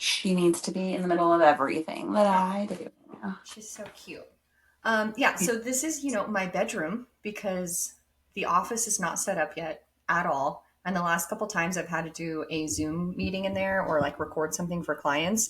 She needs to be in the middle of everything that I do. She's so cute. Yeah, so this is, my bedroom because the office is not set up yet at all. And the last couple times I've had to do a Zoom meeting in there or like record something for clients,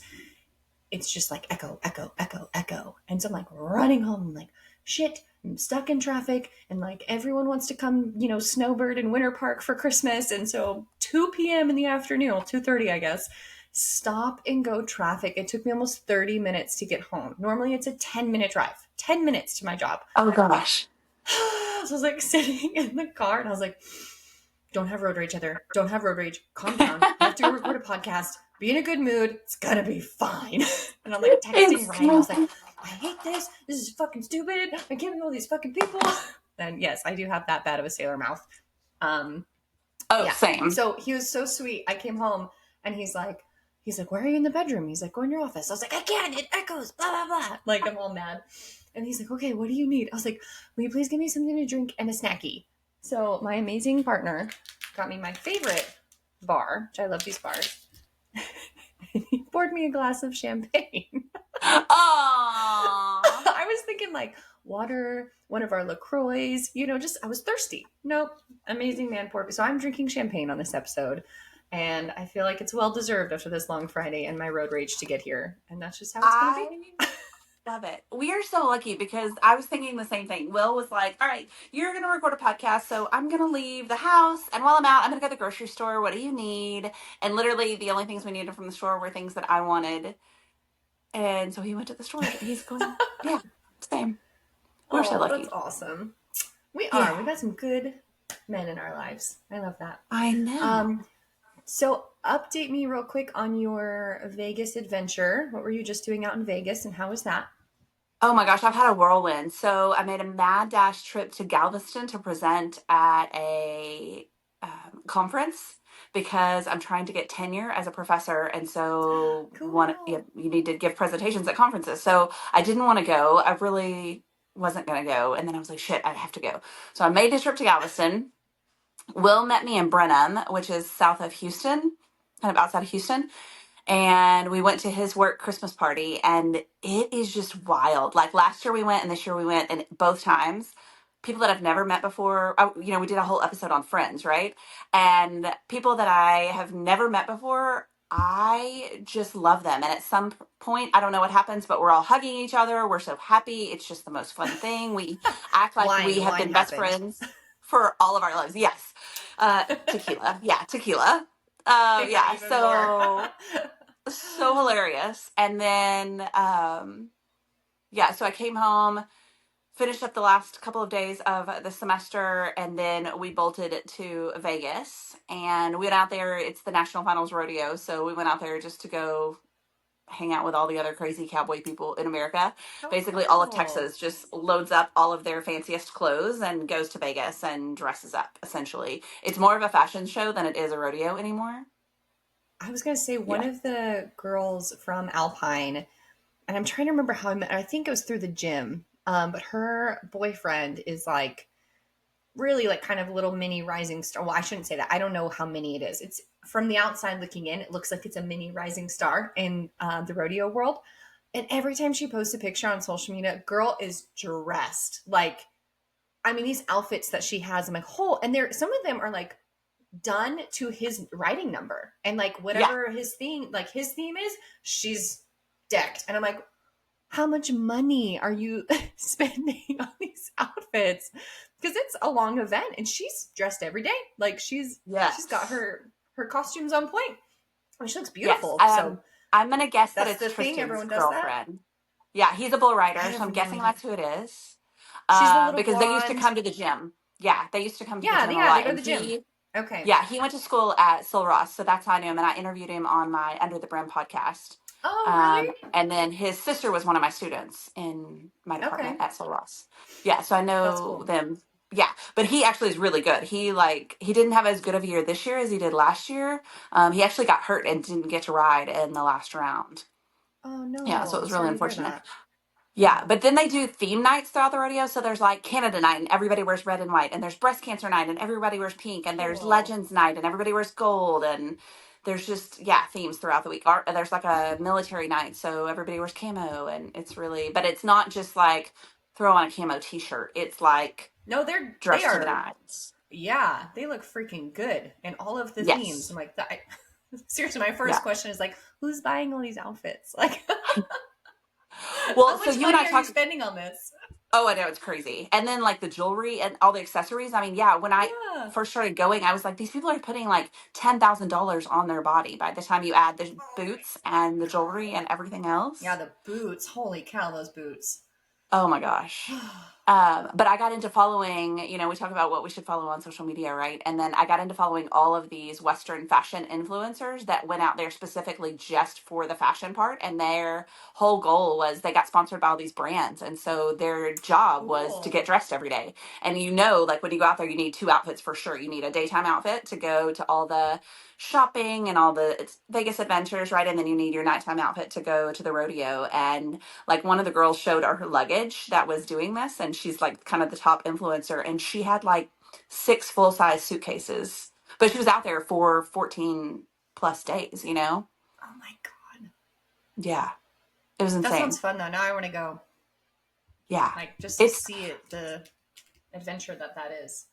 it's just like echo, echo, echo, echo. And so I'm like running home, I'm like, shit, I'm stuck in traffic. And like everyone wants to come, snowbird in Winter Park for Christmas. And so 2 p.m. in the afternoon, 2:30, I guess, stop and go traffic. It took me almost 30 minutes to get home. Normally it's a 10-minute drive, 10 minutes to my job. Oh gosh. So I was like sitting in the car and I was like, don't have road rage, Heather. Don't have road rage. Calm down. You have to record a podcast. Be in a good mood. It's gonna be fine. And I'm like texting Ryan. I was like, I hate this. This is fucking stupid. I can't with all these fucking people. And yes, I do have that bad of a sailor mouth. Same. So he was so sweet. I came home and he's like, where are you in the bedroom? He's like, go in your office. I was like, I can't. It echoes. Blah, blah, blah. Like, I'm all mad. And he's like, okay, what do you need? I was like, will you please give me something to drink and a snacky? So my amazing partner got me my favorite bar, which I love these bars. He poured me a glass of champagne. Aww. I was thinking like water, one of our LaCroix, I was thirsty. Nope. Amazing man poured me. So I'm drinking champagne on this episode. And I feel like it's well deserved after this long Friday and my road rage to get here. And that's just how it's going to be. Love it. We are so lucky because I was thinking the same thing. Will was like, all right, you're going to record a podcast. So I'm going to leave the house. And while I'm out, I'm going to go to the grocery store. What do you need? And literally the only things we needed from the store were things that I wanted. And so he went to the store. He's going, yeah, same. We're so lucky. That's awesome. We are. We've got some good men in our lives. I love that. I know. So update me real quick on your Vegas adventure. What were you just doing out in Vegas and how was that? Oh my gosh, I've had a whirlwind. So I made a mad dash trip to Galveston to present at a conference because I'm trying to get tenure as a professor. And so Cool. you need to give presentations at conferences. So I didn't want to go. I really wasn't going to go. And then I was like, shit, I have to go. So I made this trip to Galveston. Will met me in Brenham, which is south of Houston, kind of outside of Houston. And we went to his work Christmas party, and it is just wild. Like last year we went and this year we went, and both times people that I've never met before, we did a whole episode on Friends, right? And people that I have never met before, I just love them. And at some point, I don't know what happens, but we're all hugging each other. We're so happy. It's just the most fun thing. We act like we have been best friends for all of our lives. Yes. Tequila. Yeah, tequila. Yeah, so hilarious. And then, so I came home, finished up the last couple of days of the semester, and then we bolted to Vegas. And we went out there. It's the National Finals Rodeo, so we went out there just to go hang out with all the other crazy cowboy people in America. Basically, all of Texas just loads up all of their fanciest clothes and goes to Vegas and dresses up, essentially. It's more of a fashion show than it is a rodeo anymore. I was going to say one of the girls from Alpine, and I'm trying to remember how I met. I think it was through the gym, but her boyfriend is like really like kind of a little mini rising star. Well, I shouldn't say that. I don't know how many it is. It's from the outside looking in. It looks like it's a mini rising star in the rodeo world. And every time she posts a picture on social media, girl is dressed like, I mean, these outfits that she has, I'm like, and some of them are like done to his writing number and like whatever his theme is, she's decked. And I'm like, how much money are you spending on these outfits? Because it's a long event and she's dressed every day. Like she's got her costumes on point. I mean, she looks beautiful. So I'm going to guess that that's it's the thing. Tristan's Everyone does girlfriend. that? Yeah, he's a bull rider, so I'm guessing that's who it is. She's the little because blonde. They used to come to the gym. Yeah, they used to come to the gym a lot. Yeah, they go to the gym. Okay. Yeah, he went to school at Sil Ross, so that's how I knew him, and I interviewed him on my Under the Brim podcast. Oh, really? And then his sister was one of my students in my department at Sil Ross. Yeah, so I know them. Yeah, but he actually is really good. He didn't have as good of a year this year as he did last year. He actually got hurt and didn't get to ride in the last round. Oh, no. Yeah, so it was really unfortunate. Yeah, but then they do theme nights throughout the rodeo. So there's like Canada night and everybody wears red and white. And there's breast cancer night and everybody wears pink. And there's Legends night and everybody wears gold. And there's just, themes throughout the week. There's like a military night, so everybody wears camo, and it's really, but it's not just like throw on a camo t-shirt. It's like No, they dress to the are. nines. Yeah, they look freaking good, and all of the themes. Yes. I'm like, seriously, my Yeah. first question is like, who's buying all these outfits? Like, Well, how so much you and I money are you talked. spending on this? Oh, I know, it's crazy. And then like the jewelry and all the accessories. I mean, yeah, when I Yeah. first started going, I was like, these people are putting like $10,000 on their body by the time you add the boots and the jewelry and everything Yeah, else. the boots. Holy cow, those boots. Oh my gosh. But I got into following, we talk about what we should follow on social media, right? And then I got into following all of these Western fashion influencers that went out there specifically just for the fashion part. And their whole goal was they got sponsored by all these brands. And so their job was to Cool. get dressed every day. And like when you go out there, you need two outfits for sure. You need a daytime outfit to go to all the shopping and all the Vegas adventures, right? And then you need your nighttime outfit to go to the rodeo. And like one of the girls showed her luggage that was doing this, and she's like kind of the top influencer, and she had like 6 full-size suitcases, but she was out there for 14 plus days. Oh my god. Yeah, it was That sounds insane. fun though. Now I want to go. Yeah, Like just to it's see it, the adventure that is.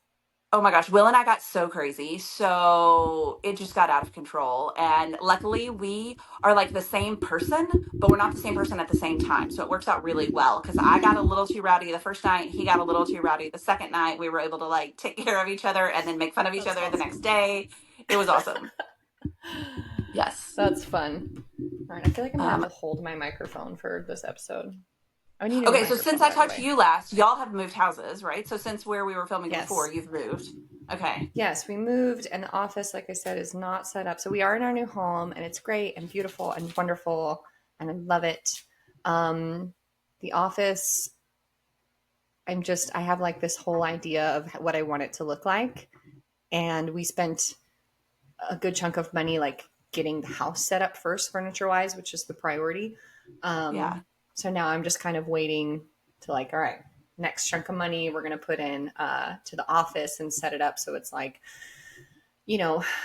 oh my gosh, Will and I got so crazy. So it just got out of control. And luckily, we are like the same person, but we're not the same person at the same time. So it works out really well because I got a little too rowdy the first night. He got a little too rowdy the second night. We were able to like take care of each other and then make fun of each That's other the next awesome. day. It was awesome. Yes. That's fun. All right, I feel like I'm gonna have Um, to hold my microphone for this episode. I need a new okay, so since microphone, I by the talked to way. you last, y'all have moved houses, right? So since where we were filming before, Yes. you've moved. Okay. Yes, we moved, and the office, like I said, is not set up. So we are in our new home, and it's great and beautiful and wonderful, and I love it. Um, the office, I have like this whole idea of what I want it to look like, and we spent a good chunk of money like getting the house set up first, furniture wise, which is the priority. Yeah. So now I'm just kind of waiting to like, all right, next chunk of money we're going to put in to the office and set it up so it's like,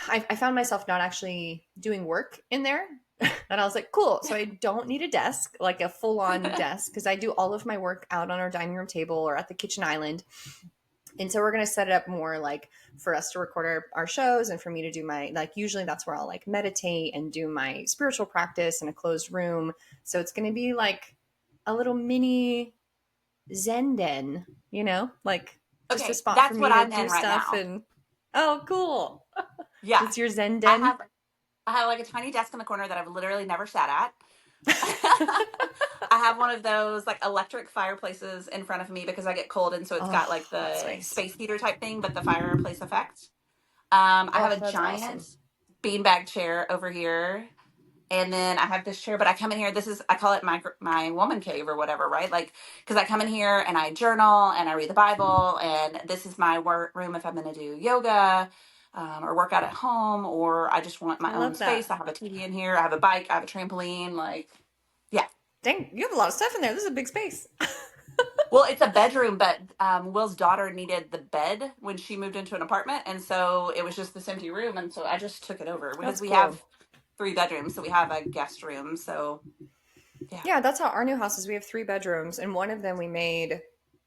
I found myself not actually doing work in there. And I was like, cool. So I don't need a desk, like a full on desk, because I do all of my work out on our dining room table or at the kitchen island. And so we're going to set it up more like for us to record our shows and for me to do my, like, usually that's where I'll like meditate and do my spiritual practice in a closed room. So it's going to be like a little mini Zen den, like just a Okay, spot for that's me what to I'm in do right stuff. now. And oh, cool. Yeah. It's your Zen I den. have I have like a tiny desk in the corner that I've literally never sat at. I have one of those like electric fireplaces in front of me because I get cold, and so it's got Oh, like that's the nice. space heater type thing, but the fireplace effect. I have Oh, a that's giant awesome. beanbag chair over here, and then I have this chair. But I come in here. I call it my woman cave or whatever, right? Like because I come in here and I journal and I read the Bible, and this is my work room if I'm going to do yoga. Or work out at home, or I just want I my own love space. that. I have a TV in here. I have a bike. I have a trampoline. Like, yeah. Dang, you have a lot of stuff in there. This is a big space. Well, it's a bedroom, but Will's daughter needed the bed when she moved into an apartment, and so it was just this empty room, and so I just took it over because That's we have cool. 3 bedrooms, so we have a guest room. So yeah, Yeah, that's how our new house is. We have 3 bedrooms, and one of them we made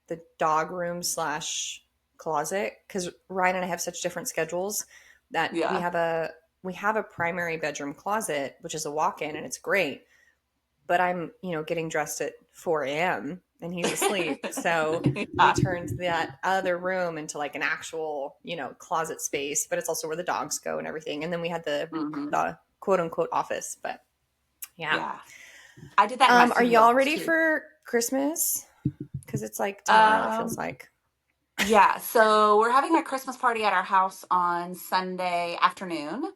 the dog room slash closet because Ryan and I have such different schedules that yeah. we have a primary bedroom closet, which is a walk-in, and it's great. But I'm, getting dressed at 4 a.m. and he's asleep. So we Yeah. turned that other room into like an actual, closet space, but it's also where the dogs go and everything. And then we had the Hmm. the quote unquote office. But yeah. Yeah. I did that in my Are studio y'all once ready too. for Christmas? Because it's like tomorrow, it feels Um, like. yeah. So we're having a Christmas party at our house on Sunday afternoon,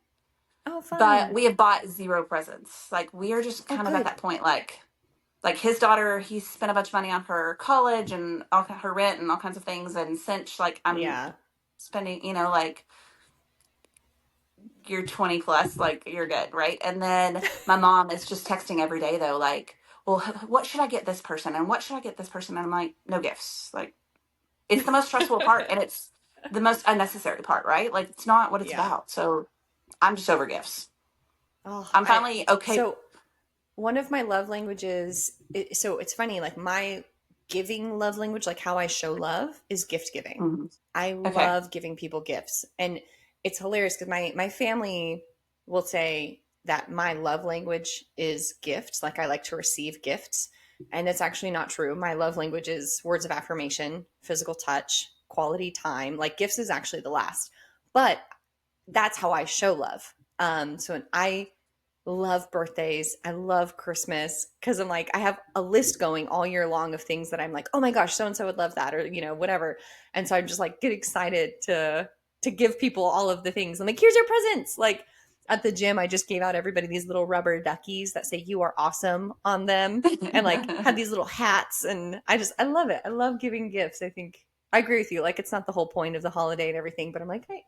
Oh, but fun. we have bought zero presents. Like we are just Oh, kind of at good. that point, like his daughter, he spent a bunch of money on her college and all her rent and all kinds of things. And since like I'm Yeah. spending, like you're 20 plus, like you're good, right? And then my mom is just texting every day though, like, well, what should I get this person? And what should I get this person? And I'm like, no gifts. Like it's the most stressful part and it's the most unnecessary part, right? Like it's not what it's Yeah. about. So I'm just over gifts. Oh, I'm finally okay. so one of my love languages, so it's funny, like my giving love language, like how I show love is gift giving. Mhm. I Okay. love giving people gifts. And it's hilarious because my family will say that my love language is gifts. Like I like to receive gifts. And it's actually not true. My love language is words of affirmation, physical touch, quality time. Like gifts is actually the last. But that's how I show love. So when I love birthdays. I love Christmas because I'm like, I have a list going all year long of things that I'm like, oh my gosh, so and so would love that, or whatever. And so I'm just like get excited to give people all of the things. I'm like, here's your presents. Like at the gym, I just gave out everybody these little rubber duckies that say you are awesome on them, and like had these little hats, and I love it. I love giving gifts. I think I agree with you. Like it's not the whole point of the holiday and everything, but I'm like, hey,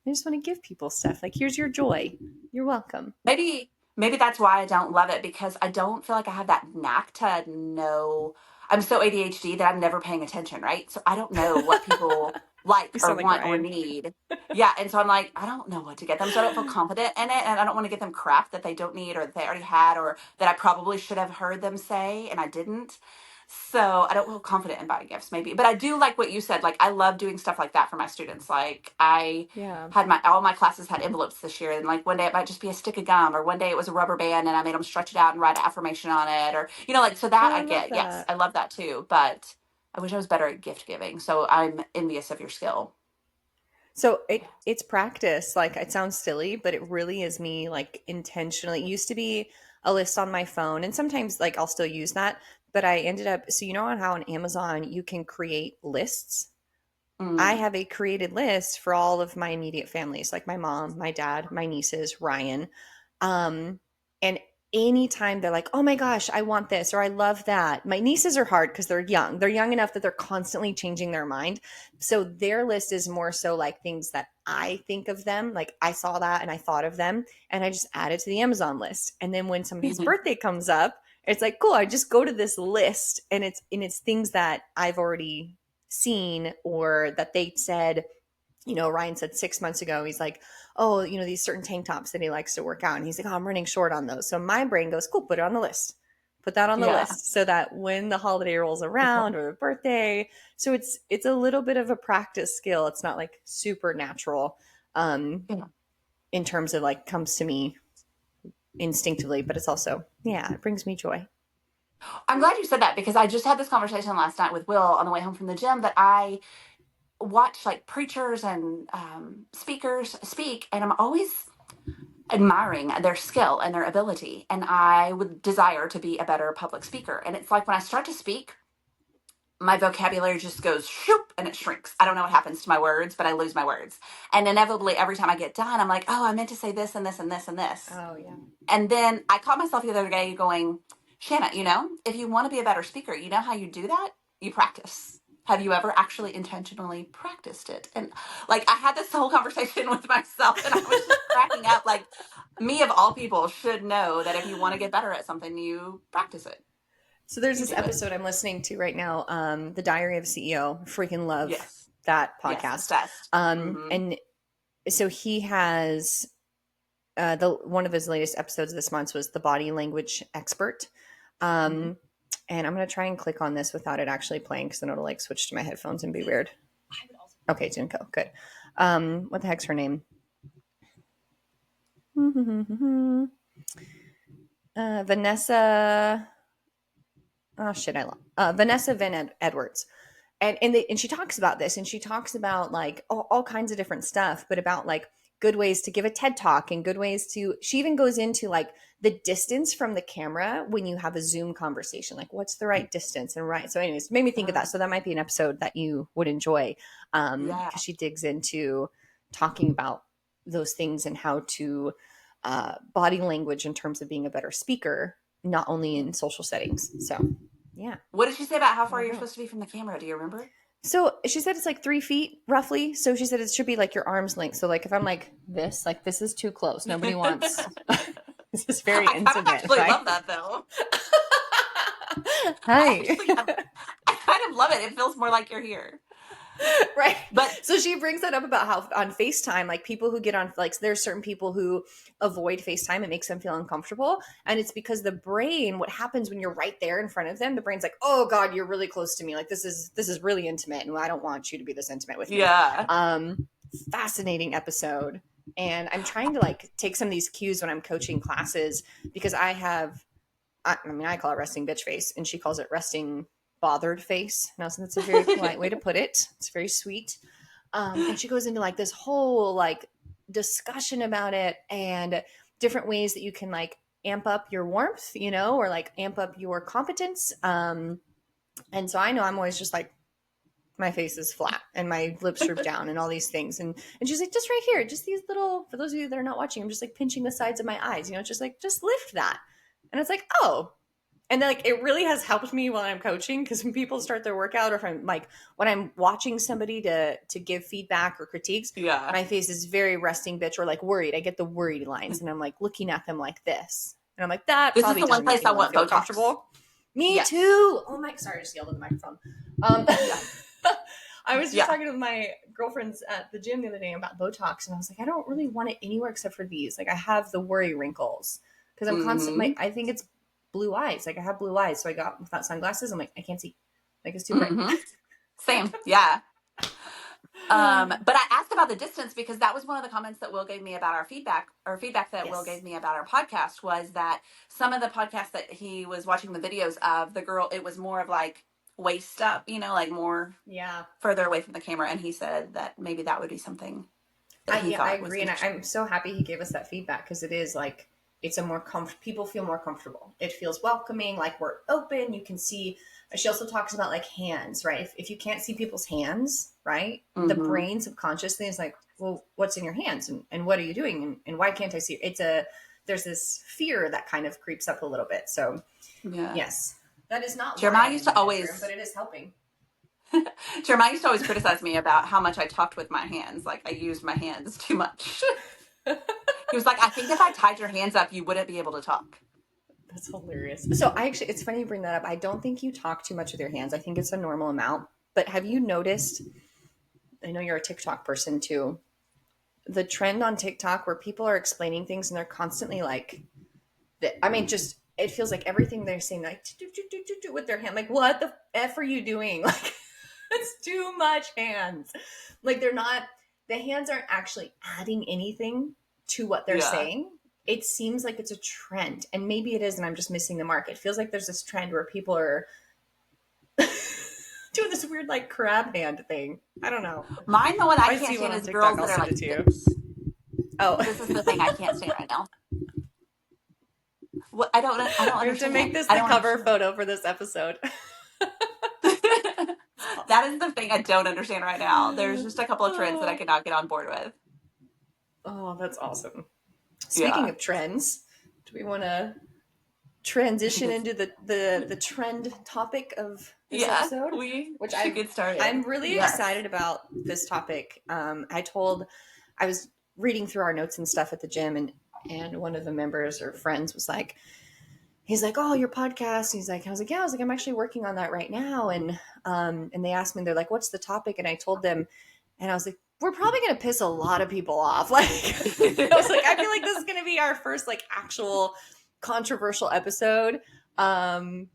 I just want to give people stuff. Like here's your joy. You're welcome. Maybe that's why I don't love it, because I don't feel like I have that knack to know. I'm so ADHD that I'm never paying attention, right? So I don't know what people like You or sound like want or Ryan. need. Yeah, and so I'm like, I don't know what to get them, so I don't feel confident in it, and I don't want to get them crap that they don't need or that they already had or that I probably should have heard them say and I didn't. So I don't feel confident in buying gifts, maybe. But I do like what you said. Like I love doing stuff like that for my students. Like I Yeah. had my all my classes had envelopes this year, and like one day it might just be a stick of gum, or one day it was a rubber band and I made them stretch it out and write an affirmation on it, or like, so that Oh, I I love get. Yes, that. I love that too, but I wish I was better at gift giving, so I'm envious of your skill. So Yeah. it's practice. Like it sounds silly, but it really is me like intentionally. It used to be a list on my phone, and sometimes like I'll still use that. But I ended up, so how on Amazon you can create lists. I Mm. have a created list for all of my immediate families, like my mom, my dad, my nieces, Ryan. Um, and anytime they're like, oh my gosh, I want this or I love that. My nieces are hard because they're young. They're young enough that they're constantly changing their mind. So their list is more so like things that I think of them. Like I saw that and I thought of them and I just add it to the Amazon list. And then when somebody's birthday comes up, it's like, cool, I just go to this list and it's things that I've already seen or that they said, Ryan said 6 months ago, he's like, oh, these certain tank tops that he likes to work out. And he's like, oh, I'm running short on those. So my brain goes, cool, put it on the list. Put that on the Yeah. list so that when the holiday rolls around or the birthday, so it's a little bit of a practice skill. It's not like supernatural Yeah. in terms of like comes to me instinctively, but it's also, yeah, it brings me joy. I'm glad you said that, because I just had this conversation last night with Will on the way home from the gym, that I watch like preachers and speakers speak, and I'm always admiring their skill and their ability. And I would desire to be a better public speaker. And it's like when I start to speak, my vocabulary just goes shoop and it shrinks. I don't know what happens to my words, but I lose my words. And inevitably, every time I get done, I'm like, oh, I meant to say this and this and this and this. Oh, yeah. And then I caught myself the other day going, Shanna, if you want to be a better speaker, you know how you do that? You practice. Have you ever actually intentionally practiced it? And like, I had this whole conversation with myself and I was just cracking up. Like, me of all people should know that if you want to get better at something, you practice it, So there's you this do it. episode I'm listening to right now, The Diary of a CEO. Freaking love Yes. that Yes. podcast. Obsessed. Mm-hmm. And so he has the one of his latest episodes this month was the body language expert. Mm-hmm. And I'm gonna try and click on this without it actually playing because then it'll like switch to my headphones and be weird. Okay, it's gonna go. Good. What the heck's her name? Vanessa. Oh shit! Vanessa Van Edwards, and she talks about this, and she talks about like all kinds of different stuff, but about like good ways to give a TED talk and good ways to. She even goes into like the distance from the camera when you have a Zoom conversation, like what's the right distance and right. So, anyways, it made me think of that. So that might be an episode that you would enjoy, Yeah. because she digs into talking about those things and how to body language in terms of being a better speaker, not only in social settings. So, yeah, What did she say about how there far you you're go. supposed to be from the camera? Do you remember? So she said it's like 3 feet roughly. So she said it should be like your arm's length. So like if I'm like this is too close. Nobody wants. This is very I kind of intimate. actually Right? love that though. I Hi. actually, I kind of love it. It feels more like you're here. Right. But So she brings that up about how on FaceTime, like people who get on, like there's certain people who avoid FaceTime. It makes them feel uncomfortable. And it's because the brain, what happens when you're right there in front of them, the brain's like, oh God, you're really close to me. Like this is really intimate. And I don't want you to be this intimate with me. yeah. Fascinating episode. And I'm trying to like take some of these cues when I'm coaching classes because I call it resting bitch face and she calls it resting bothered face. Now, so that's a very polite way to put it. It's very sweet. And she goes into like this whole like discussion about it and different ways that you can like amp up your warmth, or like amp up your competence. And so I know I'm always just like, my face is flat and my lips droop down and all these things. And she's like, just right here, just these little, for those of you that are not watching, I'm just like pinching the sides of my eyes, just like, just lift that. And it's like, oh, and then, like, it really has helped me when I'm coaching because when people start their workout or if I'm like when I'm watching somebody to give feedback or critiques, Yeah. my face is very resting bitch or like worried. I get the worried lines and I'm like looking at them like this. And I'm like, that This probably is the one doesn't make place I anyone want feel Botox. comfortable. Me Yes. too. Oh my, sorry, I just yelled at the microphone. Yeah. I was just talking to my girlfriends at the gym the other day about Botox and I was like, I don't really want it anywhere except for these. Like I have the worry wrinkles because I'm constantly, I think it's blue eyes. Like I have blue eyes. So I got without sunglasses. I'm like, I can't see. Like it's too bright. Same. Yeah. But I asked about the distance because that was one of the comments that Will gave me about our feedback that Will gave me about our podcast was that some of the podcasts that he was watching the videos of the girl, it was more of like waist up, like more further away from the camera. And he said that maybe that would be something that he thought I was agree. And I'm so happy he gave us that feedback because it is like, it's a more people feel more comfortable. It feels welcoming. Like we're open. You can see, she also talks about like hands, right? If you can't see people's hands, right? The brain subconsciously is like, well, what's in your hands and what are you doing? And why can't I see? There's this fear that kind of creeps up a little bit. So yes, that is not Jeremiah used to always, but it is helping. Jeremiah used to always criticize me about how much I talked with my hands. Like I used my hands too much. He was like, I think if I tied your hands up, you wouldn't be able to talk. That's hilarious. So it's funny you bring that up. I don't think you talk too much with your hands. I think it's a normal amount. But have you noticed, I know you're a TikTok person too, the trend on TikTok where people are explaining things and they're constantly like, just, it feels like everything they're saying like with their hand. Like, what the F are you doing? Like, it's too much hands. Like the hands aren't actually adding anything to what they're saying. It seems like it's a trend and maybe it is. And I'm just missing the mark. It feels like there's this trend where people are doing this weird, like crab hand thing. I don't know. Mine, the one I can't stand is girls that are like this. Oh, this is the thing I can't stand right now. What I don't we have to make this the cover photo for this episode. That is the thing I don't understand right now. There's just a couple of trends that I cannot get on board with. Oh, that's awesome. Speaking of trends, do we want to transition into the trend topic of this episode? Which I get started. I'm really excited about this topic. I was reading through our notes and stuff at the gym, and one of the members or friends was like, he's like, oh, your podcast. I was like, I'm actually working on that right now. And they asked me, they're like, what's the topic? And I told them, and I was like, we're probably going to piss a lot of people off. Like, I was like, I feel like this is going to be our first like actual controversial episode. And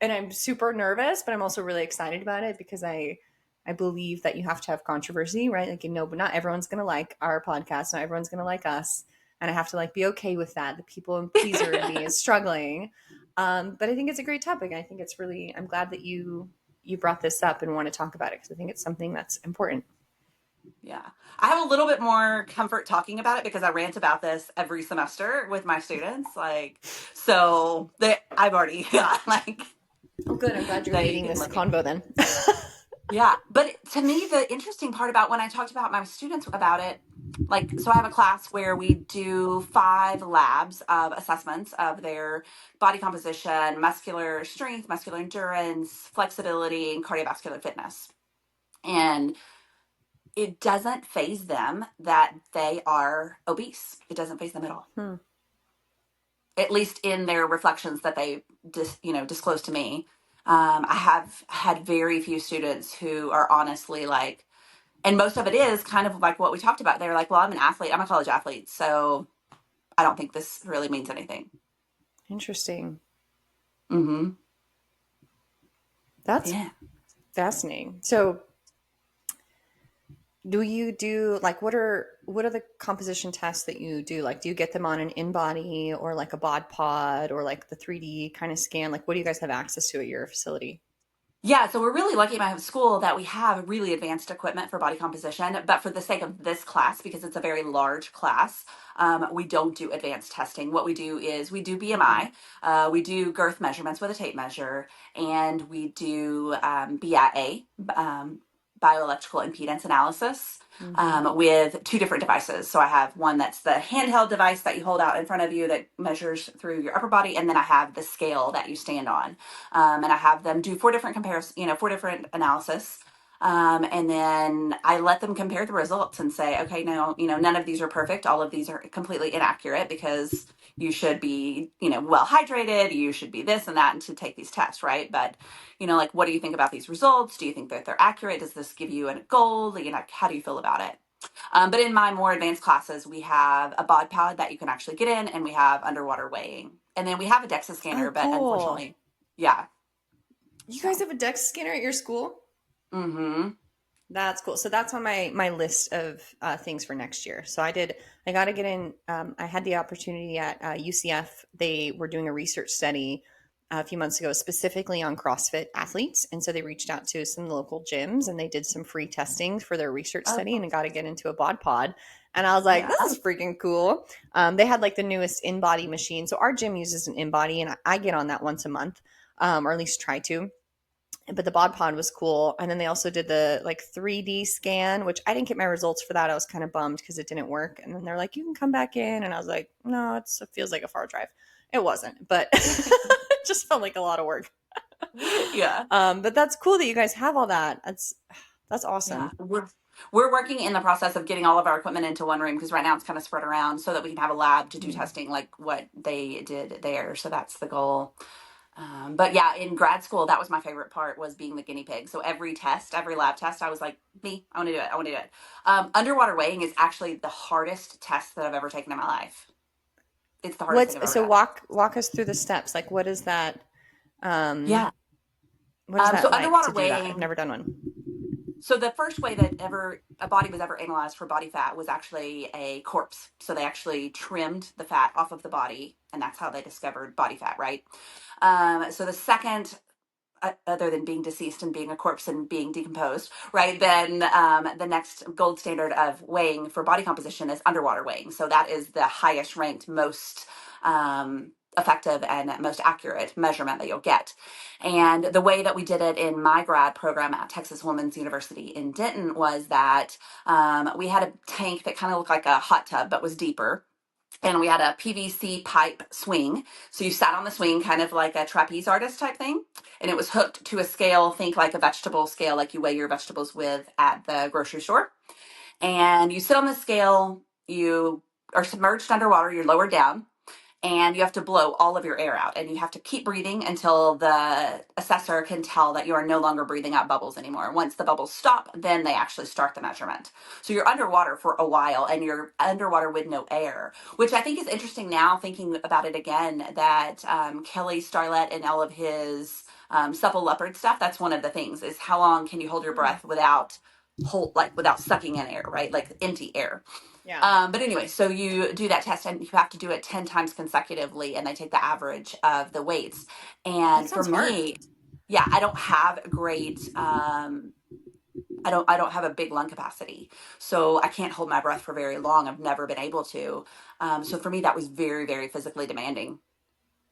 I'm super nervous, but I'm also really excited about it because I believe that you have to have controversy, right? Like, but not everyone's going to like our podcast. Not everyone's going to like us. And I have to like be okay with that. The people pleaser in me is struggling. But I think it's a great topic. I think it's really, I'm glad that you brought this up and want to talk about it because I think it's something that's important. Yeah. I have a little bit more comfort talking about it because I rant about this every semester with my students. Like, so I've already got like. Oh, good. I'm glad you're leading this convo then. Yeah. But to me, the interesting part about when I talked about my students about it, like, so I have a class where we do 5 labs of assessments of their body composition, muscular strength, muscular endurance, flexibility, and cardiovascular fitness. And it doesn't faze them that they are obese. It doesn't faze them at all. At least in their reflections that they disclose to me. I have had very few students who are honestly like, and most of it is kind of like what we talked about. They're like, well, I'm an athlete, I'm a college athlete, so I don't think this really means anything. Interesting. Mm-hmm. That's Yeah. fascinating. So, do you do like what are the composition tests that you do? Like, do you get them on an in-body or like a bod pod or like the 3D kind of scan? Like, what do you guys have access to at your facility? Yeah, so we're really lucky at my school that we have really advanced equipment for body composition. But for the sake of this class, because it's a very large class, we don't do advanced testing. What we do is we do Okay. BMI, we do girth measurements with a tape measure, and we do BIA, bioelectrical impedance analysis. Mm-hmm. With two different devices. So I have one that's the handheld device that you hold out in front of you that measures through your upper body, and then I have the scale that you stand on. And I have them do four different comparisons, four different analysis. And then I let them compare the results and say, okay, no, none of these are perfect. All of these are completely inaccurate because you should be, well hydrated. You should be this and that, and to take these tests, right? But, like, what do you think about these results? Do you think that they're accurate? Does this give you a goal? How do you feel about it? But in my more advanced classes, we have a bod pod that you can actually get in, and we have underwater weighing. And then we have a DEXA Oh, scanner, but cool. unfortunately, yeah. You So, guys have a DEX scanner at your school? mm-hmm. That's cool. So that's on my list of things for next year. So I got to get in. I had the opportunity at UCF. They were doing a research study a few months ago specifically on CrossFit athletes. And so they reached out to some local gyms and they did some free testing for their research Oh, study, and cool. I got to get into a bod pod. And I was like, Yeah. this is freaking cool. They had like the newest in-body machine. So our gym uses an in-body and I get on that once a month, or at least try to. But the bod pod was cool. And then they also did the like 3D scan, which I didn't get my results for that. I was kind of bummed because it didn't work. And then they're like, you can come back in. And I was like, no, it feels like a far drive. It wasn't, but it just felt like a lot of work. Yeah. But that's cool that you guys have all that. That's Yeah. awesome. We're working in the process of getting all of our equipment into one room because right now it's kind of spread around so that we can have a lab to do Mm. testing like what they did there. So that's the goal. But yeah, in grad school, that was my favorite part, was being the guinea pig. So every test, every lab test, I was like, me, I want to do it. I want to do it. Underwater weighing is actually the hardest test that I've ever taken in my life. It's the hardest thing I've What's ever so done. walk us through the steps. Like um Yeah. what is So that like underwater to do that? I've weighing. never done one. So the first way that ever a body was ever analyzed for body fat was actually a corpse. So they actually trimmed the fat off of the body, and that's how they discovered body fat, right? So the second, other than being deceased and being a corpse and being decomposed, right? Then the next gold standard of weighing for body composition is underwater weighing. So that is the highest ranked, most effective and most accurate measurement that you'll get. And the way that we did it in my grad program at Texas Women's University in Denton was that we had a tank that kind of looked like a hot tub but was deeper, and we had a PVC pipe swing. So you sat on the swing, kind of like a trapeze artist type thing, and it was hooked to a scale. Think like a vegetable scale, like you weigh your vegetables with at the grocery store. And you sit on the scale. You are submerged underwater. You're lowered down, and you have to blow all of your air out, and you have to keep breathing until the assessor can tell that you are no longer breathing out bubbles anymore. Once the bubbles stop, then they actually start the measurement. So you're underwater for a while, and you're underwater with no air, which I think is interesting now thinking about it again, that Kelly Starlett and all of his supple leopard stuff, that's one of the things, is how long can you hold your Hmm. breath without sucking in air, right? Like empty air. Yeah. But anyway, so you do that test and you have to do it 10 times consecutively, and they take the average of the weights. That And for sounds hard. me, yeah, I don't have great, I don't have a big lung capacity. So I can't hold my breath for very long. I've never been able to. So for me, that was very, very physically demanding.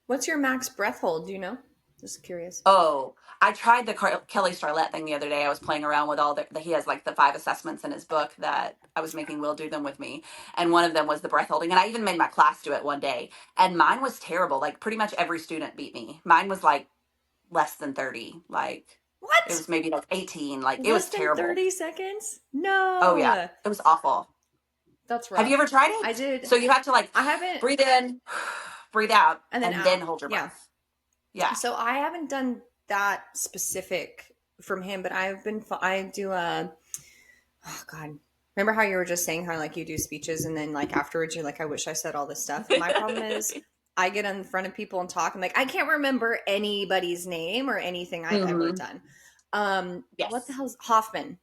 What's your max breath hold? Do you know? Just curious. Oh, I tried the Kelly Starlett thing the other day. I was playing around with he has like the 5 assessments in his book that I was making Will do them with me. And one of them was the breath holding. And I even made my class do it one day. And mine was terrible. Like pretty much every student beat me. Mine was like less than 30. Like it What? was maybe like 18. Like it Less was than terrible. 30 seconds? Oh yeah. No. It was awful. That's Have you rough. ever tried I it? did. So you have to like I haven't. breathe in, breathe out, And then and then out. hold your Yeah. breath. Yeah. So I haven't done that specific from him, but I do oh God. Remember how you were just saying how like you do speeches and then like afterwards you're like, I wish I said all this stuff. My problem is I get in front of people and talk. I'm like, I can't remember anybody's name or anything I've ever Hmm. done. What the Yes. hell's Hoffman?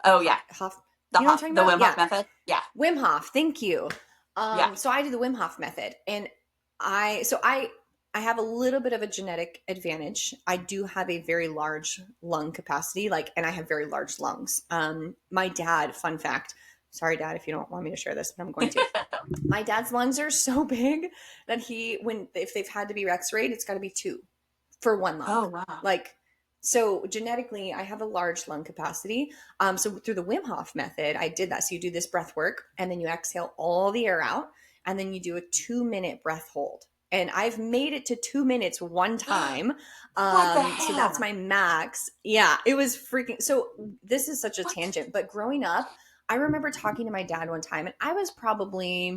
Oh yeah. Hoff, you know what I'm talking The about? Wim Yeah. Hof method. Yeah. Wim Hof. Thank you. Yeah. So I do the Wim Hof method, and I have a little bit of a genetic advantage. I do have a very large lung capacity, like, and I have very large lungs. My dad, fun fact. Sorry, Dad, if you don't want me to share this, but I'm going to. My dad's lungs are so big that if they've had to be X-rayed, it's got to be two for one lung. Oh wow. Like, so genetically, I have a large lung capacity. So through the Wim Hof method, I did that. So you do this breath work, and then you exhale all the air out, and then you do a 2-minute breath hold. And I've made it to 2 minutes one time. What the So that's hell? my max. Yeah, it was freaking. So this is such a What? tangent, but growing up, I remember talking to my dad one time, and I was probably,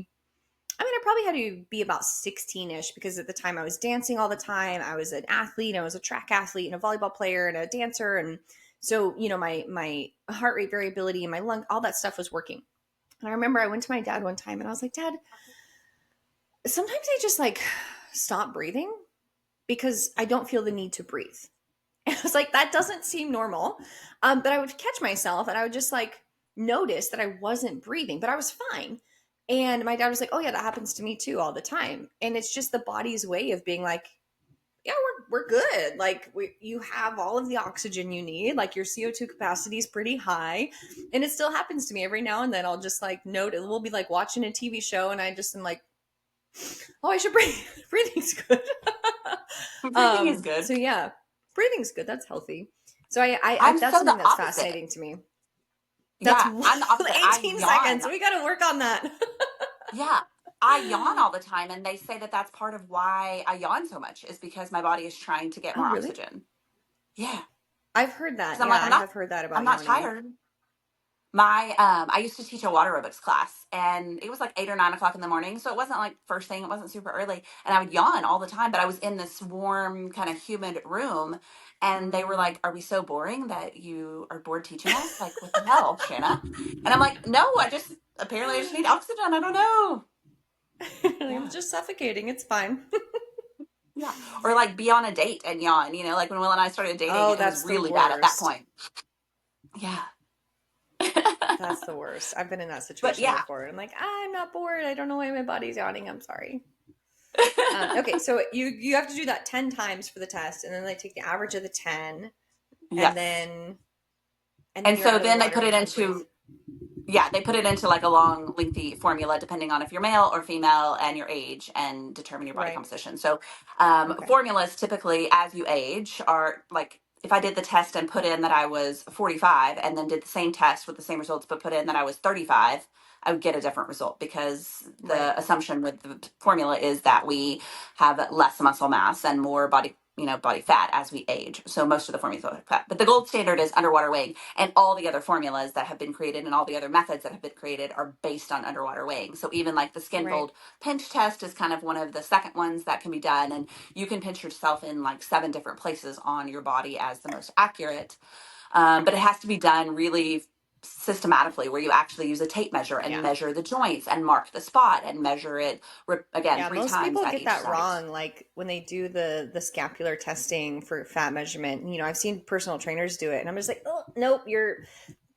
I mean, I probably had to be about 16-ish because at the time I was dancing all the time. I was an athlete. I was a track athlete and a volleyball player and a dancer. And so, my heart rate variability and my lung, all that stuff was working. And I remember I went to my dad one time and I was like, Dad, sometimes I just like stop breathing because I don't feel the need to breathe. And I was like, that doesn't seem normal. But I would catch myself and I would just like notice that I wasn't breathing, but I was fine. And my dad was like, oh, yeah, that happens to me too all the time. And it's just the body's way of being like, yeah, we're good. Like, you have all of the oxygen you need. Like, your CO2 capacity is pretty high. And it still happens to me every now and then. I'll just like note it. We'll be like watching a TV show and I just am like, oh, I should breathe. Breathing's good. Breathing is good. So yeah, breathing's good. That's healthy. So I I'm that's so the something that's opposite. fascinating to me. That's Yeah, I'm the opposite. I 18 yawn. seconds. We got to work on that. Yeah, I yawn all the time, and they say that that's part of why I yawn so much is because my body is trying to get Oh, more really? oxygen. Yeah, I've heard because that. I'm Yeah, like I have heard that I'm about not yawning. tired. I used to teach a water aerobics class, and it was like 8 or 9 o'clock in the morning, so it wasn't like first thing. It wasn't super early, and I would yawn all the time. But I was in this warm, kind of humid room, and they were Mm. like, "Are we so boring that you are bored teaching us? Like, what the hell, Shanna?" And I'm like, "No, I just need oxygen. I don't know." I'm Yeah, just suffocating. It's fine. yeah. Or like be on a date and yawn. You know, like when Will and I started dating, Oh, it was that's the really bad at that worst. point. Yeah. That's the worst. I've been in that But situation yeah. before. I'm like, I'm not bored. I don't know why my body's yawning. I'm sorry. Okay, so you have to do that 10 times for the test, and then they take the average of the 10, and Yes. then And you're so under the then they water put and you it can breathe. into, yeah, they put it into like a long, lengthy formula depending on if you're male or female and your age and determine your body Right. composition. So, Okay. formulas typically as you age are like if I did the test and put in that I was 45 and then did the same test with the same results but put in that I was 35, I would get a different result because Right. the assumption with the formula is that we have less muscle mass and more body fat as we age. So most of the formulas are fat. But the gold standard is underwater weighing, and all the other formulas that have been created and all the other methods that have been created are based on underwater weighing. So even like the Right. Skinfold pinch test is kind of one of the second ones that can be done, and you can pinch yourself in like 7 different places on your body as the most accurate. But it has to be done really systematically where you actually use a tape measure and Yeah. measure the joints and mark the spot and measure it again Yeah, three most times people at get each that site. wrong. Like when they do the scapular testing for fat measurement, I've seen personal trainers do it, and I'm just like, oh, nope,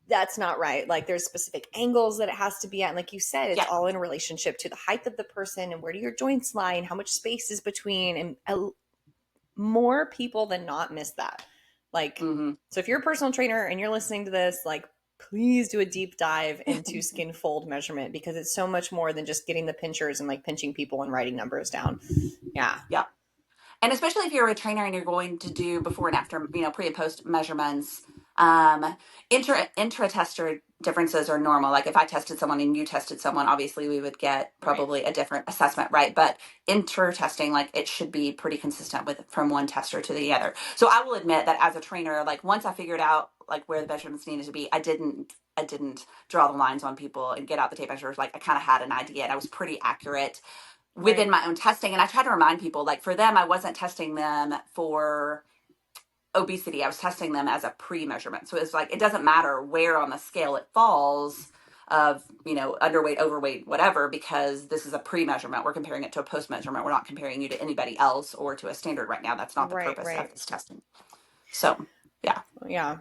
that's not right. Like there's specific angles that it has to be at. And like you said, it's Yeah. all in relationship to the height of the person and where do your joints lie and how much space is between. And more people than not miss that. Like, Mm-hmm. so if you're a personal trainer and you're listening to this, like, please do a deep dive into skin fold measurement because it's so much more than just getting the pinchers and like pinching people and writing numbers down. Yeah. Yeah. And especially if you're a trainer and you're going to do before and after, pre and post measurements, um, intra tester differences are normal. Like if I tested someone and you tested someone, obviously we would get Right. probably a different assessment, right? But inter testing, like it should be pretty consistent with from one tester to the other. So I will admit that as a trainer, like once I figured out like where the measurements needed to be, I didn't draw the lines on people and get out the tape measures. Like I kind of had an idea and I was pretty accurate Right. within my own testing. And I try to remind people, like for them, I wasn't testing them for obesity, I was testing them as a pre-measurement. So it's like, it doesn't matter where on the scale it falls of, underweight, overweight, whatever, because this is a pre-measurement. We're comparing it to a post-measurement. We're not comparing you to anybody else or to a standard right now. That's not the Right, purpose of right. this testing. So, yeah. Yeah.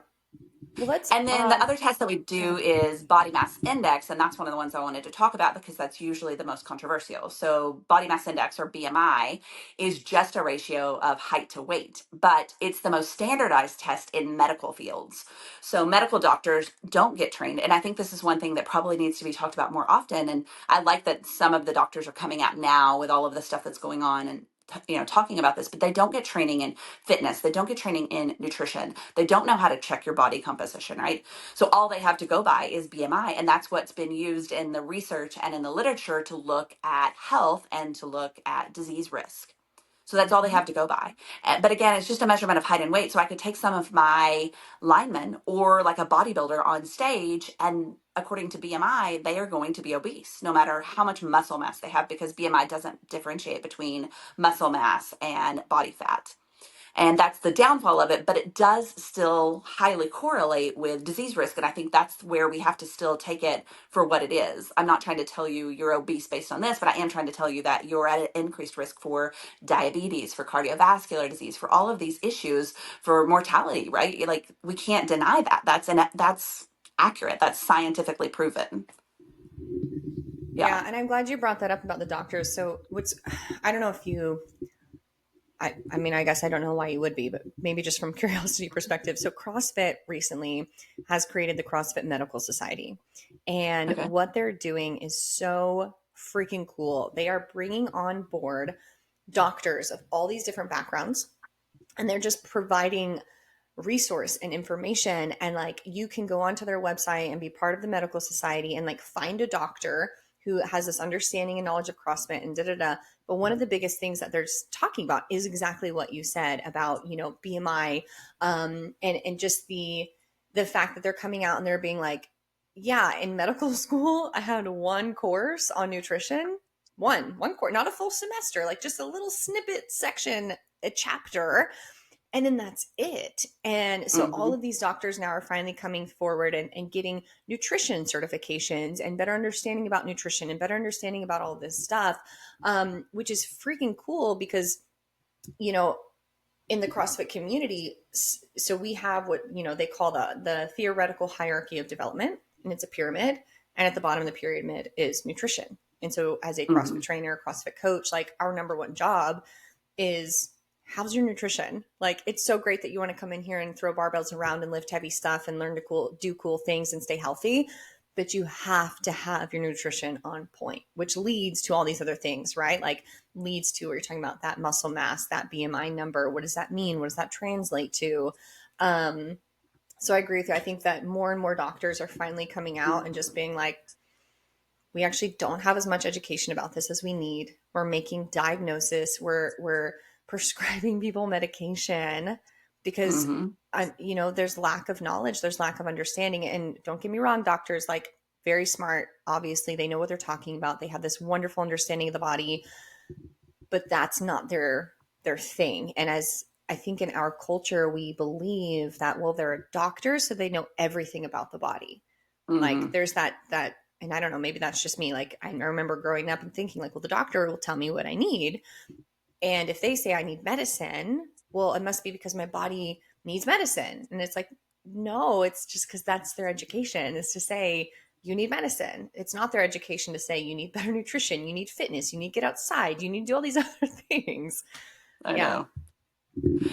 Well, let's And then the other test that we go do ahead. is body mass index, and that's one of the ones I wanted to talk about because that's usually the most controversial. So, body mass index, or BMI, is just a ratio of height to weight, but it's the most standardized test in medical fields. So, medical doctors don't get trained, and I think this is one thing that probably needs to be talked about more often. And I like that some of the doctors are coming out now with all of the stuff that's going on and talking about this, but they don't get training in fitness. They don't get training in nutrition. They don't know how to check your body composition, right? So all they have to go by is BMI. And that's what's been used in the research and in the literature to look at health and to look at disease risk. So that's all they Mm-hmm. have to go by. But again, it's just a measurement of height and weight. So I could take some of my linemen or like a bodybuilder on stage, and according to BMI, they are going to be obese no matter how much muscle mass they have, because BMI doesn't differentiate between muscle mass and body fat. And that's the downfall of it, but it does still highly correlate with disease risk. And I think that's where we have to still take it for what it is. I'm not trying to tell you you're obese based on this, but I am trying to tell you that you're at an increased risk for diabetes, for cardiovascular disease, for all of these issues, for mortality, right? Like, we can't deny that. That's accurate. That's scientifically proven. Yeah. Yeah, and I'm glad you brought that up about the doctors. So I don't know if you, I mean, I guess I don't know why you would be, but maybe just from curiosity perspective. So CrossFit recently has created the CrossFit Medical Society. And Okay. what they're doing is so freaking cool. They are bringing on board doctors of all these different backgrounds, and they're just providing resource and information. And like, you can go onto their website and be part of the medical society and like find a doctor who has this understanding and knowledge of CrossFit and da da da. But one of the biggest things that they're talking about is exactly what you said about, BMI, and just the fact that they're coming out and they're being like, yeah, in medical school, I had one course on nutrition, one course, not a full semester, like just a little snippet section, a chapter, and then that's it. And so all Mm-hmm. of these doctors now are finally coming forward and getting nutrition certifications and better understanding about nutrition and better understanding about all this stuff, which is freaking cool because, you know, in the CrossFit community, so we have what, they call the theoretical hierarchy of development, and it's a pyramid. And at the bottom of the pyramid is nutrition. And so as a Mm-hmm. CrossFit trainer, CrossFit coach, like, our number one job is, how's your nutrition? Like, it's so great that you want to come in here and throw barbells around and lift heavy stuff and learn to do cool things and stay healthy. But you have to have your nutrition on point, which leads to all these other things, right? Like, leads to what you're talking about, that muscle mass, that BMI number. What does that mean? What does that translate to? So I agree with you. I think that more and more doctors are finally coming out and just being like, we actually don't have as much education about this as we need. We're making diagnosis. We're prescribing people medication because Mm-hmm. there's lack of knowledge, there's lack of understanding. And don't get me wrong, doctors, like, very smart. Obviously, they know what they're talking about. They have this wonderful understanding of the body, but that's not their thing. And as I think in our culture, we believe that, well, they're doctors, so they know everything about the body. Like, Mm-hmm. there's that, and I don't know, maybe that's just me. Like, I remember growing up and thinking like, well, the doctor will tell me what I need. And if they say I need medicine, well, it must be because my body needs medicine. And it's like, no, it's just because that's their education, is to say you need medicine. It's not their education to say you need better nutrition, you need fitness, you need to get outside, you need to do all these other things. I Yeah. know.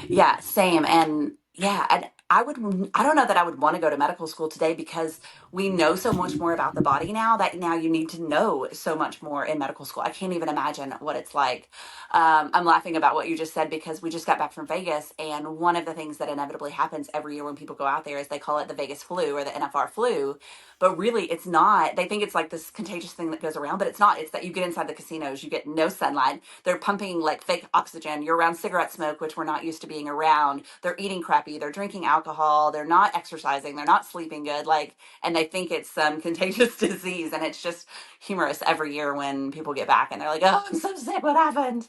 Yeah, same. And yeah, and I don't know that I would want to go to medical school today, because we know so much more about the body now that now you need to know so much more in medical school. I can't even imagine what it's like. I'm laughing about what you just said because we just got back from Vegas, and one of the things that inevitably happens every year when people go out there is they call it the Vegas flu or the NFR flu. But really, it's not. They think it's like this contagious thing that goes around, but it's not. It's that you get inside the casinos, you get no sunlight. They're pumping like fake oxygen. You're around cigarette smoke, which we're not used to being around. They're eating crappy. They're drinking alcohol. They're not exercising. They're not sleeping good. Like, and they think it's some contagious disease. And it's just humorous every year when people get back and they're like, "Oh, I'm so sick. What happened?"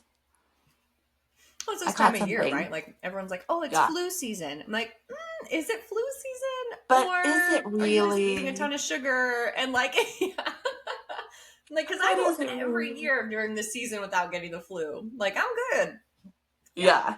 it's I this time caught of year, something. right? Like everyone's like, oh, it's Yeah. flu season. I'm like, is it flu season But is it or are you just eating a ton really? of sugar and like, yeah. Like, because I But is go it every really? year during the season without getting the flu. Like, I'm good. Yeah. Yeah.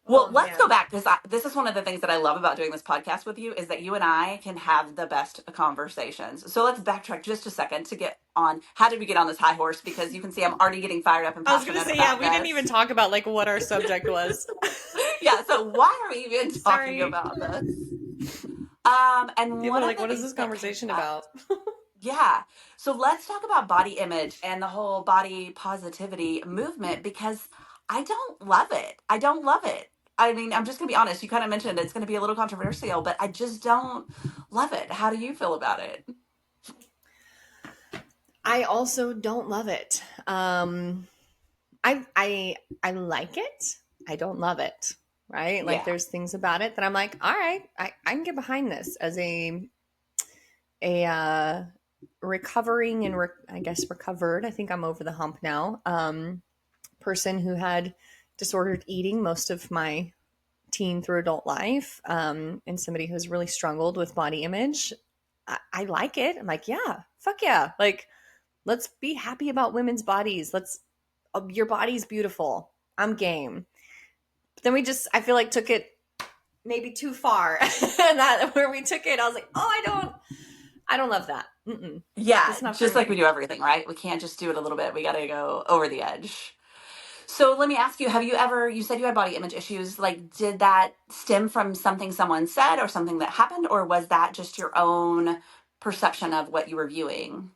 Well, Oh let's go man. back because this is one of the things that I love about doing this podcast with you is that you and I can have the best conversations. So let's backtrack just a second to get on. How did we get on this high horse? Because you can see I'm already getting fired up and I was gonna passionate say, yeah, about we didn't even this. talk about like what our subject was. Yeah. So why are we even talking Sorry. about this? And People one are of like, the what is things this that came conversation up. about? Yeah. So let's talk about body image and the whole body positivity movement because I don't love it. I don't love it. I mean, I'm just going to be honest. You kind of mentioned it's going to be a little controversial, but I just don't love it. How do you feel about it? I also don't love it. I like it. I don't love it. Right? Like Yeah. there's things about it that I'm like, all right, I can get behind this as a recovering and I guess recovered. I think I'm over the hump now. Person who had disordered eating most of my teen through adult life, and somebody who's really struggled with body image. I like it. I'm like, yeah, fuck yeah. Like, let's be happy about women's bodies. Your body's beautiful. I'm game. But then I feel like took it maybe too far. And that where we took it, I was like, oh, I don't love that. Mm-mm. Yeah. That's not for Just like we me. do everything, right? We can't just do it a little bit. We got to go over the edge. So let me ask you, have you ever, you said you had body image issues. Like, did that stem from something someone said or something that happened, or was that just your own perception of what you were viewing?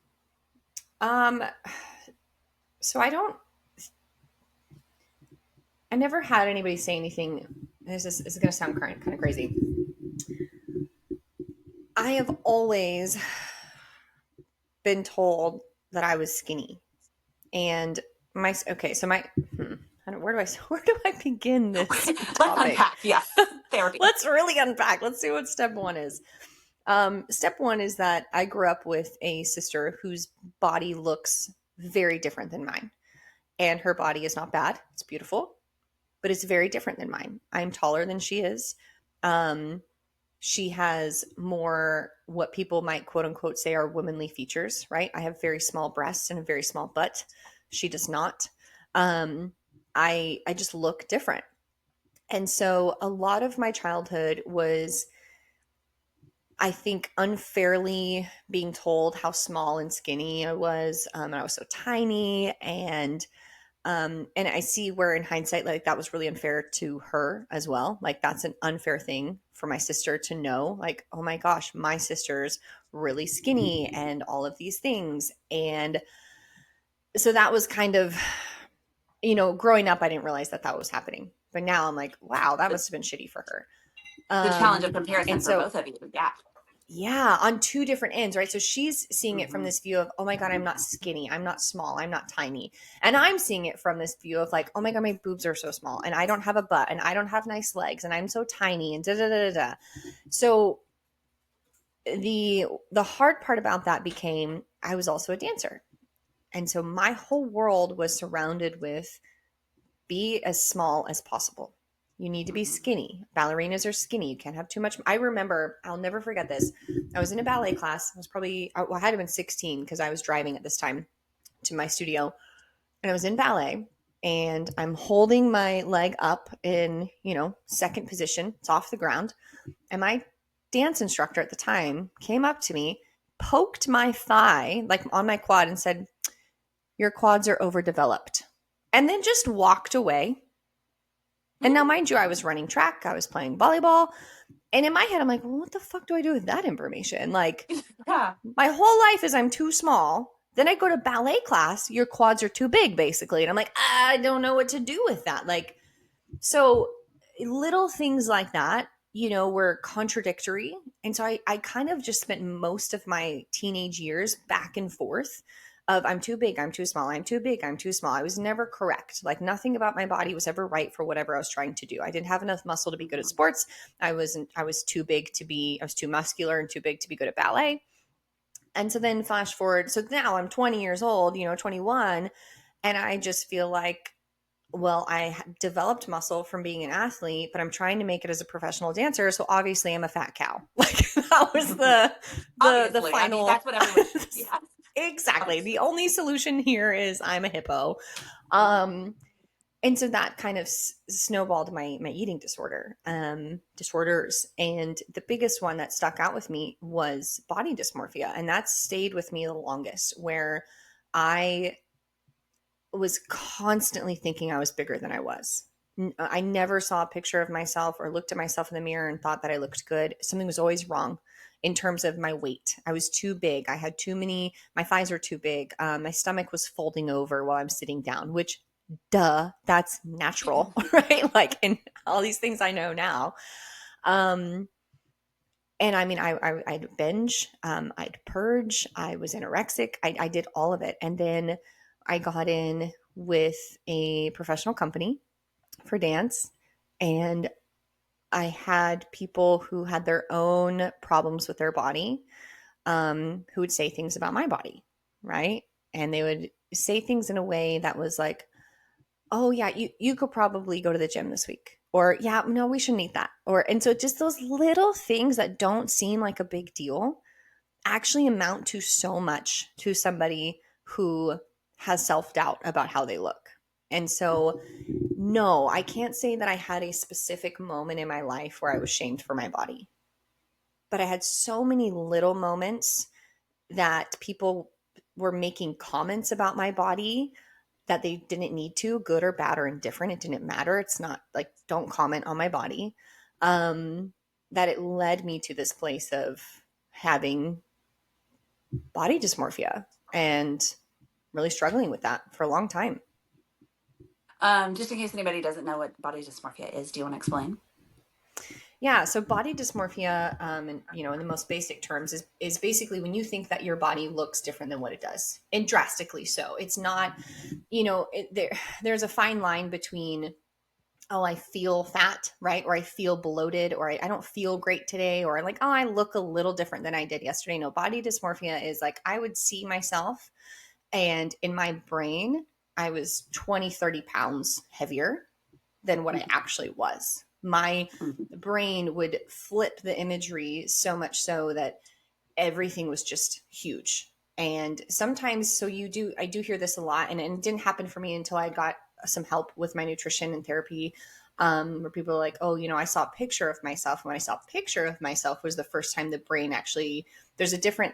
Um, so I never had anybody say anything. This is going to sound kind of crazy. I have always been told that I was skinny. And okay, so where do I begin this Let's topic? unpack. Yes. Therapy. Let's really unpack. Let's see what step one is. Step one is that I grew up with a sister whose body looks very different than mine. And her body is not bad. It's beautiful, but it's very different than mine. I'm taller than she is. Um, she has more what people might quote unquote say are womanly features, right? I have very small breasts and a very small butt. She does not. Um, I just look different. And so a lot of my childhood was, I think, unfairly being told how small and skinny I was. And I was so tiny. And I see where in hindsight, like that was really unfair to her as well. Like that's an unfair thing for my sister to know. Like, oh my gosh, my sister's really skinny and all of these things. And so that was kind of, growing up, I didn't realize that that was happening. But now I'm like, wow, that The, must have been shitty for her. the challenge of And comparison for so both of you. Yeah. yeah, on two different ends, right? So she's seeing it from Hmm. this view of, oh my God, I'm not skinny, I'm not small, I'm not tiny. And I'm seeing it from this view of like, oh my God, my boobs are so small and I don't have a butt and I don't have nice legs and I'm so tiny and da da da da da. So the hard part about that became I was also a dancer. And so my whole world was surrounded with be as small as possible. You need to be Hmm. skinny. Ballerinas are skinny. You can't have too much. I remember, I'll never forget this. I was in a ballet class. I was probably, well, I had to been 16 because I was driving at this time to my studio. And I was in ballet and I'm holding my leg up in, second position. It's off the ground. And my dance instructor at the time came up to me, poked my thigh, like on my quad, and said, your quads are overdeveloped. And then just walked away. And now, mind you, I was running track, I was playing volleyball. And in my head, I'm like, well, what the fuck do I do with that information? Like, Yeah. my whole life is I'm too small. Then I go to ballet class, your quads are too big, basically. And I'm like, I don't know what to do with that. Like, so little things like that, were contradictory. And so I kind of just spent most of my teenage years back and forth of I'm too big, I'm too small, I'm too big, I'm too small. I was never correct. Like nothing about my body was ever right for whatever I was trying to do. I didn't have enough muscle to be good at sports. I was too big I was too muscular and too big to be good at ballet. And so then flash forward. So now I'm 20 years old, 21. And I just feel like Well, developed muscle from being an athlete, but I'm trying to make it as a professional dancer. So obviously I'm a fat cow. Like that was the Obviously, I mean, final. that's what everyone, yeah, Exactly. The obviously. only solution here is I'm a hippo. Um, and so that kind of snowballed my eating disorders, and the biggest one that stuck out with me was body dysmorphia, and that stayed with me the longest, where I was constantly thinking I was bigger than I was. I never saw a picture of myself or looked at myself in the mirror and thought that I looked good. Something was always wrong in terms of my weight. I was too big. I had too many, my thighs were too big. My stomach was folding over while I'm sitting down, which, duh, that's natural, right? Like, and all these things I know now. Um, and I mean, I'd binge, I'd purge, I was anorexic, I did all of it. And then I got in with a professional company for dance, and I had people who had their own problems with their body, who would say things about my body, right? And they would say things in a way that was like, oh yeah, you could probably go to the gym this week, or yeah, no, we shouldn't eat that, or, and so just those little things that don't seem like a big deal actually amount to so much to somebody who has self-doubt about how they look. And so no, I can't say that I had a specific moment in my life where I was shamed for my body, but I had so many little moments that people were making comments about my body that they didn't need to, good or bad or indifferent. It didn't matter. It's not like, don't comment on my body. Um, that it led me to this place of having body dysmorphia and really struggling with that for a long time. Just in case anybody doesn't know what body dysmorphia is, do you want to explain? Yeah, so body dysmorphia, and in the most basic terms, is basically when you think that your body looks different than what it does, and drastically so. It's not, there's a fine line between, oh, I feel fat, right? Or I feel bloated, or I don't feel great today, or like, oh, I look a little different than I did yesterday. No, body dysmorphia is like, I would see myself, and in my brain, I was 20, 30 pounds heavier than what I actually was. My Mhm. brain would flip the imagery so much so that everything was just huge. And sometimes, so I do hear this a lot, and it didn't happen for me until I got some help with my nutrition and therapy, where people are like, oh, I saw a picture of myself. And when I saw a picture of myself was the first time the brain actually, there's a different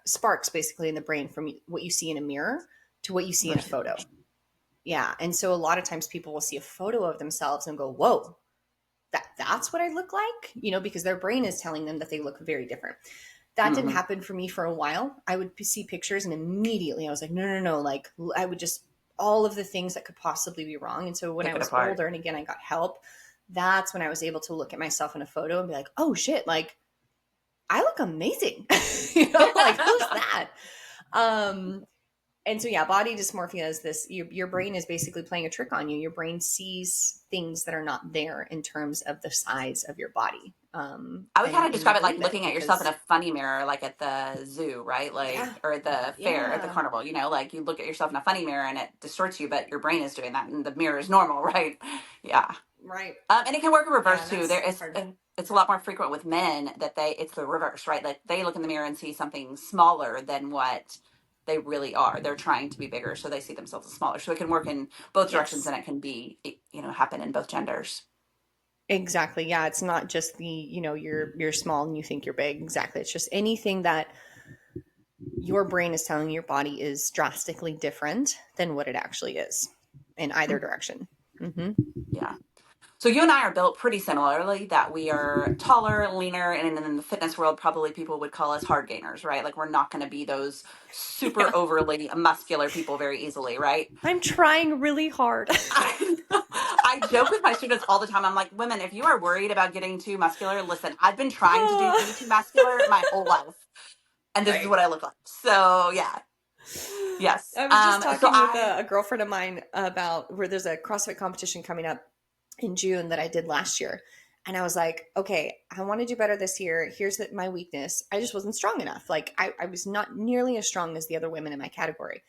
sparks basically in the brain from what you see in a mirror to what you see in a Versus- photo. Yeah. And so a lot of times people will see a photo of themselves and go, whoa, that's what I look like, because their brain is telling them that they look very different. That didn't Mhm. happen for me for a while. I would see pictures and immediately I was like, no, no, no. Like I would just, all of the things that could possibly be wrong. And so when I Pick it was apart. older, and again, I got help, that's when I was able to look at myself in a photo and be like, oh shit, like I look amazing. Like who's that? Um, and so yeah, body dysmorphia is this, your brain is basically playing a trick on you. Your brain sees things that are not there in terms of the size of your body. I would kind of And you describe it like believe it looking at yourself in because a funny mirror, like at the zoo, right? yeah, Like, or at the fair, at the yeah, carnival, like you look at yourself in a funny mirror and it distorts you, but your brain is doing that and the mirror is normal, right? Yeah. right. And it can work in Yeah. reverse And too. that's There is, hard. it's a lot more frequent with men that it's the reverse, right? Like they look in the mirror and see something smaller than what they really are. They're trying to be bigger, so they see themselves as smaller. So it can work in both directions, Yes, and it can be, happen in both genders. exactly. Yeah. It's not just you're small and you think you're big. Exactly. It's just anything that your brain is telling your body is drastically different than what it actually is in either Mhm. direction. Hmm. Yeah. So you and I are built pretty similarly, that we are taller, leaner, and in the fitness world, probably people would call us hard gainers, right? Like we're not going to be those super Yeah. overly muscular people very easily, right? I'm trying really hard. I joke with my students all the time. I'm like, women, if you are worried about getting too muscular, listen, I've been trying to be too muscular my whole life, and this is Right. what I look like. So yeah, yes. I was just So talking with I, a girlfriend of mine about where there's a CrossFit competition coming up in June that I did last year. And I was like, okay, I want to do better this year. Here's my weakness. I just wasn't strong enough. Like I was not nearly as strong as the other women in my category.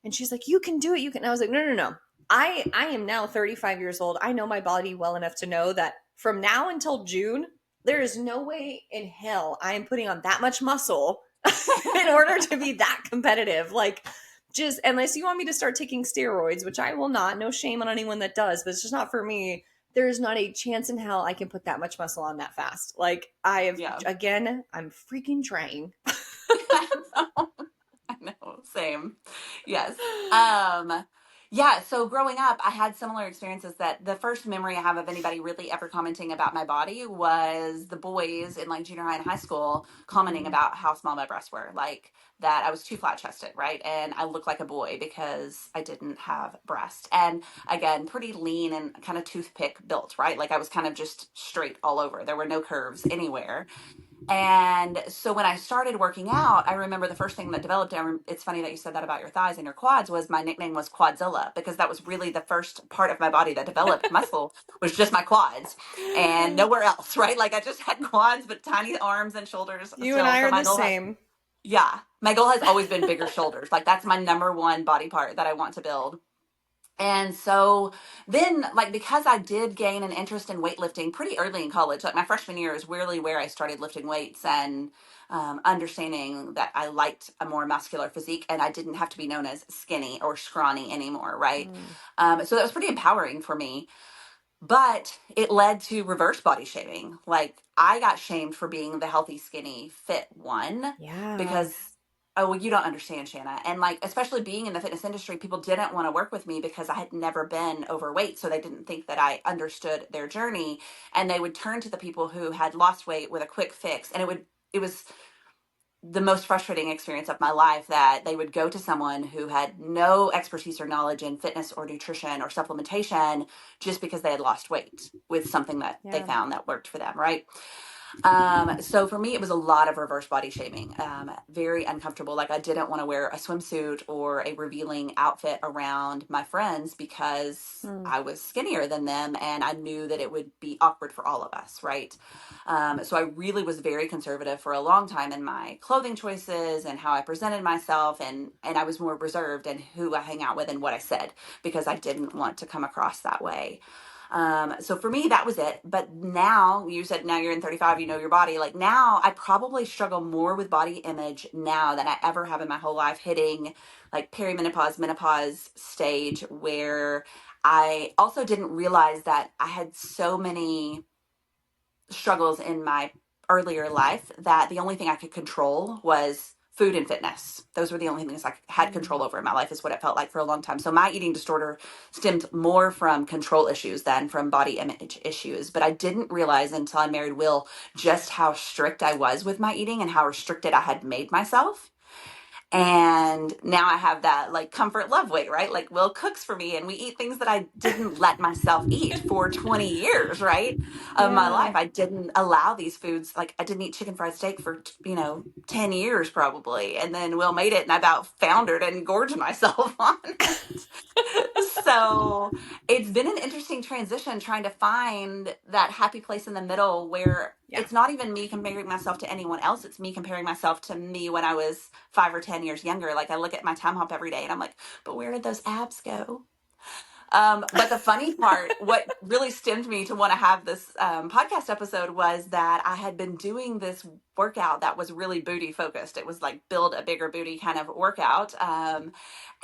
And she's like, you can do it. You can. And I was like, no, no, no. I am now 35 years old. I know my body well enough to know that from now until June, there is no way in hell I am putting on that much muscle in order to be that competitive. Like, just unless you want me to start taking steroids, which I will not, no shame on anyone that does, but it's just not for me. There is not a chance in hell I can put that much muscle on that fast. Like, I have, Yeah. again, I'm freaking trying. I know, same. Yes. Yeah, so growing up, I had similar experiences that the first memory I have of anybody really ever commenting about my body was the boys in like junior high and high school commenting Mm, about how small my breasts were, like that I was too flat chested, right? And I looked like a boy because I didn't have breast. And again, pretty lean and kind of toothpick built, right? Like I was kind of just straight all over. There were no curves anywhere. And so when I started working out, I remember the first thing that developed, it's funny that you said that about your thighs and your quads, was my nickname was Quadzilla, because that was really the first part of my body that developed muscle was just my quads and nowhere else, right? Like I just had quads, but tiny arms and shoulders you and still. I So are my the goal has, same. yeah, my goal has always been bigger shoulders. Like that's my number one body part that I want to build. And so then, like, because I did gain an interest in weightlifting pretty early in college, like my freshman year is really where I started lifting weights and understanding that I liked a more muscular physique and I didn't have to be known as skinny or scrawny anymore, right? Mm, So that was pretty empowering for me. But it led to reverse body shaming. Like I got shamed for being the healthy, skinny, fit one yeah. because, oh, well, you don't understand, Shanna. And like, especially being in the fitness industry, people didn't want to work with me because I had never been overweight. So they didn't think that I understood their journey. And they would turn to the people who had lost weight with a quick fix. And it was the most frustrating experience of my life that they would go to someone who had no expertise or knowledge in fitness or nutrition or supplementation just because they had lost weight with something that they Yeah. found that worked for them, right? So for me, it was a lot of reverse body shaming. Very uncomfortable. Like I didn't want to wear a swimsuit or a revealing outfit around my friends because Mm, I was skinnier than them, and I knew that it would be awkward for all of us, right? So I really was very conservative for a long time in my clothing choices and how I presented myself, and I was more reserved in who I hang out with and what I said because I didn't want to come across that way. So for me, that was it. But now you said now you're in 35, you know your body. Like now I probably struggle more with body image now than I ever have in my whole life, hitting like perimenopause, menopause stage where I also didn't realize that I had so many struggles in my earlier life that the only thing I could control was food and fitness. Those were the only things I had mm. control over in my life, is what it felt like for a long time. So my eating disorder stemmed more from control issues than from body image issues. But I didn't realize until I married Will just how strict I was with my eating and how restricted I had made myself. And now I have that like comfort love weight, right? Like Will cooks for me and we eat things that I didn't let myself eat for 20 years, right? Of my Yeah. life. I didn't allow these foods. Like I didn't eat chicken fried steak for, 10 years probably. And then Will made it and I about foundered and gorged myself on it. So it's been an interesting transition trying to find that happy place in the middle where Yeah. it's not even me comparing myself to anyone else. It's me comparing myself to me when I was 5 or 10 years younger. Like I look at my time hop every day and I'm like, but where did those abs go? But the funny part, what really stemmed me to want to have this podcast episode was that I had been doing this workout that was really booty focused. It was like build a bigger booty kind of workout.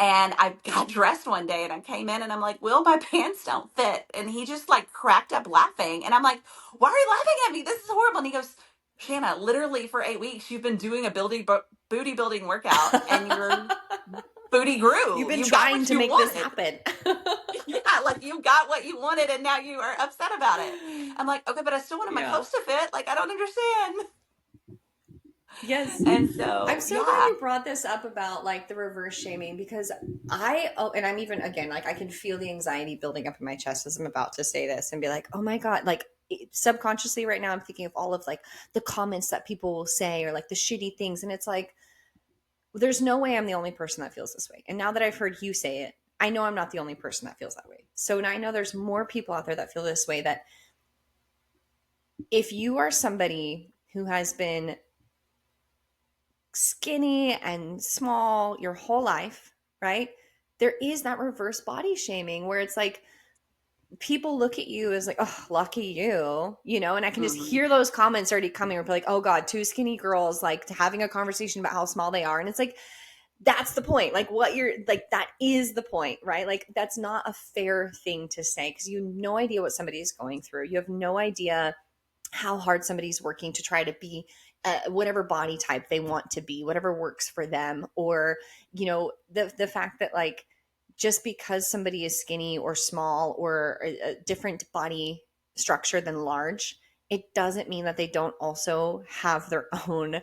And I got dressed one day and I came in and I'm like, Will, my pants don't fit. And he just like cracked up laughing. And I'm like, why are you laughing at me? This is horrible. And he goes, Shanna, literally for 8 weeks, you've been doing a booty building workout and your booty You've grew. been You got trying what to you make this wanted. happen. Yeah, like you got what you wanted and now you are upset about it. I'm like, okay, but I still wanted my Yeah. clothes to fit. Like, I don't understand. Yes. And I'm so, so glad yeah. you brought this up about like the reverse shaming because and I'm even again like I can feel the anxiety building up in my chest as I'm about to say this and be like, "Oh my god, like subconsciously right now I'm thinking of all of like the comments that people will say or like the shitty things and it's like there's no way I'm the only person that feels this way. And now that I've heard you say it, I know I'm not the only person that feels that way. So now I know there's more people out there that feel this way that if you are somebody who has been skinny and small your whole life, right? there is that reverse body shaming where it's like people look at you as like, oh, lucky you know, and I can just Mm-hmm. hear those comments already coming where people are like, oh God, two skinny girls like having a conversation about how small they are. And it's like, that's the point. Like what you're like, that is the point, right? Like that's not a fair thing to say because you have no idea what somebody is going through. You have no idea how hard somebody's working to try to be whatever body type they want to be, whatever works for them, or you know the fact that like just because somebody is skinny or small or a different body structure than large, it doesn't mean that they don't also have their own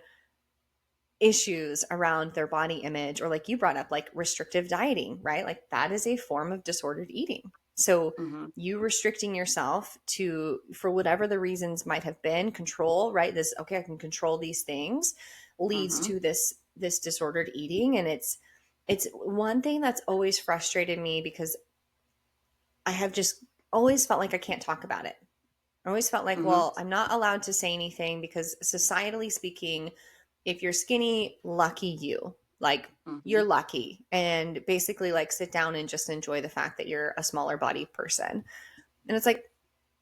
issues around their body image or like you brought up like restrictive dieting, right? Like that is a form of disordered eating. So Mm-hmm. you restricting yourself to for whatever the reasons might have been, control, right? This okay, I can control these things leads Mm-hmm. to this disordered eating. And it's one thing that's always frustrated me because I have just always felt like I can't talk about it. I always felt like, Mm-hmm. well, I'm not allowed to say anything because societally speaking, if you're skinny, lucky you. Like Mm-hmm. you're lucky. And basically like sit down and just enjoy the fact that you're a smaller body person. And it's like,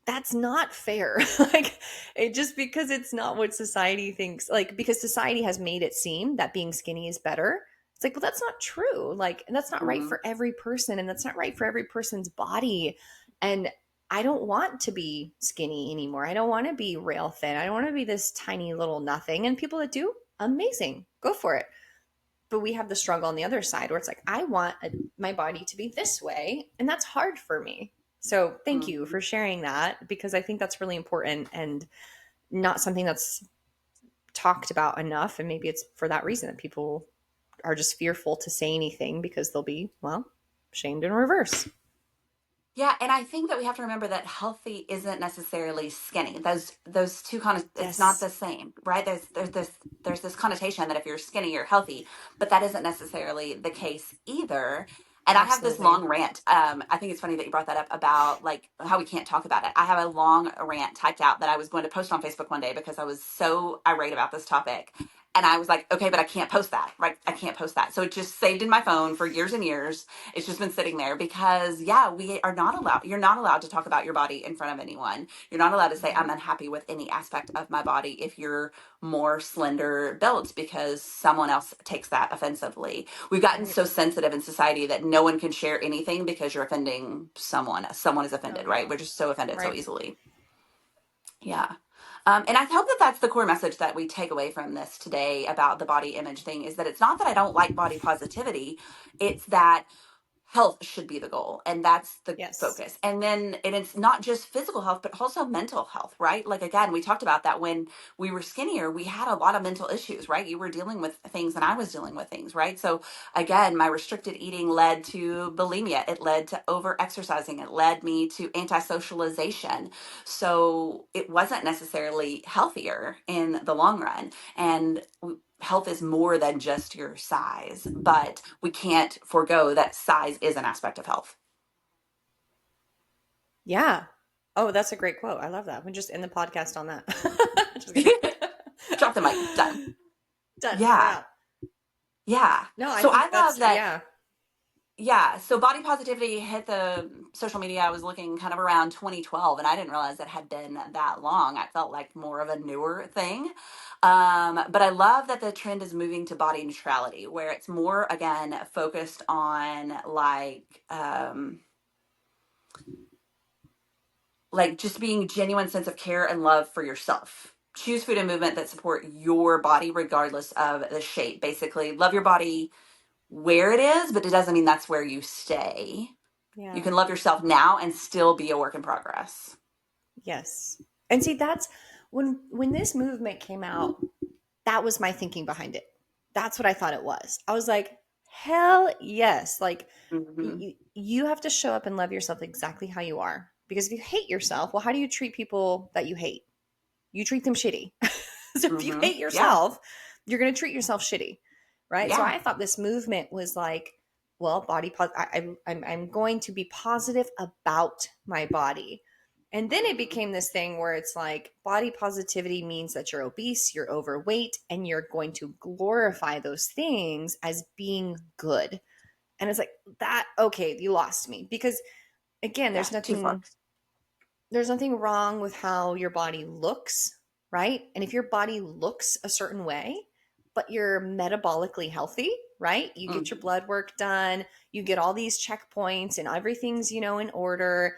that's not fair. Like it just because it's not what society thinks, like because society has made it seem that being skinny is better. It's like, well, that's not true. Like, and that's not right Mm-hmm. for every person, and that's not right for every person's body. And I don't want to be skinny anymore. I don't want to be rail thin. I don't want to be this tiny little nothing. And people that do, amazing. Go for it. But we have the struggle on the other side where it's like I want my body to be this way, and that's hard for me. So thank you Mm-hmm. for sharing that because I think that's really important and not something that's talked about enough. And maybe it's for that reason that people are just fearful to say anything because they'll be, well, shamed in reverse. Yeah, and I think that we have to remember that healthy isn't necessarily skinny. Those two kind of it's not Yes, the same, right? There's this connotation that if you're skinny you're healthy, but that isn't necessarily the case either. And I have this absolutely. long rant. I think it's funny that you brought that up about like how we can't talk about it. I have a long rant typed out that I was going to post on Facebook one day because I was so irate about this topic. And I was like, okay, but I can't post that, right? I can't post that. So it just saved in my phone for years and years. It's just been sitting there because, yeah, we are not allowed. You're not allowed to talk about your body in front of anyone. You're not allowed to say, I'm Mhm. unhappy with any aspect of my body if you're more slender built because someone else takes that offensively. We've gotten And so sensitive in society that no one can share anything because you're offending someone. Someone is oh offended, right? yeah, We're just so offended so right. easily. Yeah. And I hope that that's the core message that we take away from this today about the body image thing is that it's not that I don't like body positivity. It's that health should be the goal, and that's the Yes. focus. And it's not just physical health but also mental health, right? Like again, we talked about that when we were skinnier, we had a lot of mental issues, right? You were dealing with things and I was dealing with things, right? So again, my restricted eating led to bulimia, it led to over exercising, it led me to anti-socialization. So it wasn't necessarily healthier in the long run. And health is more than just your size, but we can't forego that size is an aspect of health. Yeah. Oh, that's a great quote. I love that. We just end the podcast on that. Just kidding. Drop the mic. Done. Done. We're Yeah. out. Yeah. No, I So think I love that's that. yeah. Yeah. So body positivity hit the social media. I was looking kind of around 2012 and I didn't realize it had been that long. I felt like more of a newer thing. But I love that the trend is moving to body neutrality where it's more, again, focused on like just being genuine sense of care and love for yourself. Choose food and movement that support your body regardless of the shape. Basically, love your body where it is, but it doesn't mean that's where you stay. You Yeah. can love yourself now and still be a work in progress. Yes. And see, that's when this movement came out, that was my thinking behind it. That's what I thought it was. I was like, hell yes. Like Mm-hmm. you have to show up and love yourself exactly how you are. Because if you hate yourself, well, how do you treat people that you hate? You treat them shitty. So if you Mm-hmm. hate Yeah. yourself, you're going to treat yourself shitty, right? So Yeah. I thought this movement was like, well, I'm going to be positive about my body. And then it Mm-hmm. became this thing where it's like body positivity means that you're obese, you're overweight, and you're going to glorify those things as being good. And it's like that, okay, you lost me. Because again, Yeah, too far. there's nothing wrong with how your body looks, right? And if your body looks a certain way, but you're metabolically healthy, right? You get your Mm-hmm. blood work done, you get all these checkpoints and everything's, in order.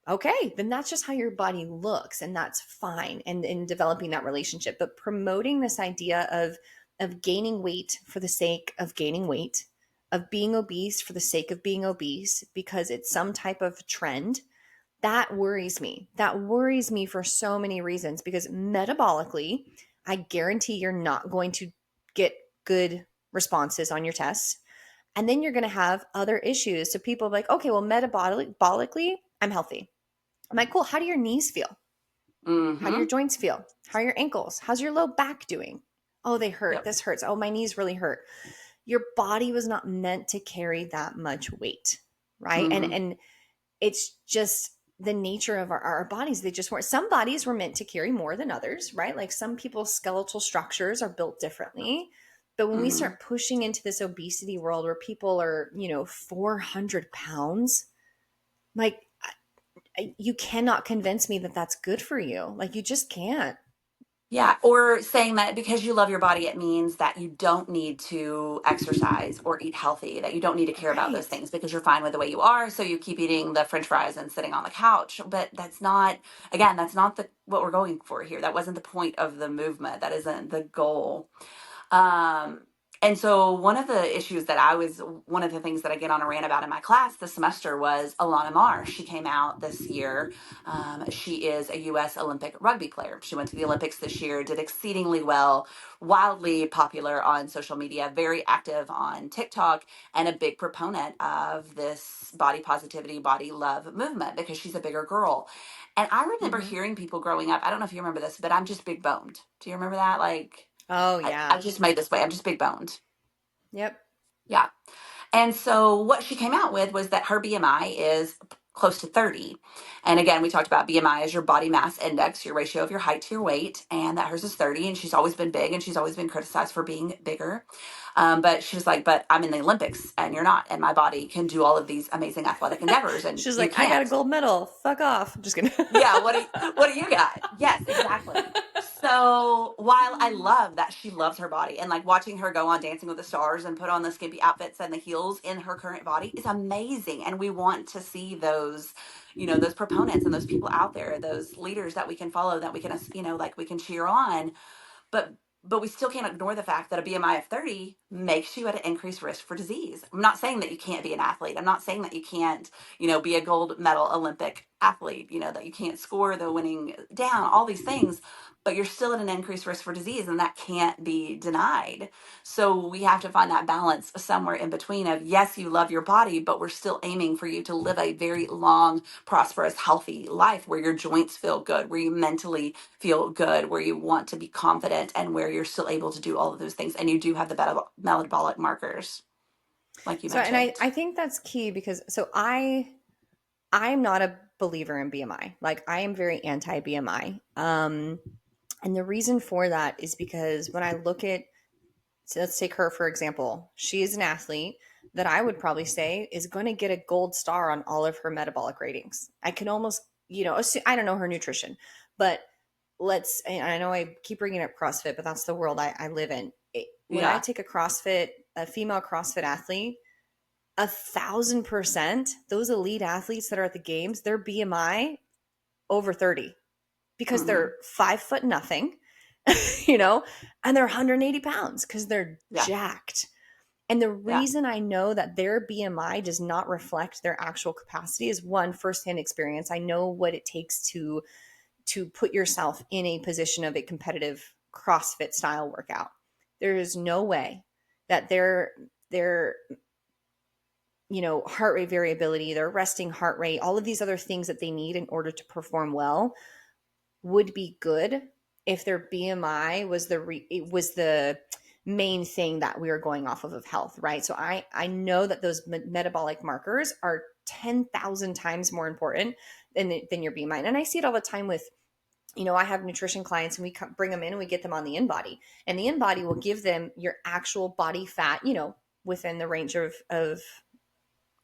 Okay, then that's just how your body looks and that's fine. And in developing that relationship, but promoting this idea of gaining weight for the sake of gaining weight, of being obese for the sake of being obese because it's some type of trend, that worries me. That worries me for so many reasons because metabolically, I guarantee you're not going to get good responses on your tests. And then you're going to have other issues. So people are like, okay, well, metabolically, I'm healthy. I'm like, cool. How do your knees feel? How do your Mm-hmm. joints feel? How are your ankles? How's your low back doing? Oh, they hurt. Yep. This hurts. Oh, my knees really hurt. Your body was not meant to carry that much weight, right? And Mm-hmm. and it's just the nature of our bodies. They just weren't. Some bodies were meant to carry more than others, right? Like some people's skeletal structures are built differently. But when we Mm-hmm. start pushing into this obesity world where people are, 400 pounds, like you cannot convince me that that's good for you. Like you just can't. Yeah, or saying that because you love your body, it means that you don't need to exercise or eat healthy, that you don't need to care about those Right. things because you're fine with the way you are. So you keep eating the French fries and sitting on the couch. But that's not, again, that's not what we're going for here. That wasn't the point of the movement. That isn't the goal. Um, and so one of the things that I get on a rant about in my class this semester was Alana Marr. She came out this year. She is a U.S. Olympic rugby player. She went to the Olympics this year, did exceedingly well, wildly popular on social media, very active on TikTok, and a big proponent of this body positivity, body love movement because she's a bigger girl. And I remember Mm-hmm. hearing people growing up, I don't know if you remember this, but I'm just big boned. Do you remember that? Like, Oh, I'm yeah. just made this way. I'm just big boned. Yep. Yeah. And so what she came out with was that her BMI is close to 30. And again, we talked about BMI as your body mass index, your ratio of your height to your weight, and that hers is 30. And she's always been big and she's always been criticized for being bigger. But she was like, but I'm in the Olympics and you're not. And my body can do all of these amazing athletic endeavors and She's you like, I got a can't. gold medal. Fuck off. I'm just kidding. Yeah, what do you got? Yes, exactly. So while I love that she loves her body and like watching her go on Dancing with the Stars and put on the skimpy outfits and the heels in her current body is amazing. And we want to see those, those proponents and those people out there, those leaders that we can follow, that we can, like we can cheer on. But we still can't ignore the fact that a BMI of 30 makes you at an increased risk for disease. I'm not saying that you can't be an athlete. I'm not saying that you can't, be a gold medal Olympic athlete, that you can't score the winning down, all these things, but you're still at an increased risk for disease and that can't be denied. So we have to find that balance somewhere in between of yes, you love your body, but we're still aiming for you to live a very long, prosperous, healthy life where your joints feel good, where you mentally feel good, where you want to be confident, and where you're still able to do all of those things. And you do have the metabolic markers, like you So, and I, mentioned. I think that's key because I'm not a believer in BMI. Like I am very anti BMI. And the reason for that is because when I look at, so let's take her for example. She is an athlete that I would probably say is going to get a gold star on all of her metabolic ratings. I can almost, I don't know her nutrition, but and I know I keep bringing up CrossFit, but that's the world I live in. When I Yeah. take a female CrossFit athlete, 1,000%, those elite athletes that are at the games, their BMI over 30 because Hmm. they're 5 foot nothing, you know, and they're 180 pounds because they're Yeah. jacked. And the Yeah. reason I know that their BMI does not reflect their actual capacity is one, firsthand experience. I know what it takes to put yourself in a position of a competitive CrossFit style workout. There is no way that their heart rate variability, their resting heart rate, all of these other things that they need in order to perform well would be good if their BMI was the main thing that we were going off of health, right? So I know that those metabolic markers are 10,000 times more important than your BMI. And I see it all the time with, I have nutrition clients and we bring them in and we get them on the InBody, and the InBody will give them your actual body fat, within the range of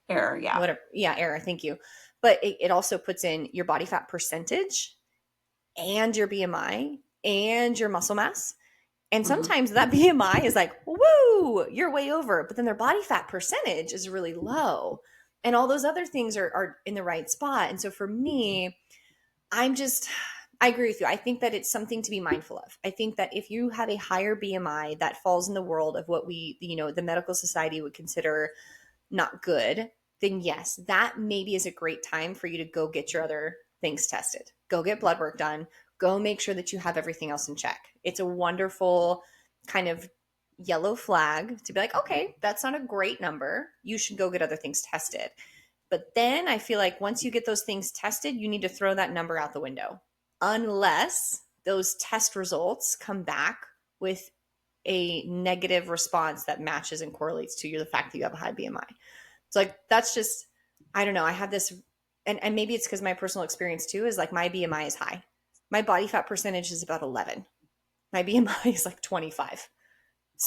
Error, yeah. whatever. Yeah, error. Thank you. But it also puts in your body fat percentage and your BMI and your muscle mass. And Hmm. sometimes that BMI is like, woo, you're way over. But then their body fat percentage is really low. And all those other things are in the right spot. And so for me, I'm just, I agree with you. I think that it's something to be mindful of. I think that if you have a higher BMI, that falls in the world of what the medical society would consider not good, then yes, that maybe is a great time for you to go get your other things tested. Go get blood work done. Go make sure that you have everything else in check. It's a wonderful kind of yellow flag to be like, okay, that's not a great number. You should go get other things tested. But then I feel like once you get those things tested, you need to throw that number out the window. Unless those test results come back with a negative response that matches and correlates to the fact that you have a high BMI. It's like, that's just, I don't know. I have this, and maybe it's because my personal experience too is like my BMI is high. My body fat percentage is about 11. My BMI is like 25.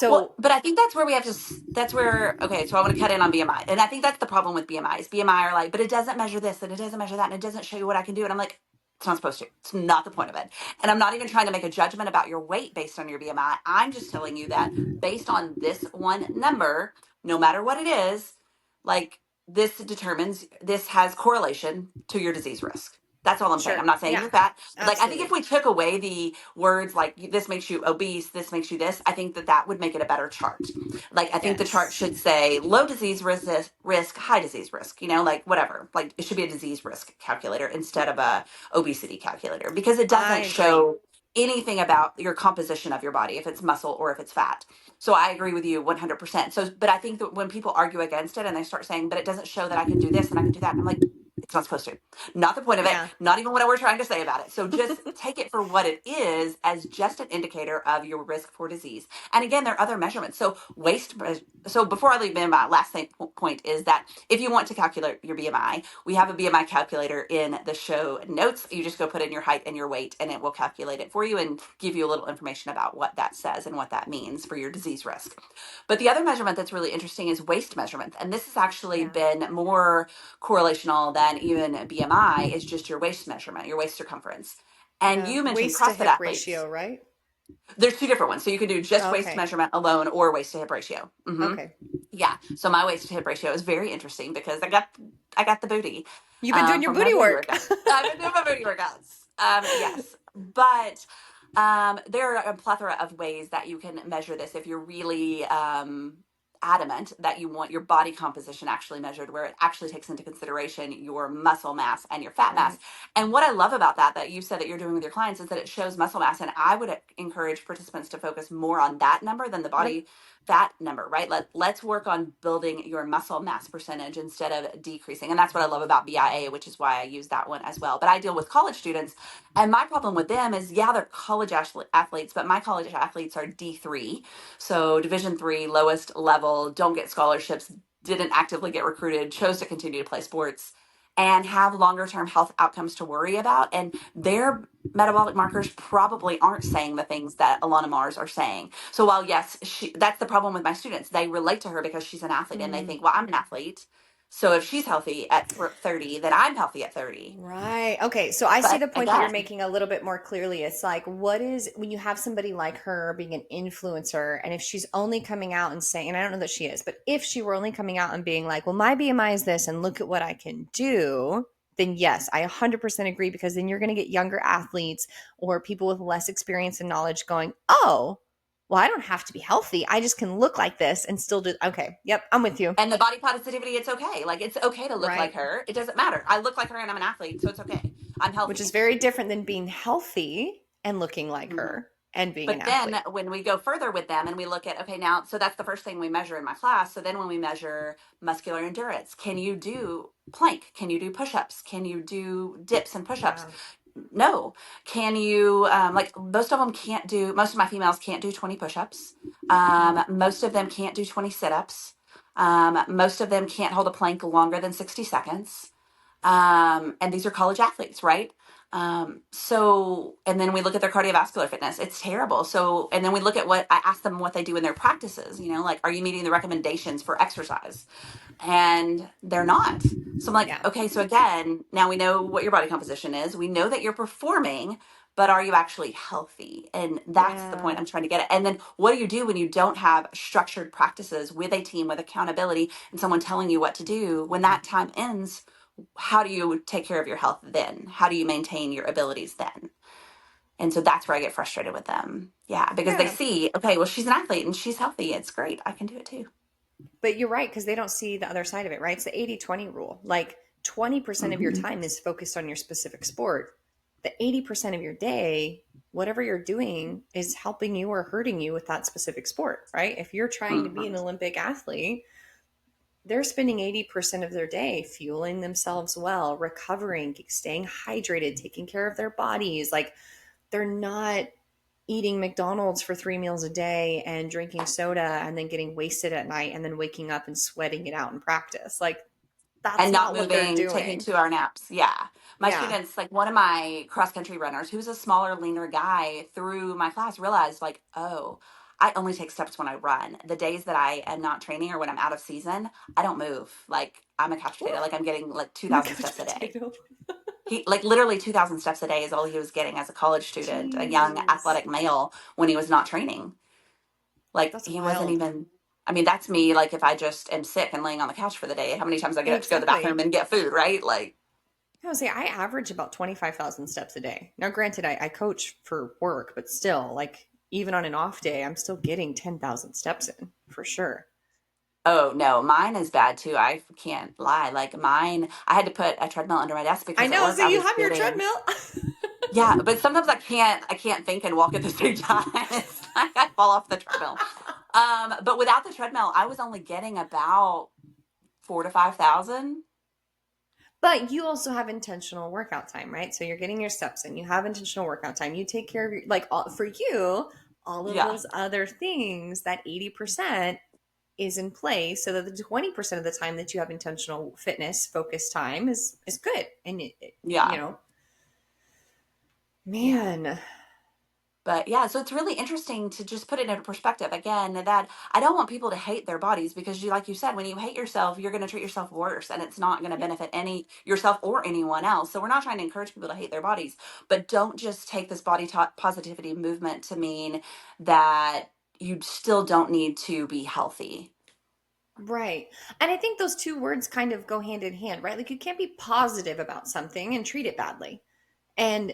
Well, So, but I think that's where we have to, that's where, okay, so I want to cut in on BMI. And I think that's the problem with BMIs. BMI are like, but it doesn't measure this and it doesn't measure that and it doesn't show you what I can do. And I'm like, it's not supposed to. It's not the point of it. And I'm not even trying to make a judgment about your weight based on your BMI. I'm just telling you that based on this one number, no matter what it is, like this has correlation to your disease risk. That's all I'm saying. I'm sure. not saying Yeah, you're fat. Like, I think if absolutely. we took away the words like this makes you obese, this makes you this, I think that would make it a better chart. Like, I think the chart Yes. should say low disease risk, high disease risk, like whatever. Like, it should be a disease risk calculator instead of a obesity calculator because it I doesn't agree. show anything about your composition of your body, if it's muscle or if it's fat. So I agree with you 100%. So, but I think that when people argue against it and they start saying, but it doesn't show that I can do this and I can do that, I'm like, it's not supposed to. Not the point of it, Yeah. not even what we're trying to say about it. So just take it for what it is as just an indicator of your risk for disease. And again, there are other measurements. So so before I leave BMI, last thing, point is that if you want to calculate your BMI, we have a BMI calculator in the show notes. You just go put in your height and your weight and it will calculate it for you and give you a little information about what that says and what that means for your disease risk. But the other measurement that's really interesting is waist measurement. And this has actually Yeah. been more correlational than even BMI, is just your waist measurement, your waist circumference. And Yeah. you mentioned Waist to CrossFit hip athletes. ratio, right? There's two different ones. So you can do just waist Okay. measurement alone or waist to hip ratio. Okay. Yeah. So my waist to hip ratio is very interesting because I got the booty You've been doing your from my booty booty work. workout. I've been doing my booty workouts. Yes, but there are a plethora of ways that you can measure this if you're really adamant that you want your body composition actually measured, where it actually takes into consideration your muscle mass and your fat mass. Right. And what I love about that you said that you're doing with your clients is that it shows muscle mass. And I would encourage participants to focus more on that number than the Yep. body fat number, right? Let's work on building your muscle mass percentage instead of decreasing. And that's what I love about BIA, which is why I use that one as well. But I deal with college students, and my problem with them is, yeah, they're college athletes, but my college athletes are D3, so Division 3, lowest level, don't get scholarships, didn't actively get recruited, chose to continue to play sports, and have longer term health outcomes to worry about. And their metabolic markers probably aren't saying the things that Alana Mars are saying. So while yes, that's the problem with my students. They relate to her because she's an athlete and they Mm. think, well, I'm an athlete. So if she's healthy at 30, then I'm healthy at 30. Right. Okay. So I see But the point that you're again, making a little bit more clearly. It's like, what is when you have somebody like her being an influencer, and if she's only coming out and saying, and I don't know that she is, but if she were only coming out and being like, well, my BMI is this, and look at what I can do, then yes, I 100% agree, because then you're going to get younger athletes or people with less experience and knowledge going, oh, well, I don't have to be healthy. I just can look like this and still do. Okay. Yep. I'm with you. and the body positivity, it's okay. Like, it's okay to look like Right. her. It doesn't matter. I look like her and I'm an athlete, so it's okay. I'm Which is healthy. very different than being healthy and looking like Mhm. her and being an But then athlete. when we go further with them and we look at, okay, now, so that's the first thing we measure in my class. So then when we measure muscular endurance, can you do plank? Can you do push-ups? Can you do dips and push-ups? Yeah. No. Can you, like, most of my females can't do 20 push-ups. Mm. Most of them can't do 20 sit-ups. Most of them can't hold a plank longer than 60 seconds. And these are college athletes, right? So, and then we look at their cardiovascular fitness. It's terrible. So, and then we look at what I ask them what they do in their practices, like, are you meeting the recommendations for exercise? And they're not. So I'm like, Yeah. okay, so again, now we know what your body composition is. We know that you're performing, but are you actually healthy? And that's the point Yeah. I'm trying to get at. And then what do you do when you don't have structured practices with a team, with accountability, and someone telling you what to do? When that time ends, how do you take care of your health then? How do you maintain your abilities then? And so that's where I get frustrated with them. Yeah, because they Yeah. see, okay, well, she's an athlete and she's healthy. It's great. I can do it too. But you're right, because they don't see the other side of it, right? It's the 80-20 rule. Like 20% of your Hmm. time is focused on your specific sport. The 80% of your day, whatever you're doing, is helping you or hurting you with that specific sport, right? If you're trying to be Hmm. an Olympic athlete, they're spending 80% of their day fueling themselves well, recovering, staying hydrated, taking care of their bodies. Like they're not eating McDonald's for 3 meals a day and drinking soda and then getting wasted at night and then waking up and sweating it out in practice. Like that's And not not what they're moving, taking doing. 2 hour naps. Yeah. My Yeah. students, like one of my cross country runners, who's a smaller, leaner guy through my class, realized, like, oh, I only take steps when I run. The days that I am not training or when I'm out of season, I don't move. Like, I'm a couch Ooh, potato. Like, I'm getting like I'm a 2,000 couch steps a day. potato. He, like, literally 2,000 steps a day is all he was getting as a college student, a young Jeez. athletic male when he was not training. Like, That's he wasn't wild. even, I mean, that's me. Like, if I just am sick and laying on the couch for the day, how many times I get up to go to the bathroom Exactly. and get food, right? Like, I would say I average about 25,000 steps a day. Now, granted, I coach for work, but still, like, even on an off day, I'm still getting 10,000 steps in for sure. oh no, mine is bad too. I can't lie. Like mine, I had to put a treadmill under my desk I because at know. work So I you was have your getting, treadmill. yeah, but sometimes I can't think and walk at the same time. It's like I fall off the treadmill. But without the treadmill, I was only getting about 4 to 5 thousand. But you also have intentional workout time, right? So you're getting your steps in. You have intentional workout time. You take care of your, like, all, for you, all of Yeah. those other things, that 80% is in place so that the 20% of the time that you have intentional fitness focused time is good. And you Yeah. know, Yeah. man, But yeah, so it's really interesting to just put it into perspective again that I don't want people to hate their bodies because like you said, when you hate yourself, you're going to treat yourself worse and it's not going to yep. benefit any yourself or anyone else. So we're not trying to encourage people to hate their bodies, but don't just take this positivity movement to mean that you still don't need to be healthy. Right. And I think those two words kind of go hand in hand, right? Like you can't be positive about something and treat it badly. And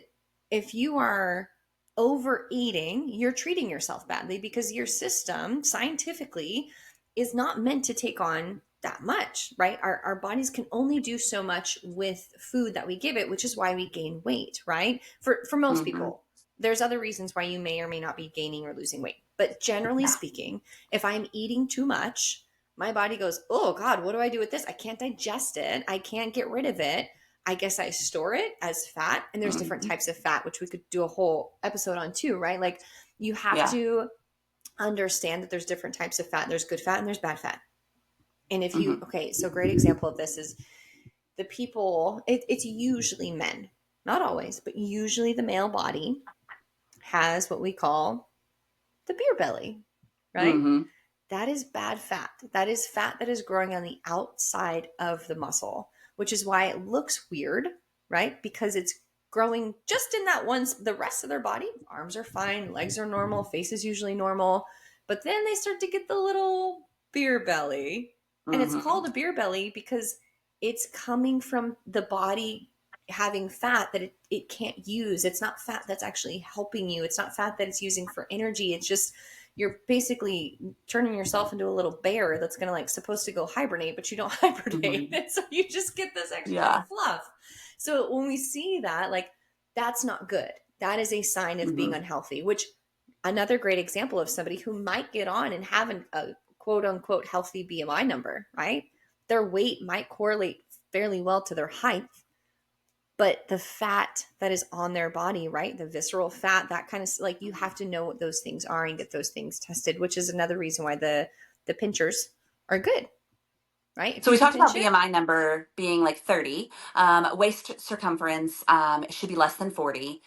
if you are overeating, you're treating yourself badly because your system scientifically is not meant to take on that much, right? Our bodies can only do so much with food that we give it, which is why we gain weight, right? For most Hmm. people. There's other reasons why you may or may not be gaining or losing weight. But generally Yeah. speaking, if I'm eating too much, my body goes, oh God, what do I do with this? I can't digest it. I can't get rid of it. I guess I store it as fat. And there's different Hmm. types of fat, which we could do a whole episode on too, right? Like you have Yeah. to understand that there's different types of fat. There's good fat and there's bad fat. And if you, Hmm. okay, so a great example of this is the people, it's usually men, not always, but usually the male body has what we call the beer belly, right? Hmm. That is bad fat. That is fat that is growing on the outside of the muscle, which is why it looks weird, right? Because it's growing just in that one, the rest of their body, arms are fine, legs are normal, face is usually normal. But then they start to get the little beer belly. And it's Hmm. called a beer belly because it's coming from the body having fat that it can't use. It's not fat that's actually helping you. It's not fat that it's using for energy. It's just you're basically turning yourself into a little bear that's going to like supposed to go hibernate, but you don't hibernate. Hmm. And so you just get this extra Yeah. fluff. So when we see that, like, that's not good. That is a sign of being Hmm. unhealthy, which another great example of somebody who might get on and have a quote unquote healthy BMI number, right? Their weight might correlate fairly well to their height, but the fat that is on their body, right? The visceral fat, that kind of like you have to know what those things are and get those things tested, which is another reason why the pinchers are good. right? If So you we can talked pinch about it. BMI number being like 30. Waist circumference should be less than 40.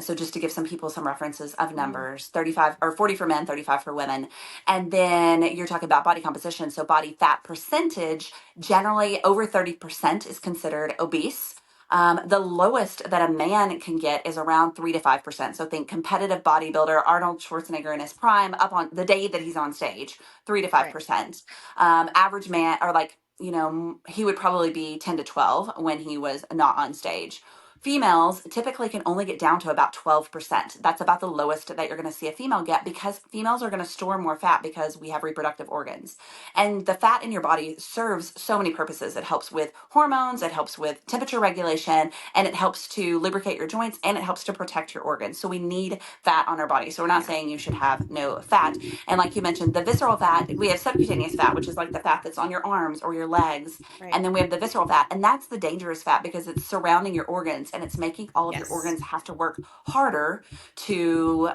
So just to give some people some references of Mm, numbers, 35 or 40 for men, 35 for women. And then you're talking about body composition. So body fat percentage, generally over 30% is considered obese. The lowest that a man can get is around 3 to 5%. So think competitive bodybuilder Arnold Schwarzenegger in his prime, up on the day that he's on stage, three to five right. percent. Average man, or like, he would probably be 10 to 12 when he was not on stage. Females typically can only get down to about 12%. That's about the lowest that you're going to see a female get, because females are going to store more fat because we have reproductive organs. And the fat in your body serves so many purposes. It helps with hormones, it helps with temperature regulation, and it helps to lubricate your joints, and it helps to protect your organs. So we need fat on our body. So we're not Yeah. saying you should have no fat. And like you mentioned, the visceral fat, we have subcutaneous fat, which is like the fat that's on your arms or your legs. Right. And then we have the visceral fat, and that's the dangerous fat because it's surrounding your organs, and it's making all of your Yes. organs have to work harder to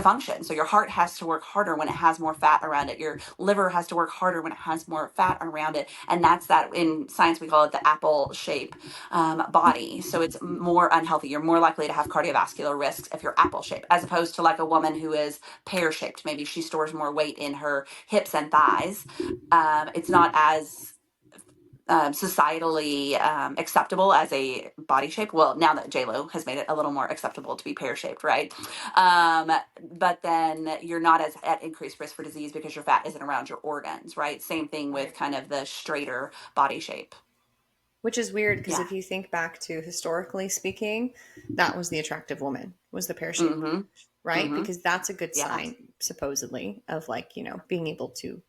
function. So your heart has to work harder when it has more fat around it. Your liver has to work harder when it has more fat around it, and that's that. In science, we call it the apple shape body. So it's more unhealthy. You're more likely to have cardiovascular risks if you're apple shaped, as opposed to like a woman who is pear shaped. Maybe she stores more weight in her hips and thighs. It's not as societally acceptable as a body shape. Well, now that JLo has made it a little more acceptable to be pear shaped, right? Um, but then you're not as at increased risk for disease because your fat isn't around your organs, right? Same thing with Right. kind of the straighter body shape. Which is weird because Yeah. if you think back to historically speaking, that was the attractive woman, was the pear shape, Mm-hmm. right? Mm-hmm. Because that's a good Yeah. sign, supposedly, of like, being able to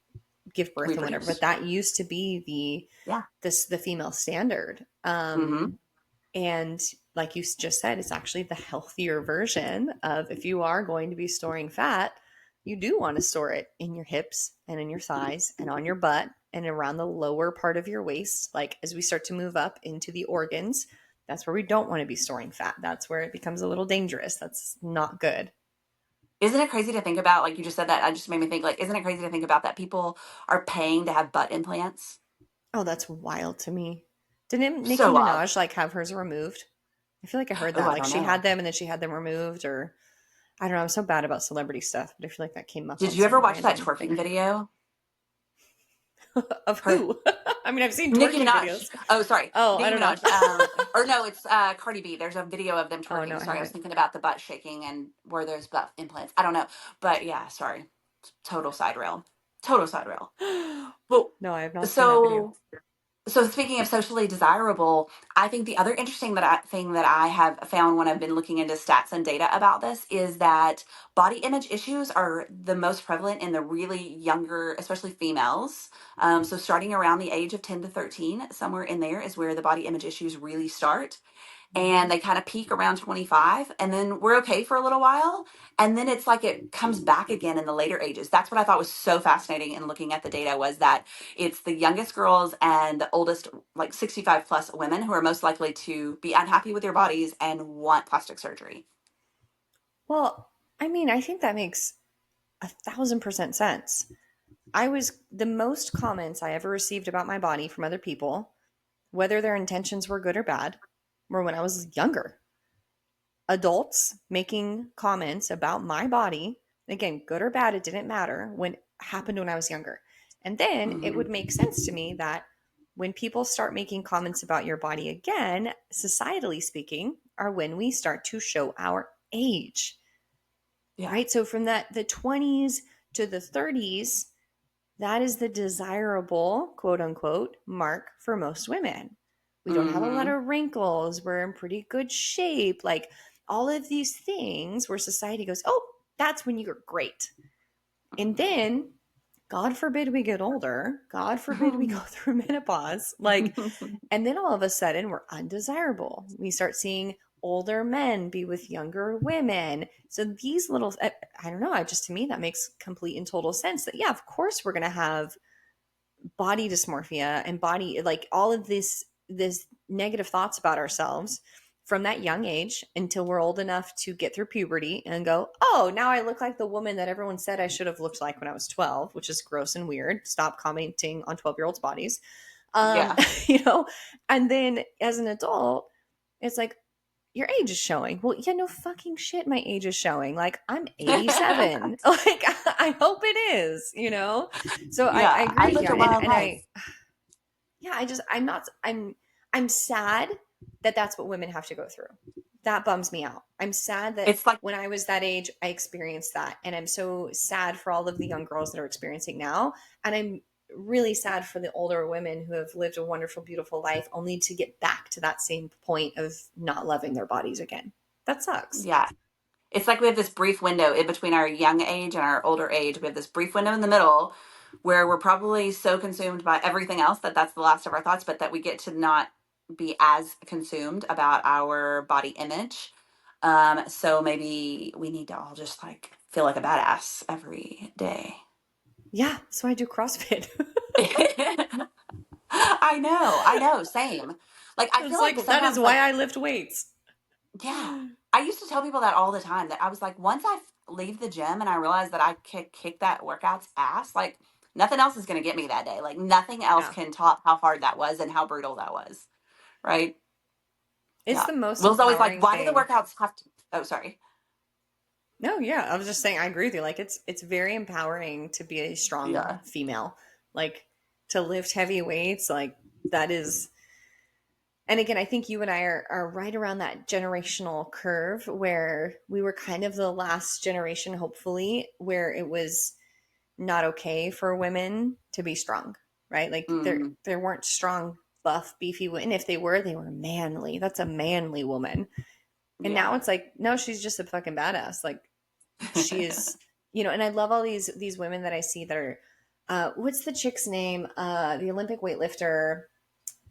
give birth and whatever. But Reproduce. that used to be Yeah. the female standard. Mm-hmm. And like you just said, it's actually the healthier version of, if you are going to be storing fat, you do want to store it in your hips and in your thighs and on your butt and around the lower part of your waist. Like as we start to move up into the organs, that's where we don't want to be storing fat. That's where it becomes a little dangerous. That's not good. Isn't it crazy to think about? Like you just said that, I just made me think. Like, isn't it crazy to think about that people are paying to have butt implants? Oh, that's wild to me. Didn't Nicki So wild. Minaj like have hers removed? I feel like I heard Oh, that. I Like don't she had know. them and then she had them removed, or I don't know. I'm so bad about celebrity stuff, but I feel like that came up Did on you ever some watch that random twerking thing. video? Of Her who? I mean, I've seen Nicki twerking Minaj. videos. Oh, sorry, Oh, I Nicki don't know. Minaj. Or no, it's Cardi B. There's a video of them Oh no, twerking. I Sorry, I was haven't. thinking about the butt shaking and where there's butt implants. I don't know, but yeah, sorry. Total side rail. Total side rail. Well, No, I have not seen that video. so so speaking of socially desirable, I think the other interesting thing that I have found when I've been looking into stats and data about this is that body image issues are the most prevalent in the really younger, especially females. So starting around the age of 10 to 13, somewhere in there is where the body image issues really start, Mm-hmm. and they kind of peak around 25, and then we're okay for a little while, and then it's like it comes back again in the later ages. That's what I thought was so fascinating in looking at the data, was that it's the youngest girls and the oldest, like 65 plus women, who are most likely to be unhappy with their bodies and want plastic surgery. Well, I mean, I think that makes 1,000% sense. I was the most comments I ever received about my body from other people, whether their intentions were good or bad, were when I was younger. Adults making comments about my body, again, good or bad, it didn't matter, when happened when I was younger. And then it Hmm. would make sense to me that when people start making comments about your body again, societally speaking, are when we start to show our age, Yeah. right? So from the 20s to the 30s, that is the desirable, quote unquote, mark for most women. We don't have a lot Hmm. of wrinkles. We're in pretty good shape. Like all of these things where society goes, oh, that's when you're great. And then, God forbid we get older. God forbid we go through menopause. Like, and then all of a sudden we're undesirable. We start seeing older men be with younger women. So these little, I don't know, just to me, that makes complete and total sense that, yeah, of course we're going to have body dysmorphia and body, like all of this negative thoughts about ourselves from that young age until we're old enough to get through puberty and go, oh, now I look like the woman that everyone said I should have looked like when I was 12, which is gross and weird. Stop commenting on 12-year-olds' bodies. Um, Yeah. you know, and then as an adult, it's like, your age is showing. Well, yeah, no fucking shit, my age is showing. Like, I'm 87. Like, I hope it is, you know? So I Yeah. I agree with you. lived a wild And life. yeah, I'm not, I'm sad that that's what women have to go through. That bums me out. I'm sad that It's like, when I was that age, I experienced that. And I'm so sad for all of the young girls that are experiencing now. And I'm really sad for the older women who have lived a wonderful, beautiful life only to get back to that same point of not loving their bodies again. That sucks. yeah. It's like we have this brief window in between our young age and our older age. We have this brief window in the middle where we're probably so consumed by everything else that that's the last of our thoughts, but that we get to not be as consumed about our body image. So maybe we need to all just like feel like a badass every day. Yeah. So I do CrossFit. I know, same. Like I feel It's like like, that is sometimes why like I lift weights. yeah. I used to tell people that all the time that I was like, once leave the gym and I realize that I kick that workout's ass, like nothing else is going to get me that day. Like nothing else Yeah. can top how hard that was and how brutal that was. Right. It's Yeah. the most Will's always like, empowering why do the thing. workouts have to, oh, sorry. No, yeah, I was just saying I agree with you. Like, it's very empowering to be a strong Yeah. female. Like, to lift heavy weights, like that is, and again, I think you and I are right around that generational curve where we were kind of the last generation, hopefully, where it was not okay for women to be strong, right? Like Mm, there weren't strong, buff, beefy women. If they were manly. That's a manly woman. And now yeah. it's like, no, she's just a fucking badass. Like, she is, and I love all these women that I see that are what's the chick's name? The Olympic weightlifter.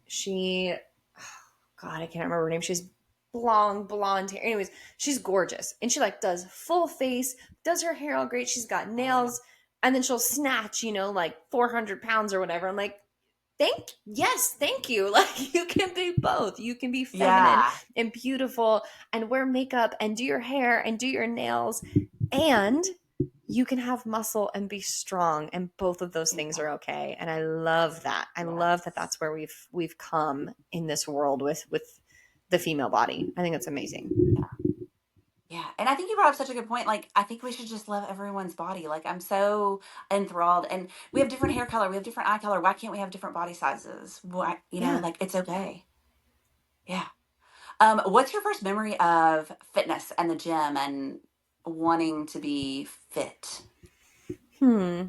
She, God, I can't remember her name. She's blonde hair. Anyways, she's gorgeous. And she like does full face, does her hair all great. She's got Oh yeah. nails, and then she'll snatch, like 400 pounds or whatever. I'm like, thank you. Like, you can be both. You can be feminine Yeah. and beautiful and wear makeup and do your hair and do your nails, and you can have muscle and be strong, and both of those things Yeah. are okay. And I love that. I love that Yes. that's where we've come in this world with the female body. I think it's amazing. Yeah. Yeah. And I think you brought up such a good point. Like, I think we should just love everyone's body. Like, I'm so enthralled. And we have different hair color. We have different eye color. Why can't we have different body sizes? Why, Yeah. like, it's okay. Yeah. What's your first memory of fitness and the gym and wanting to be fit? Hmm.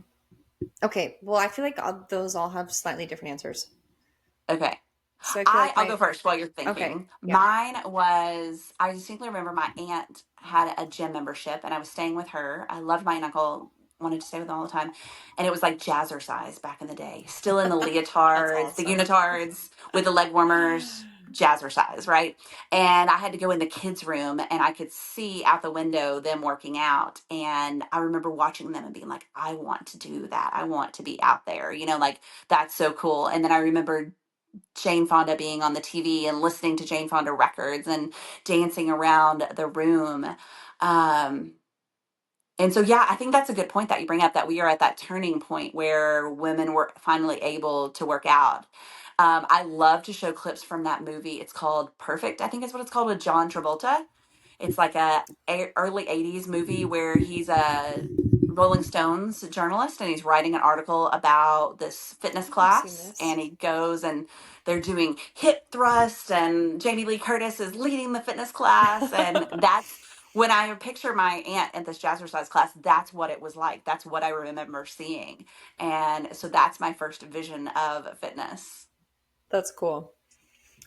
Okay. Well, I feel like those all have slightly different answers. Okay. So I feel like I'll go my first while you're okay. thinking. Yeah. Mine was I distinctly remember my aunt had a gym membership and I was staying with her. I loved my aunt and uncle, wanted to stay with them all the time. And it was like jazzercise back in the day. Still in the That's leotards, the awesome. unitards with the leg warmers, jazzercise, right? And I had to go in the kids' room and I could see out the window them working out. And I remember watching them and being like, I want to do that. I want to be out there, like that's so cool. And then I remember Jane Fonda being on the TV and listening to Jane Fonda records and dancing around the room. Um, and so, yeah, I think that's a good point that you bring up that we are at that turning point where women were finally able to work out. I love to show clips from that movie. It's called Perfect, I think is what it's called, with John Travolta. It's like early 80s movie where he's a Rolling Stones journalist and he's writing an article about this fitness I think I've seen class this. and he goes and they're doing hip thrust and Jamie Lee Curtis is leading the fitness class and that's when I picture my aunt at this jazzercise class, that's what it was like. That's what I remember seeing. And so that's my first vision of fitness. That's cool.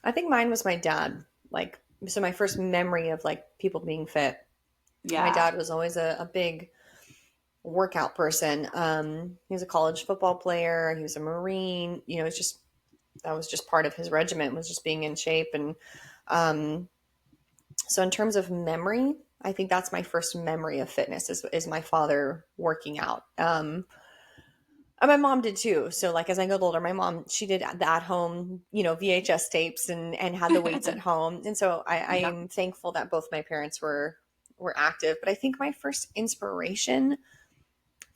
I think mine was my dad. Like, so my first memory of like people being fit. My Yeah. dad was always a big workout person. He was a college football player. He was a Marine. It's just that was just part of his regiment, was just being in shape. And um, so in terms of memory, I think that's my first memory of fitness is my father working out. My mom did too. So like as I got older, my mom, she did the at home, VHS tapes and had the weights at home. And so I Yep. am thankful that both my parents were active. But I think my first inspiration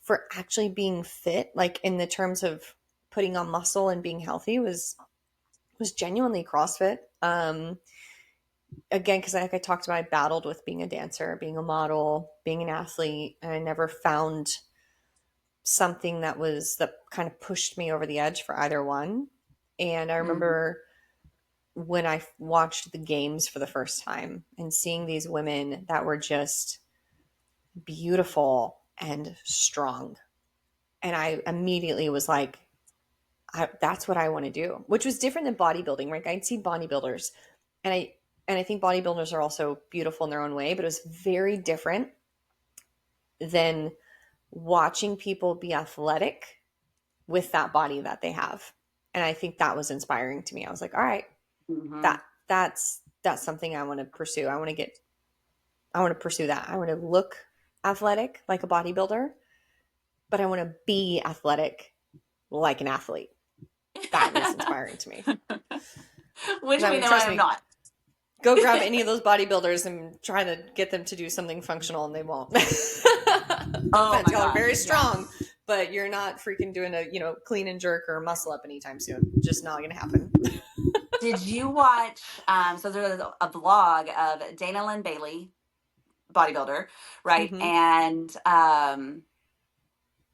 for actually being fit, like in the terms of putting on muscle and being healthy, was genuinely CrossFit. Again, because like I talked about, I battled with being a dancer, being a model, being an athlete, and I never found something that kind of pushed me over the edge for either one. And I Mm-hmm. remember when I watched the games for the first time and seeing these women that were just beautiful and strong. And I immediately was like, that's what I want to do, which was different than bodybuilding, right? I'd see bodybuilders and I think bodybuilders are also beautiful in their own way, but it was very different than watching people be athletic with that body that they have. And I think that was inspiring to me. I was like, all right, Mm-hmm. that's something I want to pursue. I want to pursue that. I want to look athletic like a bodybuilder, but I want to be athletic like an athlete. That was inspiring to me. Which I we mean, know I trust am me, not. go grab any of those bodybuilders and try to get them to do something functional and they won't. No Oh offense, my y'all are gosh. very Yeah. strong, but you're not freaking doing a, clean and jerk or muscle up anytime soon. Just not going to happen. Did you watch? So there's a vlog of Dana Lynn Bailey, bodybuilder, right, Mm-hmm. and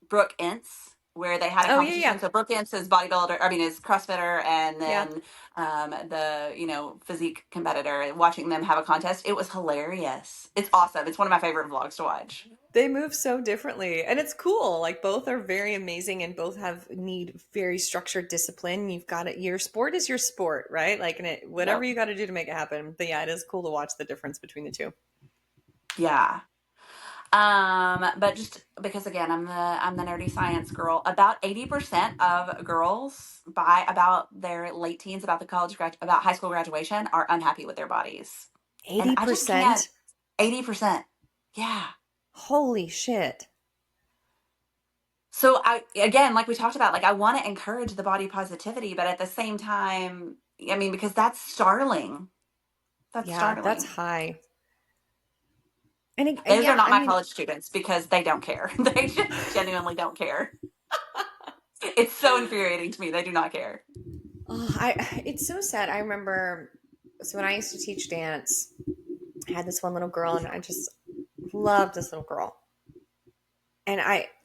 Brooke Ince, where they had a Oh, yeah, yeah. competition. So Brooke Ince is bodybuilder, I mean, is CrossFitter, and Yeah. then the physique competitor. Watching them have a contest, it was hilarious. It's awesome. It's one of my favorite vlogs to watch. They move so differently and it's cool. Like both are very amazing and both need very structured discipline. You've got it. Your sport is your sport, right? Like, whatever Yep. you got to do to make it happen. But yeah, it is cool to watch the difference between the two. Yeah. But just because again, I'm the nerdy science girl. About 80% of girls by about their late teens, about high school graduation, are unhappy with their bodies, and I just can't. 80%. 80%. Yeah. Holy shit. So I again, like we talked about, like I want to encourage the body positivity, but at the same time, I mean, because that's startling. That's Yeah, that's startling. high. And Those are yeah, not I my mean, college students because they don't care. They just genuinely don't care. It's so infuriating to me. They do not care. it's so sad. I remember, so when I used to teach dance, I had this one little girl and I just loved this little girl. And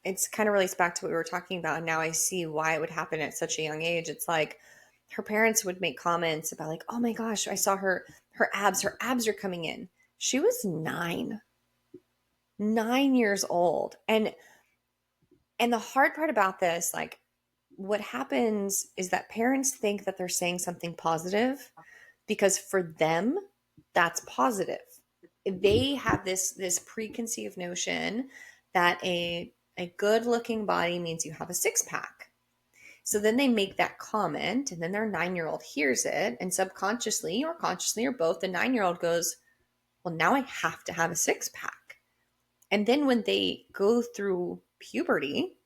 it's kind of relates back to what we were talking about. And now I see why it would happen at such a young age. It's like her parents would make comments about like, oh my gosh, I saw her abs are coming in. She was 9 years old. And the hard part about this, like what happens is that parents think that they're saying something positive because for them, that's positive. They have this preconceived notion that a good looking body means you have a six pack. So then they make that comment, and then their 9-year-old hears it, and subconsciously or consciously or both, the 9-year-old goes, well, now I have to have a six pack. And then when they go through puberty,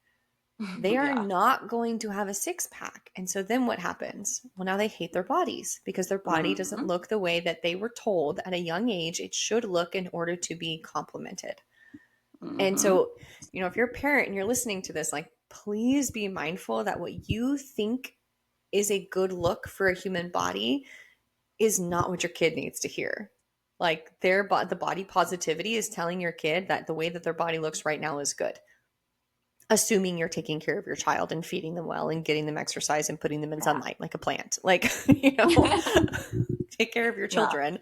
they are Yeah. not going to have a six pack. And so then what happens? Well, now they hate their bodies because their body doesn't Hmm. look the way that they were told at a young age it should look in order to be complimented. And Hmm. so, if you're a parent and you're listening to this, like, please be mindful that what you think is a good look for a human body is not what your kid needs to hear. Like, the body positivity is telling your kid that the way that their body looks right now is good, assuming you're taking care of your child and feeding them well and getting them exercise and putting them in Yeah. sunlight like a plant. Like, take care of your Yeah. children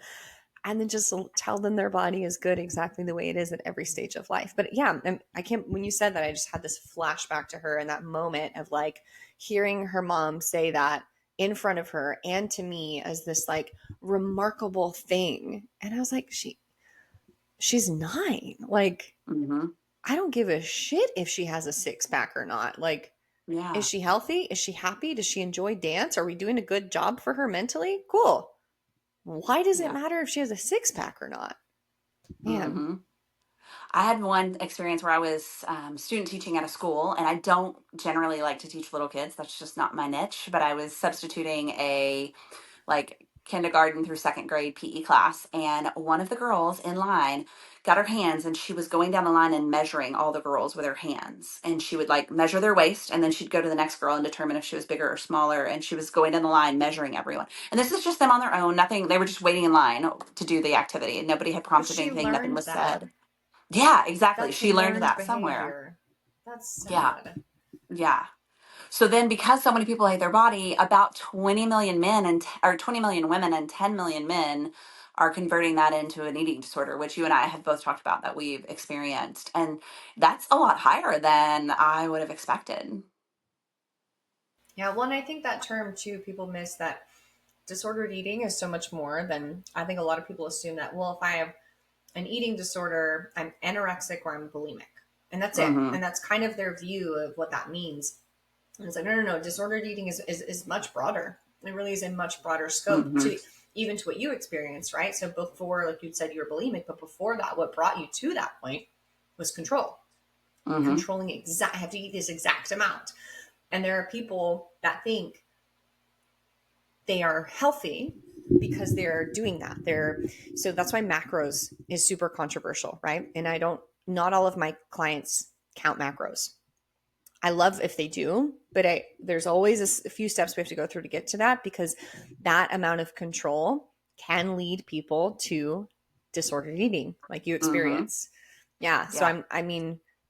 and then just tell them their body is good exactly the way it is at every stage of life. But yeah, I can't, when you said that, I just had this flashback to her in that moment of like hearing her mom say that in front of her and to me as this like remarkable thing. And I was like, she's 9. Like, Hmm. I don't give a shit if she has a six pack or not. Like, is Yeah. she healthy? Is she happy? Does she enjoy dance? Are we doing a good job for her mentally? Cool. Why does it Yeah. matter if she has a six pack or not? Man. Hmm. I had one experience where I was student teaching at a school, and I don't generally like to teach little kids. That's just not my niche. But I was substituting a like kindergarten through second grade PE class. And one of the girls in line got her hands and she was going down the line and measuring all the girls with her hands. And she would like measure their waist and then she'd go to the next girl and determine if she was bigger or smaller. And she was going down the line measuring everyone. And this is just them on their own. Nothing, they were just waiting in line to do the activity and nobody had But prompted she anything. Nothing learned was that. said. Yeah, exactly. That's She learned learned that somewhere. behavior. That's Yeah. sad. Yeah. So then, because so many people hate their body, about 20 million men or 20 million women and 10 million men are converting that into an eating disorder, which you and I have both talked about that we've experienced. And that's a lot higher than I would have expected. Yeah, well, and I think that term too, people miss that disordered eating is so much more than I think a lot of people assume that, well, if I have an eating disorder, I'm anorexic or I'm bulimic. And that's it. Mm-hmm. And that's kind of their view of what that means. And it's like, no, no, no. Disordered eating is much broader. It really is a much broader scope Mm-hmm. to even to what you experienced, right? So before, like you said, you were bulimic, but before that, what brought you to that point was control. Mm-hmm. Controlling I have to eat this exact amount. And there are people that think they are healthy because they're doing that. So that's why macros is super controversial, right? And not all of my clients count macros. I love if they do, but there's always a few steps we have to go through to get to that, because that amount of control can lead people to disordered eating like you Mm-hmm. experience. Yeah. So Yeah.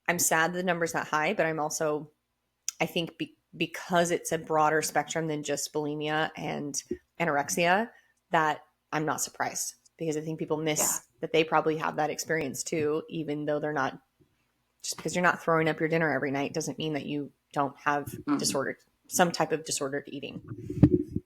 I'm sad the number's that high, but I think because it's a broader spectrum than just bulimia and anorexia, that I'm not surprised, because I think people Yeah. miss that they probably have that experience too, even though they're not. Just because you're not throwing up your dinner every night doesn't mean that you don't have Mm-hmm. some type of disordered eating.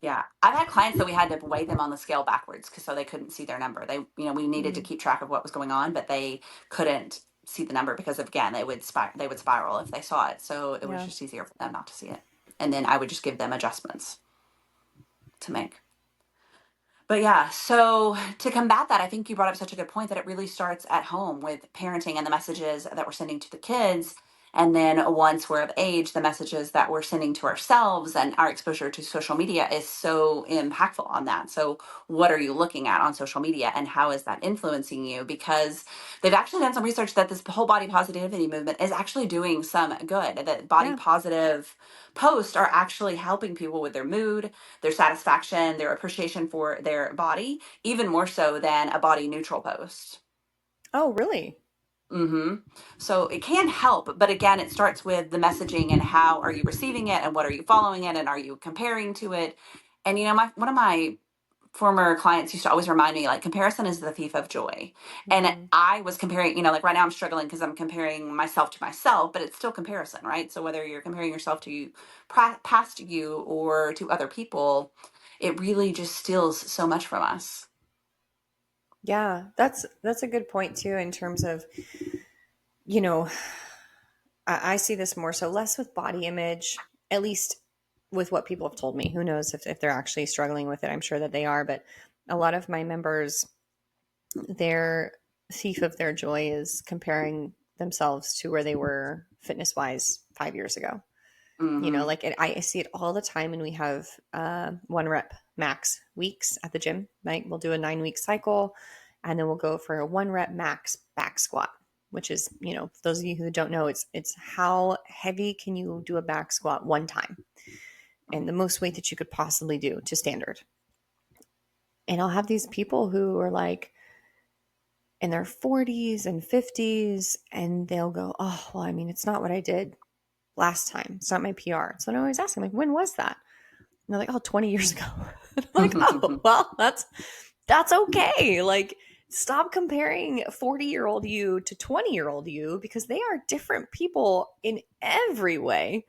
Yeah. I've had clients that we had to weigh them on the scale backwards because so they couldn't see their number. We needed to Mm, keep track of what was going on, but they couldn't see the number because again, they would spiral if they saw it. So it was yeah. just easier for them not to see it. And then I would just give them adjustments to make. But yeah, so to combat that, I think you brought up such a good point that it really starts at home with parenting and the messages that we're sending to the kids. And then once we're of age, the messages that we're sending to ourselves and our exposure to social media is so impactful on that. So, what are you looking at on social media and how is that influencing you? Because they've actually done some research that this whole body positivity movement is actually doing some good, that body Yeah. positive posts are actually helping people with their mood, their satisfaction, their appreciation for their body, even more so than a body neutral post. Oh, really? hmm So it can help, but again, it starts with the messaging and how are you receiving it and what are you following it and are you comparing to it? And my one of my former clients used to always remind me like comparison is the thief of joy. And Mm, I was comparing, like right now I'm struggling because I'm comparing myself to myself, but it's still comparison, right? So whether you're comparing yourself to past you or to other people, it really just steals so much from us. yeah, that's a good point too, in terms of, you know, I see this more so less with body image, at least with what people have told me. Who knows if they're actually struggling with it? I'm sure that they are, but a lot of my members, their thief of their joy is comparing themselves to where they were fitness wise 5 years ago. hmm I see it all the time. And we have 1 rep max weeks at the gym, right? We'll do a 9-week cycle, and then we'll go for a 1 rep max back squat, which is, those of you who don't know, it's how heavy can you do a back squat one time, and the most weight that you could possibly do to standard. And I'll have these people who are like in their 40s and 50s, and they'll go, oh, well, I mean, it's not what I did last time. It's not my PR. So I always ask them, like, when was that? And they're like, oh, 20 years ago. I'm like, oh, well, that's okay. Like, stop comparing 40-year-old you to 20-year-old you, because they are different people in every way.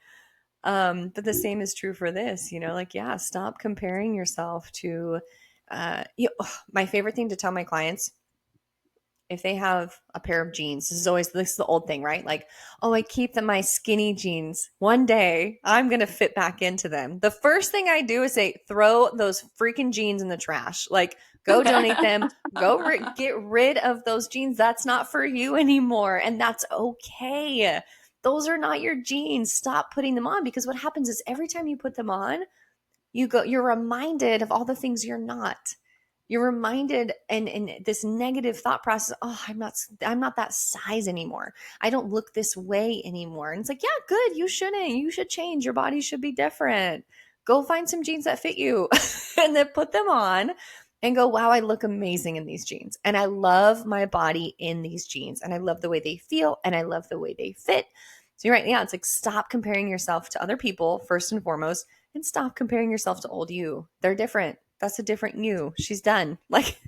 But the same is true for this, like, yeah, stop comparing yourself to, my favorite thing to tell my clients, if they have a pair of jeans, this is the old thing, right? Like, oh, I keep my skinny jeans. One day I'm going to fit back into them. The first thing I do is say, throw those freaking jeans in the trash. Like, Go donate them. Get rid of those jeans. That's not for you anymore. And that's okay. Those are not your jeans. Stop putting them on, because what happens is every time you put them on, you're reminded of all the things you're not. You're reminded, and this negative thought process, oh, I'm not that size anymore. I don't look this way anymore. And it's like, yeah, good. You shouldn't. You should change. Your body should be different. Go find some jeans that fit you and then put them on and go, wow, I look amazing in these jeans. And I love my body in these jeans. And I love the way they feel, and I love the way they fit. So you're right. Yeah, it's like, stop comparing yourself to other people first and foremost, and stop comparing yourself to old you. They're different. That's a different you. She's done. Like,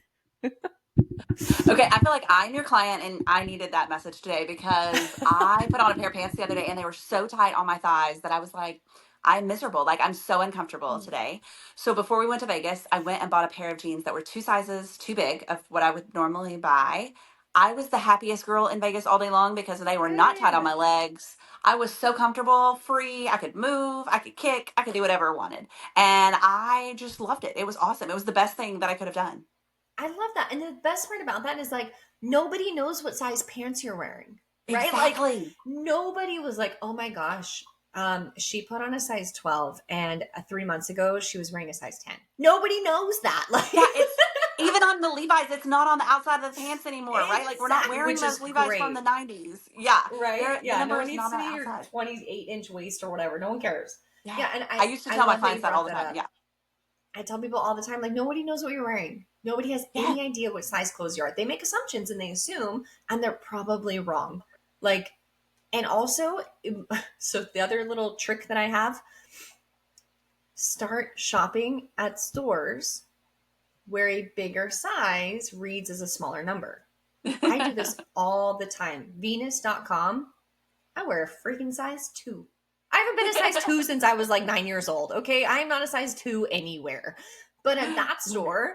Okay, I feel like I'm your client and I needed that message today because I put on a pair of pants the other day and they were so tight on my thighs that I was like, I'm miserable. Like, I'm so uncomfortable today. So before we went to Vegas, I went and bought a pair of jeans that were two sizes too big of what I would normally buy. I was the happiest girl in Vegas all day long because they were not tight on good. my legs. I was so comfortable, free. I could move, I could kick, I could do whatever I wanted. And I just loved it. It was awesome. It was the best thing that I could have done. I love that. And the best part about that is, like, nobody knows what size pants you're wearing, right? Like, Exactly. nobody was like, oh my gosh, she put on a size 12, and 3 months ago she was wearing a size 10. Nobody knows that. Like, Yeah, it's even on the Levi's, it's not on the outside of the pants anymore, right? Like, we're not exactly, wearing which is those Levi's from the great, 90s. Yeah. right? The Yeah, no number one is needs not to on the see your outside. 28-inch waist or whatever. No one cares. Yeah. Yeah, and I I used to I tell my love that you clients that all brought the that time. up. Yeah. I tell people all the time, like, nobody knows what you're wearing. Nobody has Yeah. any idea what size clothes you are. They make assumptions and they assume, and they're probably wrong. Like, and also, so the other little trick that I have, start shopping at stores where a bigger size reads as a smaller number. I do this all the time. Venus.com, I wear a freaking size 2. I haven't been a size 2 since I was like 9 years old. Okay. I'm not a size 2 anywhere. But at that store,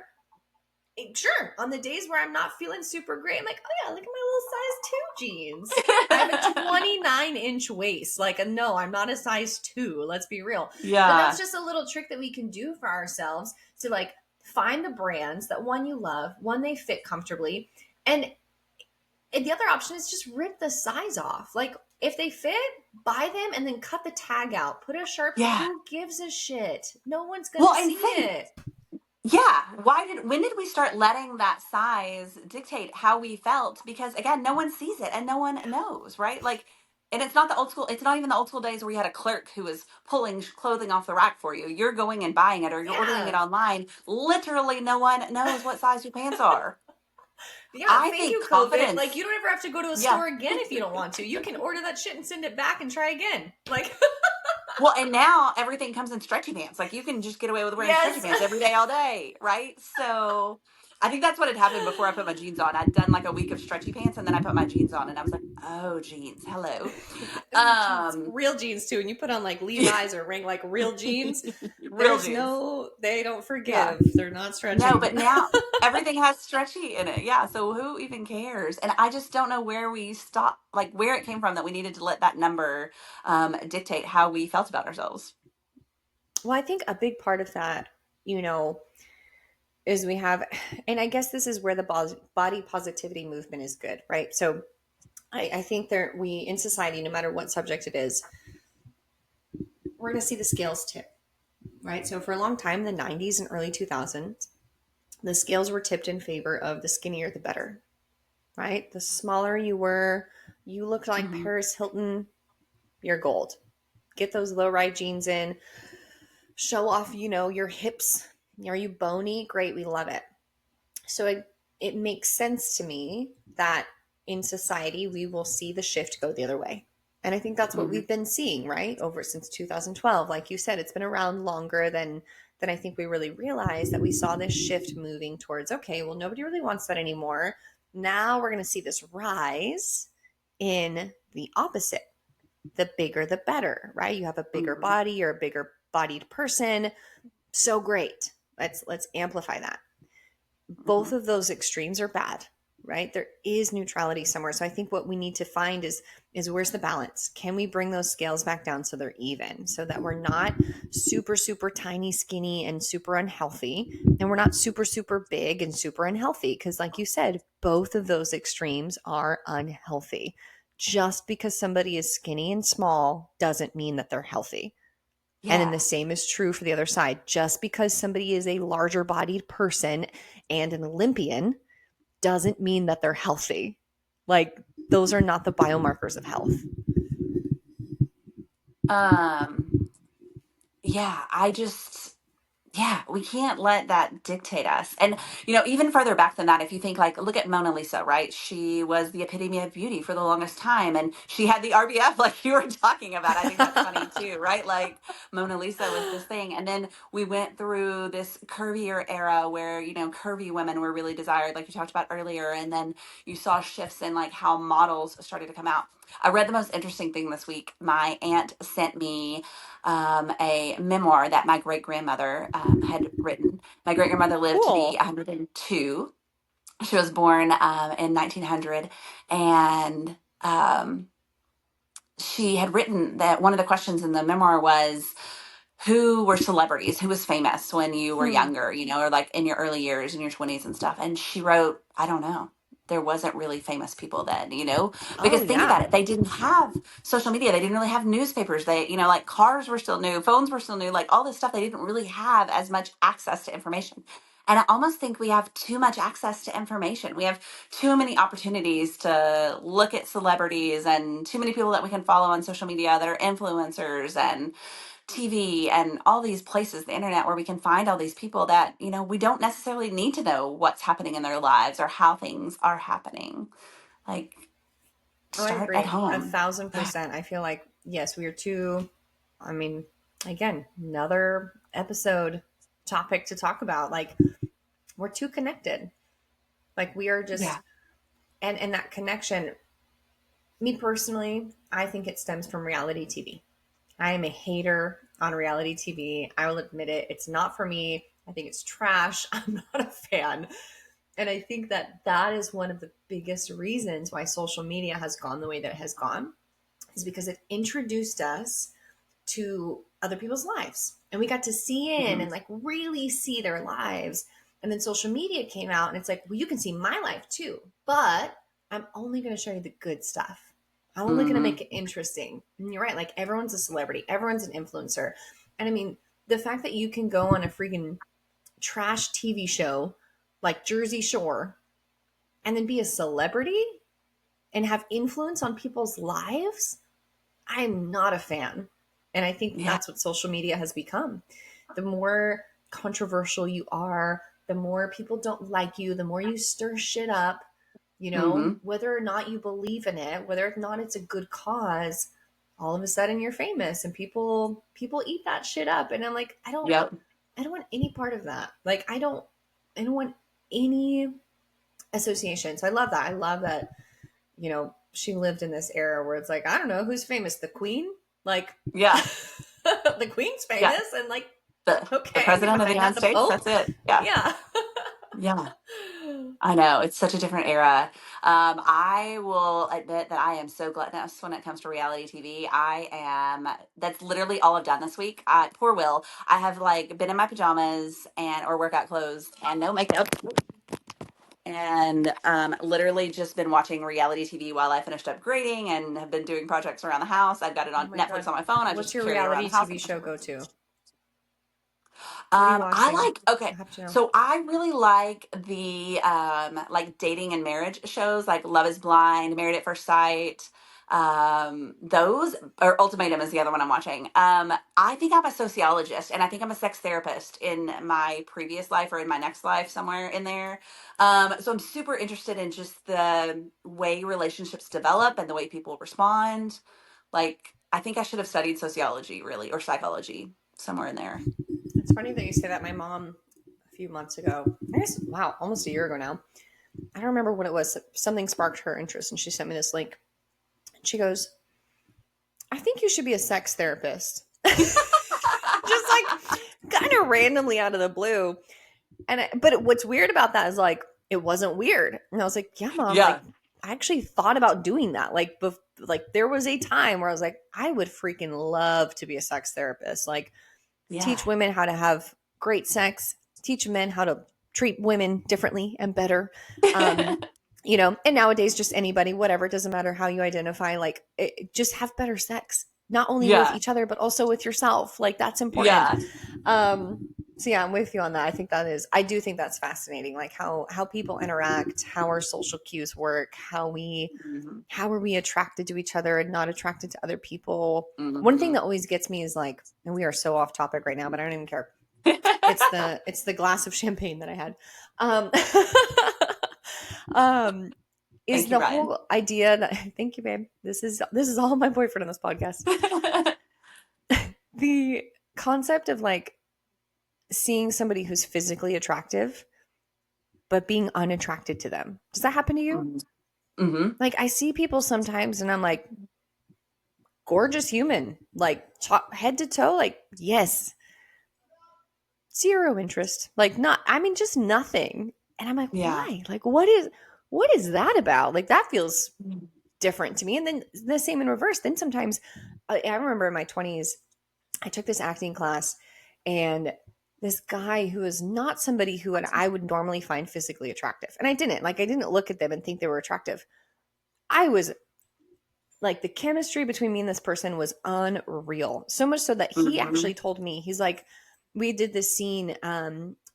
sure, on the days where I'm not feeling super great, I'm like, oh yeah, look at my little size 2 jeans. I have a 29-inch waist. Like, no, I'm not a size 2. Let's be real. But that's Yeah. just a little trick that we can do for ourselves to, like, find the brands that, one, you love, one, they fit comfortably, and the other option is just rip the size off. Like, if they fit, buy them and then cut the tag out. Put a Sharpie. Yeah. Who gives a shit? No one's gonna Well, and see think, it. yeah, when did we start letting that size dictate how we felt? Because again, no one sees it and no one knows, right? Like, and it's not even the old school days where you had a clerk who was pulling clothing off the rack for you. You're going and buying it or you're ordering it Yeah. online. Literally no one knows what size your pants are. Yeah, I thank think you, COVID. Like, confidence. you don't ever have to go to a Yeah. store again if you don't want to. You can order that shit and send it back and try again. Like, Well, and now everything comes in stretchy pants. Like, you can just get away with wearing stretchy yes. pants every day, all day, right? So I think that's what had happened before I put my jeans on. I'd done like a week of stretchy pants and then I put my jeans on and I was like, oh, jeans, hello. Ooh, jeans, Um, real jeans too. And you put on like Levi's or ring like real jeans. real jeans. They don't Yeah. forgive. They're not No, stretchy. but now everything has stretchy in it. Yeah. So who even cares? And I just don't know where we stop, like where it came from that we needed to let that number dictate how we felt about ourselves. Well, I think a big part of that, you know, is we have, and I guess this is where the body positivity movement is good, right? So I think there, we in society, no matter what subject it is, we're going to see the scales tip, right? So for a long time, the 90s and early 2000s, the scales were tipped in favor of the skinnier the better, right? The smaller you were, you looked like Hmm. Paris Hilton, you're gold. Get those low ride jeans in, show off, your hips. Are you bony? Great, we love it. So it makes sense to me that in society we will see the shift go the other way. And I think that's what Hmm. we've been seeing, right? Over since 2012. Like you said, it's been around longer than I think we really realized, that we saw this shift moving towards, okay, well, nobody really wants that anymore. Now we're going to see this rise in the opposite. The bigger the better, right? You have a bigger Hmm. body, you're a bigger bodied person. So great. Let's amplify that. Hmm. Both of those extremes are bad, right? There is neutrality somewhere. So I think what we need to find is where's the balance? Can we bring those scales back down so they're even, so that we're not super, super tiny, skinny, and super unhealthy, and we're not super, super big and super unhealthy? Because like you said, both of those extremes are unhealthy. Just because somebody is skinny and small doesn't mean that they're healthy. And then Yeah. the same is true for the other side. Just because somebody is a larger bodied person and an Olympian doesn't mean that they're healthy. Like, those are not the biomarkers of health. Um, yeah, yeah, we can't let that dictate us. And, even further back than that, if you think like, look at Mona Lisa, right? She was the epitome of beauty for the longest time. And she had the RBF, like you were talking about. I think that's funny too, right? Like Mona Lisa was this thing. And then we went through this curvier era where, curvy women were really desired, like you talked about earlier. And then you saw shifts in like how models started to come out. I read the most interesting thing this week. My aunt sent me a memoir that my great grandmother had written. My great grandmother lived to be Cool. 102. She was born in 1900, and she had written that one of the questions in the memoir was, who were celebrities, who was famous when you were Hmm. younger, or like in your early years, in your 20s and stuff. And she wrote, I don't know. There wasn't really famous people then, because Oh, think about yeah. it. They didn't have social media. They didn't really have newspapers. They, like cars were still new, phones were still new, like all this stuff. They didn't really have as much access to information. And I almost think we have too much access to information. We have too many opportunities to look at celebrities and too many people that we can follow on social media that are influencers and TV and all these places, the internet, where we can find all these people that, we don't necessarily need to know what's happening in their lives or how things are happening. Like, Oh, I start at agree. A home. 1000%. I feel like, yes, we are too, I mean, again, another episode topic to talk about. Like, we're too connected. Like, we are Yeah. just, and that connection, me personally, I think it stems from reality TV. I am a hater on reality TV. I will admit it. It's not for me. I think it's trash. I'm not a fan. And I think that that is one of the biggest reasons why social media has gone the way that it has gone, is because it introduced us to other people's lives. And we got to see in Hmm. and like really see their lives. And then social media came out and it's like, well, you can see my life too, but I'm only going to show you the good stuff. I'm only going to Hmm. make it interesting. And you're right. Like, everyone's a celebrity, everyone's an influencer. And I mean, the fact that you can go on a freaking trash TV show like Jersey Shore and then be a celebrity and have influence on people's lives, I'm not a fan. And I think Yeah. that's what social media has become. The more controversial you are, the more people don't like you, the more you stir shit up, Hmm. whether or not you believe in it, whether or not it's a good cause, all of a sudden you're famous and people eat that shit up. And I'm like, Yep. I don't want any part of that. Like, I don't want any association. So I love that. I love that, she lived in this era where it's like, I don't know who's famous, the queen? Like, Yeah. the queen's Yeah. famous, and like, The okay, president of the behind United that, the States. Pope. That's it. Yeah. Yeah. Yeah. I know, it's such a different era. I will admit that I am so gluttonous when it comes to reality TV. That's literally all I've done this week. Poor Will. I have like been in my pajamas or workout clothes and no makeup, and literally just been watching reality TV while I finished up grading and have been doing projects around the house. I've got it Oh on my Netflix god. on my phone. I What's just your carry it around reality the house. TV show go to? What are you I watching? like okay. I have to know. So I really like the like dating and marriage shows like Love is Blind, Married at First Sight. Those or Ultimatum is the other one I'm watching. I think I'm a sociologist and I think I'm a sex therapist in my previous life or in my next life somewhere in there. So I'm super interested in just the way relationships develop and the way people respond. Like I think I should have studied sociology really or psychology somewhere in there. It's funny that you say that. My mom, a few months ago, I guess, wow, almost a year ago now, I don't remember what it was. Something sparked her interest and she sent me this link. She goes, I think you should be a sex therapist. Just like kind of randomly out of the blue. But what's weird about that is like, it wasn't weird. And I was like, yeah, mom, like Yeah. I actually thought about doing that. Like there was a time where I was like, I would freaking love to be a sex therapist. Like Yeah. teach women how to have great sex, teach men how to treat women differently and better. Um, and nowadays just anybody, whatever, it doesn't matter how you identify, like just have better sex, not only with Yeah. each other, but also with yourself. Like that's important. Yeah. So yeah, I'm with you on that. I do think that's fascinating. Like how people interact, how our social cues work, Hmm. how are we attracted to each other and not attracted to other people. One thing Hmm. that always gets me is like, and we are so off topic right now, but I don't even care. It's the glass of champagne that I had. Um, um, is Thank you, the Ryan. whole idea that thank you, babe. This is all my boyfriend on this podcast. The concept of like seeing somebody who's physically attractive but being unattracted to them. Does that happen to you? Hmm. Like I see people sometimes and I'm like, gorgeous human, like top, head to toe, like yes, zero interest, like not. I mean, just nothing. And I'm like, Yeah. why? Like, what is that about? Like that feels different to me. And then the same in reverse. Then sometimes, I remember in my 20s, I took this acting class, and this guy who is not somebody who I would normally find physically attractive, and I didn't look at them and think they were attractive. I was like the chemistry between me and this person was unreal. So much so that he Hmm. actually told me, he's like, we did this scene,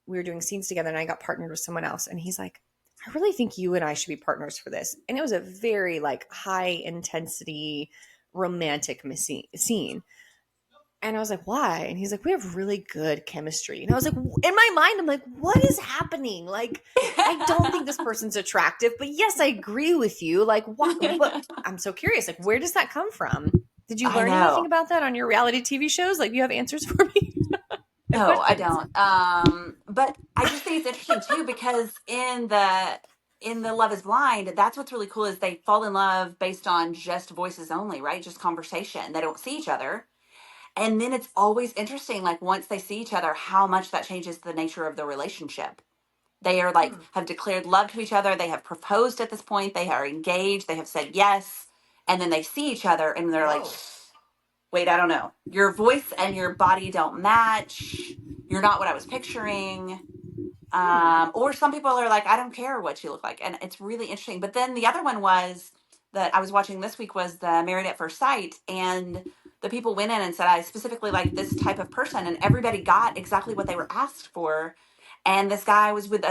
we were doing scenes together and I got partnered with someone else. And he's like, I really think you and I should be partners for this. And it was a very like high intensity romantic scene. And I was like, why? And he's like, we have really good chemistry. And I was like, in my mind, I'm like, what is happening? Like, I don't think this person's attractive, but yes, I agree with you. Like, what? I'm so curious. Like, where does that come from? Did you I learn anything know. about that on your reality TV shows? Like, you have answers for me? I have No, I questions. don't. But I just think it's interesting too because in the Love is Blind, that's what's really cool is they fall in love based on just voices only, right? Just conversation. They don't see each other. And then it's always interesting, like once they see each other, how much that changes the nature of the relationship. They are like Hmm. have declared love to each other. They have proposed at this point. They are engaged. They have said yes. And then they see each other and they're like, Whoa. wait, I don't know. Your voice and your body don't match. You're not what I was picturing. Hmm. Or some people are like, I don't care what you look like. And it's really interesting. But then the other one was that I was watching this week was the Married at First Sight. And the people went in and said, I specifically like this type of person. And everybody got exactly what they were asked for. And this guy was with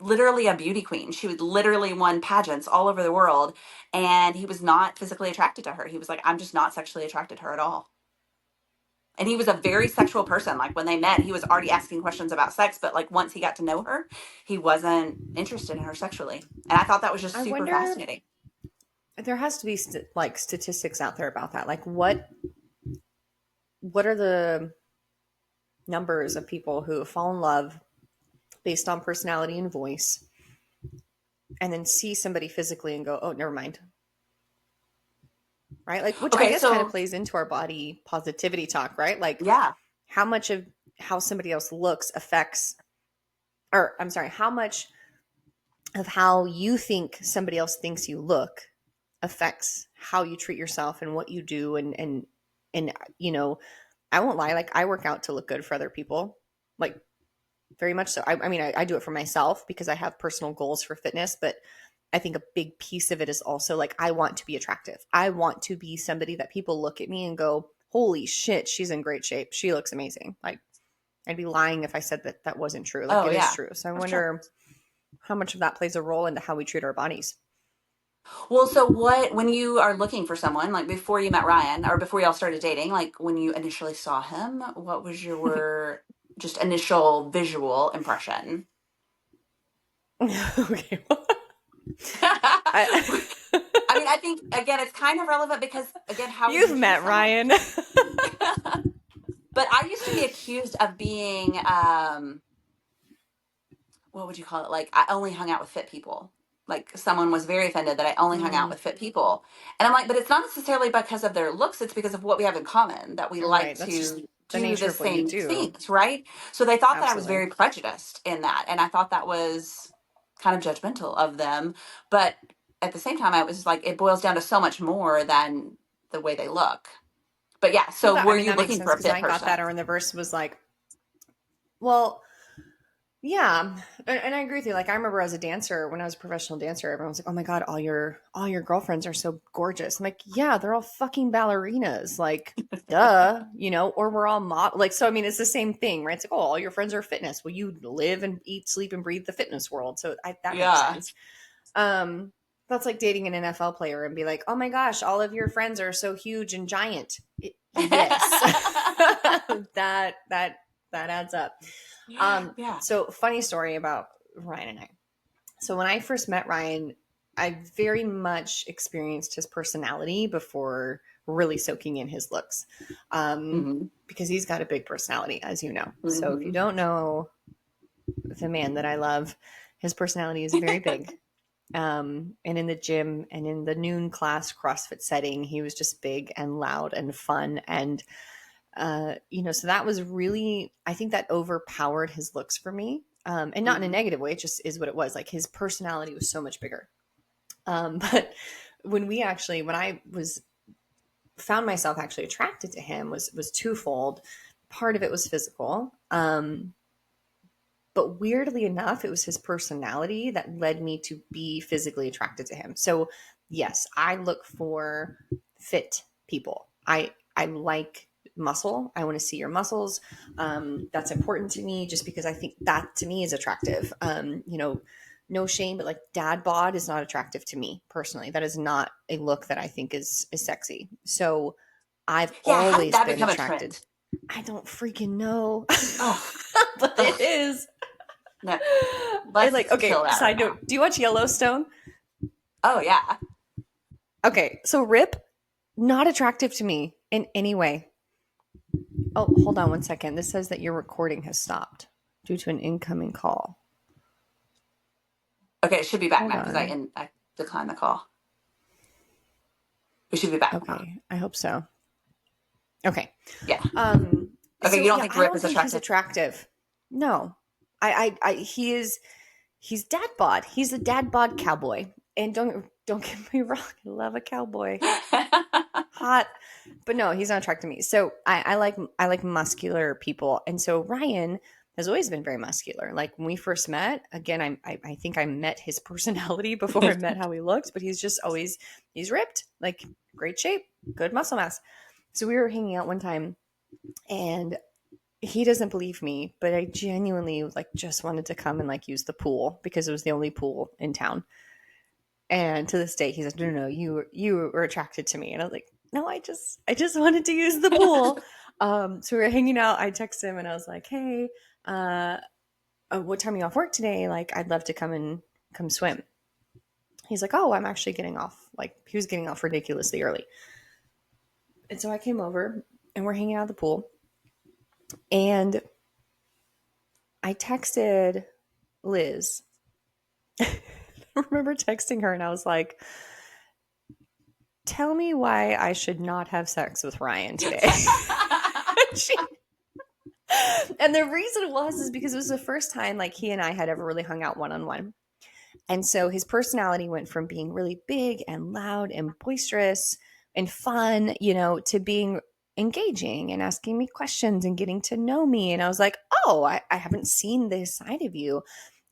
literally a beauty queen. She was literally won pageants all over the world. And he was not physically attracted to her. He was like, I'm just not sexually attracted to her at all. And he was a very sexual person. Like when they met, he was already asking questions about sex, but like once he got to know her, he wasn't interested in her sexually. And I thought that was just I super wonder, fascinating. there has to be like statistics out there about that. Like, what are the numbers of people who fall in love based on personality and voice and then see somebody physically and go, oh, never mind. Right. Like, which I Okay, guess kind of so plays into our body positivity talk, right? Like, yeah. how much of how somebody else looks affects, or I'm sorry, how much of how you think somebody else thinks you look affects how you treat yourself and what you do. And, I won't lie. Like, I work out to look good for other people. Like, very much so. I mean, I do it for myself because I have personal goals for fitness, but I think a big piece of it is also like I want to be attractive. I want to be somebody that people look at me and go, "Holy shit, she's in great shape. She looks amazing." Like I'd be lying if I said that that wasn't true. Like Oh it is yeah, true. So I for sure. wonder how much of that plays a role into how we treat our bodies. Well, so what when you are looking for someone, like before you met Ryan or before y'all started dating, like when you initially saw him, what was your just initial visual impression? Okay. I I, mean, I think again it's kind of relevant because again, how would you you've choose met someone? Ryan. But I used to be accused of being what would you call it? Like I only hung out with fit people. Like someone was very offended that I only hung out Mm, with fit people. And I'm like, but it's not necessarily because of their looks, it's because of what we have in common, that we like right. That's just to the do nature the of what you same do. things, right? So they thought that I was Absolutely. very prejudiced in that. And I thought that was kind of judgmental of them. But at the same time, I was like, it boils down to so much more than the way they look. But yeah, Well, so that, I were mean, you that makes looking sense for a because fit I got that, person? or in the verse was like, well, yeah, and I agree with you. Like I remember as a dancer, when I was a professional dancer, everyone was like, "Oh my god, all your girlfriends are so gorgeous." I'm like, "Yeah, they're all fucking ballerinas." Like, duh, or we're all like. So I mean, it's the same thing, right? It's like, "Oh, all your friends are fitness." Well, you live and eat, sleep, and breathe the fitness world, so that makes Yeah. sense. Um, that's like dating an NFL player and be like, "Oh my gosh, all of your friends are so huge and giant." Yes, that adds up. Yeah. So funny story about Ryan and I. So when I first met Ryan, I very much experienced his personality before really soaking in his looks. Hmm. Because he's got a big personality, as you know. So if you Hmm. don't know the man that I love, his personality is very big. And in the gym and in the noon class CrossFit setting, he was just big and loud and fun. And so that was really, I think that overpowered his looks for me. And not in a Hmm. negative way, it just is what it was. Like his personality was so much bigger. But when I was found myself actually attracted to him was twofold. Part of it was physical. But weirdly enough, it was his personality that led me to be physically attracted to him. So yes, I look for fit people. I like muscle. I want to see your muscles. That's important to me just because I think that to me is attractive. No shame, but like dad bod is not attractive to me personally. That is not a look that I think is sexy. So I've Yeah. How did always that been become a attracted. trend? I don't freaking know, Oh, but it ugh, is. no. And Let's like, okay, kill that right side now. note, do you watch Yellowstone? Oh, yeah. Okay, so Rip, not attractive to me in any way. Oh, hold on one second. This says that your recording has stopped due to an incoming call. Okay, it should be back Hold now because on. I declined the call. We should be back now. Okay, I hope so. Okay. Yeah. Okay, you So don't yeah, think I Rip don't is think he's attractive? attractive. No. He's dad bod. He's a dad bod cowboy. And don't get me wrong, I love a cowboy. Hot, but no, he's not attracted to me. So I like muscular people, and so Ryan has always been very muscular. Like when we first met, again, I think I met his personality before I met how he looked, but he's ripped, like great shape, good muscle mass. So we were hanging out one time, and he doesn't believe me, but I genuinely like just wanted to come and like use the pool because it was the only pool in town. And to this day, he's like, no, you were attracted to me, and I was like, no, I just wanted to use the pool. So we were hanging out. I texted him and I was like, hey, uh, what time are you off work today? Like, I'd love to come swim. He's like, oh, I'm actually getting off. Like, he was getting off ridiculously early, and so I came over and we're hanging out at the pool, and I texted Liz. I remember texting her and I was like, tell me why I should not have sex with Ryan today. she, and the reason is because it was the first time like he and I had ever really hung out one on one. And so his personality went from being really big and loud and boisterous and fun, to being engaging and asking me questions and getting to know me. And I was like, oh, I haven't seen this side of you.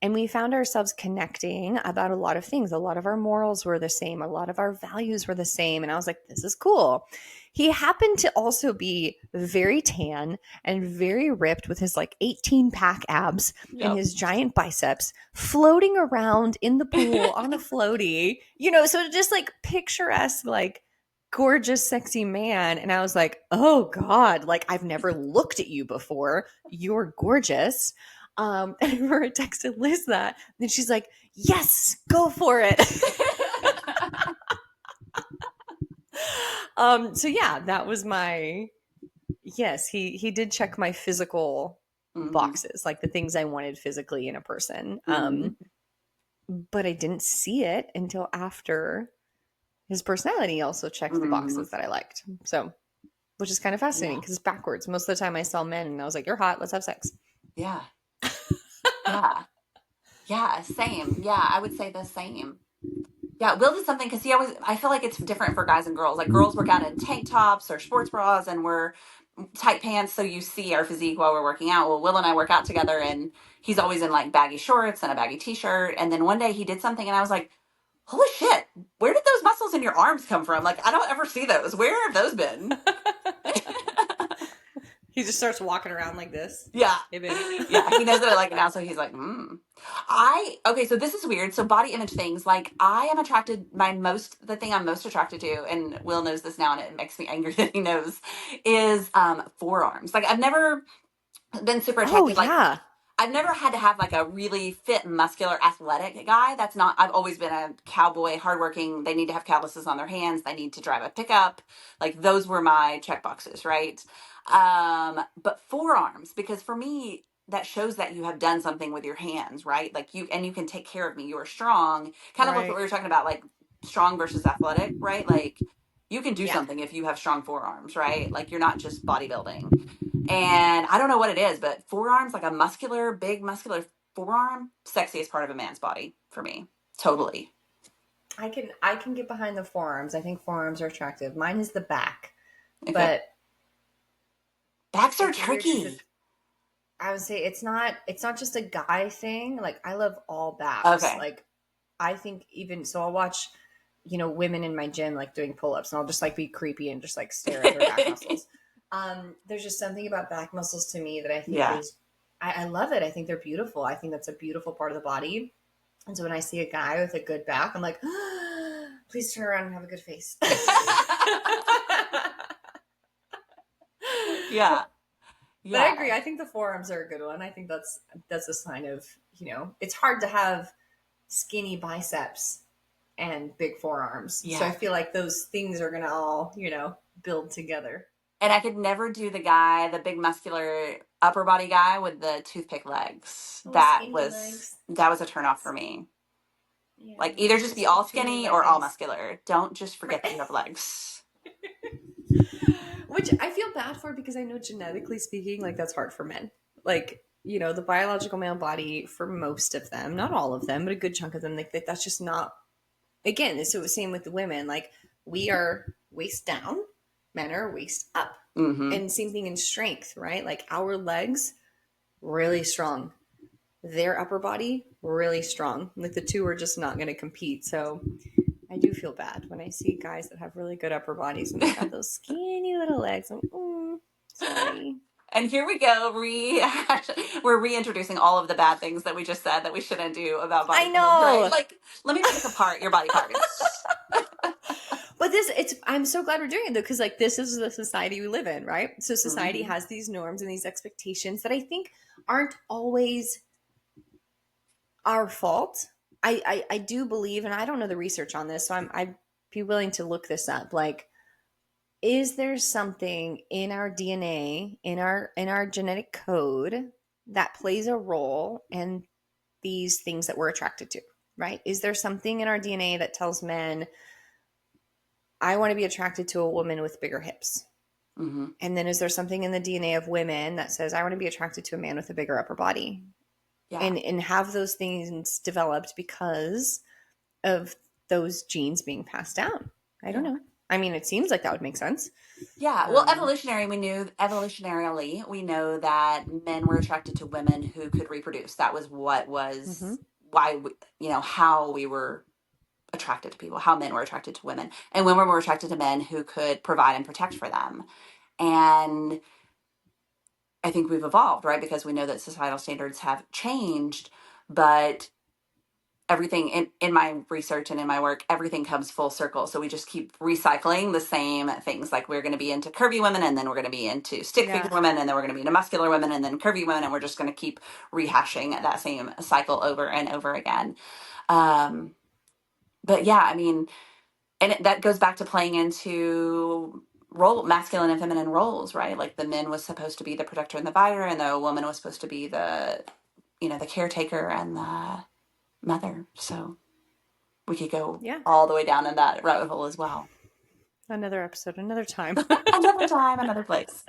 And we found ourselves connecting about a lot of things. A lot of our morals were the same. A lot of our values were the same. And I was like, this is cool. He happened to also be very tan and very ripped with his like 18 pack abs and Yep. his giant biceps floating around in the pool on a floaty, so just like picturesque, like gorgeous, sexy man. And I was like, oh God, like I've never looked at you before. You're gorgeous. And I remember I texted Liz that, and she's like, yes, go for it. So yeah, that was my, yes, he did check my physical Hmm. boxes, like the things I wanted physically in a person. Hmm. But I didn't see it until after his personality also checked the Hmm. boxes that I liked. So, which is kind of fascinating Yeah. because it's backwards. Most of the time I saw men and I was like, you're hot, let's have sex. Yeah. Yeah. Yeah, same. Yeah, I would say the same. Yeah, Will does something because he always, I feel like it's different for guys and girls. Like girls work out in tank tops or sports bras and we're tight pants so you see our physique while we're working out. Well, Will and I work out together and he's always in like baggy shorts and a baggy t-shirt. And then one day he did something and I was like, holy shit, where did those muscles in your arms come from? Like, I don't ever see those. Where have those been? He just starts walking around like this. Yeah. Hey, babe. Yeah, he knows that I like it now, so he's like, okay, so this is weird. So body image things, like I am attracted, the thing I'm most attracted to, and Will knows this now and it makes me angry that he knows, is forearms. Like I've never been super Oh, attracted, like yeah. I've never had to have like a really fit, muscular, athletic guy. That's not, I've always been a cowboy, hardworking. They need to have calluses on their hands. They need to drive a pickup. Like those were my check boxes, right? But forearms, because for me, that shows that you have done something with your hands, right? Like you can take care of me. You are strong. Kind of like what Right. we were talking about, like strong versus athletic, right? Like you can do Yeah. something if you have strong forearms, right? Like you're not just bodybuilding. And I don't know what it is, but forearms, like a muscular, big muscular forearm, sexiest part of a man's body for me. Totally. I can get behind the forearms. I think forearms are attractive. Mine is the back, Okay. but Backs are it's weird because tricky. I would say it's not just a guy thing. Like I love all backs. Okay. Like I think even so I'll watch, women in my gym like doing pull-ups and I'll just like be creepy and just like stare at their back muscles. There's just something about back muscles to me that I think Yeah. is I love it. I think they're beautiful. I think that's a beautiful part of the body. And so when I see a guy with a good back, I'm like, please turn around and have a good face. Yeah. But I Yeah. agree. I think the forearms are a good one. I think that's a sign of, it's hard to have skinny biceps and big forearms. So I Yeah. feel like those things are gonna all, build together. And I could never do the big muscular upper body guy with the toothpick legs. Oh, skinny legs. That was a turn off for me. Yeah, Like either just there's be all too many skinny leg or all days. muscular. Don't just forget that Right. you have legs. Which I feel bad for because I know genetically speaking, like that's hard for men. Like, the biological male body for most of them, not all of them, but a good chunk of them, like that's just not. Again, so the same with the women. Like we are waist down, men are waist up, Mm-hmm. and same thing in strength, right? Like our legs really strong, their upper body really strong. Like the two are just not going to compete. So I do feel bad when I see guys that have really good upper bodies and they got those skinny little legs. I'm sorry. And here we go, we're reintroducing all of the bad things that we just said that we shouldn't do about body I image, right? know. Like, let me pick apart your body parts. But I'm so glad we're doing it though, because like this is the society we live in, right? So society Mm-hmm. has these norms and these expectations that I think aren't always our fault. I do believe, and I don't know the research on this, so I'd be willing to look this up. Like, is there something in our DNA, in our genetic code that plays a role in these things that we're attracted to? Right? Is there something in our DNA that tells men, I want to be attracted to a woman with bigger hips? Mm-hmm. And then is there something in the DNA of women that says, I want to be attracted to a man with a bigger upper body? Yeah. And have those things developed because of those genes being passed down? I don't Yeah. know. I mean, it seems like that would make sense. Yeah. Well, evolutionarily, we know that men were attracted to women who could reproduce. That was what Mm-hmm. was why, how we were attracted to people, how men were attracted to women. And women were attracted to men who could provide and protect for them. And I think we've evolved, right? Because we know that societal standards have changed, but everything in my research and in my work, everything comes full circle. So we just keep recycling the same things. Like we're going to be into curvy women and then we're going to be into stick figure Yeah. women and then we're going to be into muscular women and then curvy women. And we're just going to keep rehashing that same cycle over and over again. Um, but yeah, I mean, that goes back to playing into masculine and feminine roles, right? Like the men was supposed to be the protector and the fighter and the woman was supposed to be the caretaker and the mother. So we could go Yeah. all the way down in that rabbit hole as well. Another episode, another time. Another time, another place.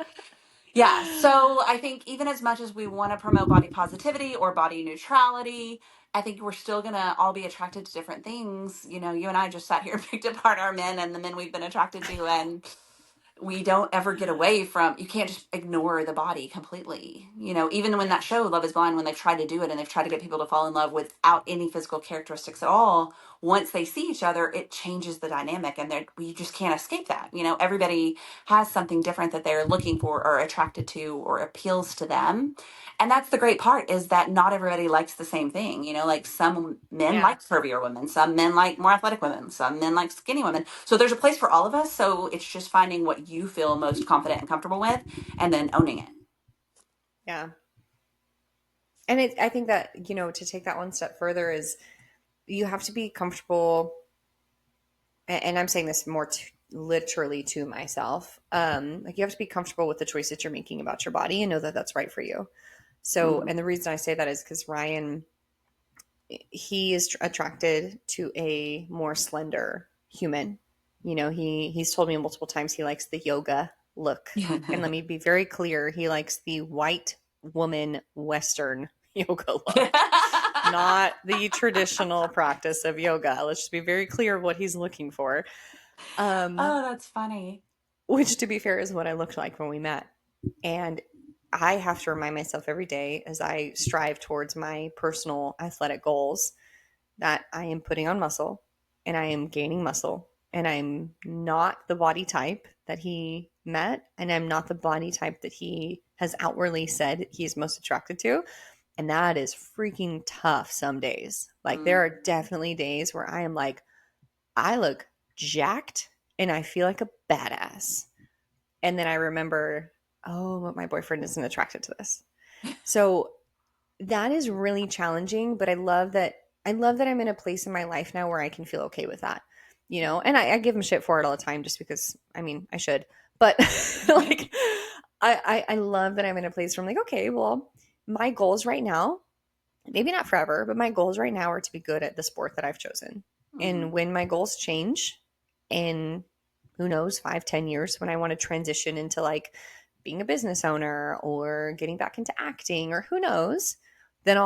Yeah. So I think even as much as we want to promote body positivity or body neutrality, I think we're still gonna all be attracted to different things. You know, you and I just sat here and picked apart our men and the men we've been attracted to, and we don't ever get away from, you can't just ignore the body completely. You know, even when that show Love is Blind, when they've tried to do it and they've tried to get people to fall in love without any physical characteristics at all, once they see each other, it changes the dynamic, and we just can't escape that. You know, everybody has something different that they're looking for or attracted to or appeals to them. And that's the great part, is that not everybody likes the same thing. You know, like some men Yeah. like curvier women, some men like more athletic women, some men like skinny women. So there's a place for all of us. So it's just finding what you feel most confident and comfortable with, and then owning it. Yeah. And I think that, to take that one step further is you have to be comfortable. And I'm saying this more literally to myself. Like you have to be comfortable with the choice that you're making about your body and know that that's right for you. So, Mm. and the reason I say that is because Ryan, he is attracted to a more slender human. He's told me multiple times he likes the yoga look. And let me be very clear, he likes the white woman Western yoga look, not the traditional practice of yoga. Let's just be very clear of what he's looking for. Um, Oh, that's funny. which, to be fair, is what I looked like when we met. And I have to remind myself every day as I strive towards my personal athletic goals that I am putting on muscle and I am gaining muscle. And I'm not the body type that he met. And I'm not the body type that he has outwardly said he's most attracted to. And that is freaking tough some days. Like, there are Mm. definitely days where I am like, I look jacked and I feel like a badass. And then I remember, oh, but my boyfriend isn't attracted to this. So that is really challenging, but I love that I'm in a place in my life now where I can feel okay with that. And I give him shit for it all the time just because, I mean, I should. But like I love that I'm in a place where I'm like, okay, well, my goals right now, maybe not forever, but my goals right now are to be good at the sport that I've chosen. Mm-hmm. And when my goals change in, who knows, 5, 10 years, when I want to transition into like being a business owner or getting back into acting or who knows, then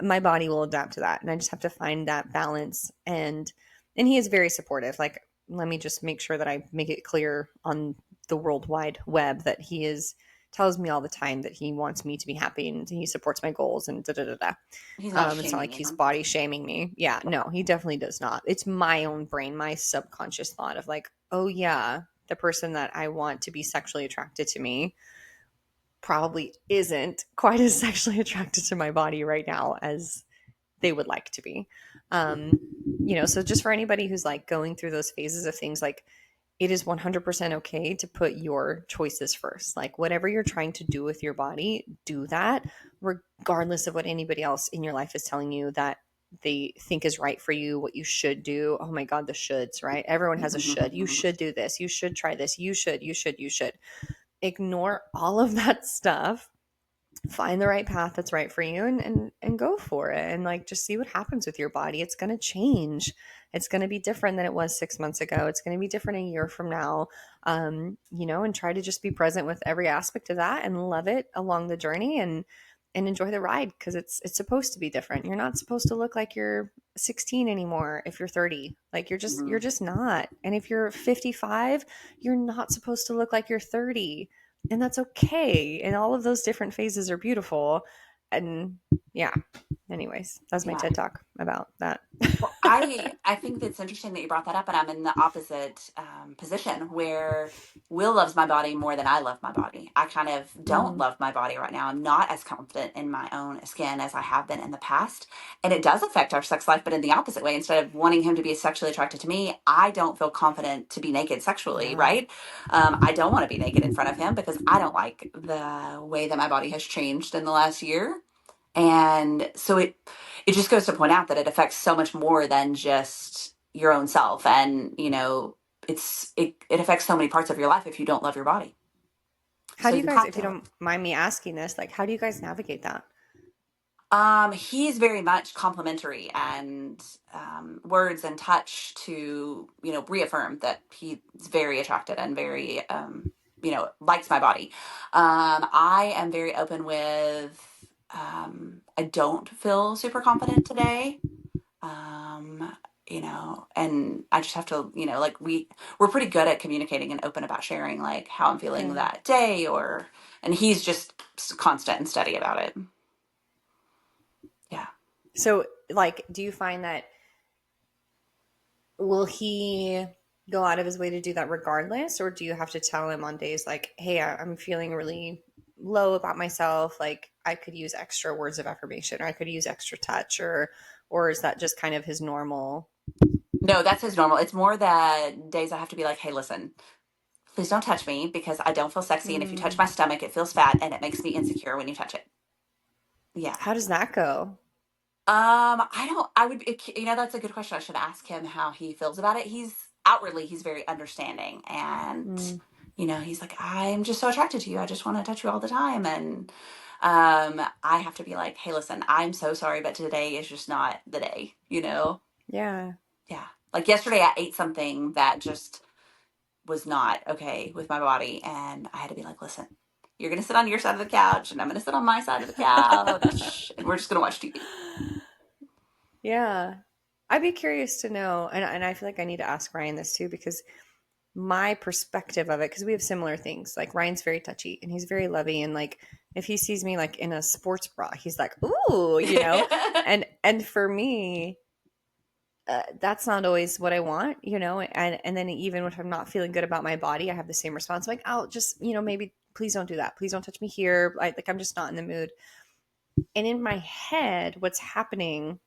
my body will adapt to that. And I just have to find that balance. And he is very supportive. Like, let me just make sure that I make it clear on the World Wide Web that he tells me all the time that he wants me to be happy and he supports my goals and da da da da. He's not It's not shaming like he's you. body shaming me. Yeah, no, he definitely does not. It's my own brain, my subconscious thought of like, oh yeah, the person that I want to be sexually attracted to me probably isn't quite as sexually attracted to my body right now as they would like to be. Um, so just for anybody who's like going through those phases of things, like it is 100% okay to put your choices first. Like whatever you're trying to do with your body, do that regardless of what anybody else in your life is telling you that they think is right for you, what you should do. Oh my God, the shoulds, right? Everyone has a should. You should do this. You should try this. You should. Ignore all of that stuff, find the right path that's right for you, and go for it, and like just see what happens with your body. It's going to change. It's going to be different than it was 6 months ago. It's going to be different a year from now. And try to just be present with every aspect of that and love it along the journey, and enjoy the ride, because it's supposed to be different. You're not supposed to look like you're 16 anymore if you're 30. Like you're Mm-hmm. just not. And if you're 55, you're not supposed to look like you're 30, and that's okay. And all of those different phases are beautiful. And yeah, anyways, that's my Yeah. TED talk about that. Well, I think that's interesting that you brought that up, and I'm in the opposite position where Will loves my body more than I love my body. I kind of don't Mm, love my body right now. I'm not as confident in my own skin as I have been in the past, and it does affect our sex life, but in the opposite way. Instead of wanting him to be sexually attracted to me, I don't feel confident to be naked sexually. yeah. Right? I don't want to be naked in front of him because I don't like the way that my body has changed in the last year. And so it just goes to point out that it affects so much more than just your own self. And it affects so many parts of your life if you don't love your body. How So do you you guys, have if you to. don't mind me asking this, like, how do you guys navigate that? He's very much complimentary and words and touch to, reaffirm that he's very attracted and very, likes my body. I am very open with I don't feel super confident today. Um, you know, and I just have to, you know, like we're pretty good at communicating and open about sharing like how I'm feeling Good. that day and he's just constant and steady about it. Yeah. So, like, do you find that will he go out of his way to do that regardless, or do you have to tell him on days like, hey, I'm feeling really low about myself, like I could use extra words of affirmation, or I could use extra touch, or is that just kind of his normal? No, that's his normal. It's more that days I have to be like, hey, listen, please don't touch me because I don't feel sexy. And if you touch Hmm. my stomach, it feels fat and it makes me insecure when you touch it. Yeah. How does that go? I don't, I would, you know, that's a good question. I should ask him how he feels about it. He's very understanding and, Hmm. you know, he's like, I'm just so attracted to you. I just want to touch you all the time. And, I have to be like, hey, listen, I'm so sorry, but today is just not the day, you know? Yeah. Yeah. Like yesterday I ate something that just was not okay with my body. And I had to be like, listen, you're going to sit on your side of the couch and I'm going to sit on my side of the couch and we're just going to watch TV. Yeah. I'd be curious to know, and I feel like I need to ask Ryan this too, because my perspective of it, because we have similar things. Like Ryan's very touchy and he's very loving, and like if he sees me like in a sports bra, he's like, "Ooh," you know. And for me, that's not always what I want, you know. And then even if I'm not feeling good about my body, I have the same response. Like, "Oh, just maybe please don't do that. Please don't touch me here. I'm just not in the mood." And in my head, what's happening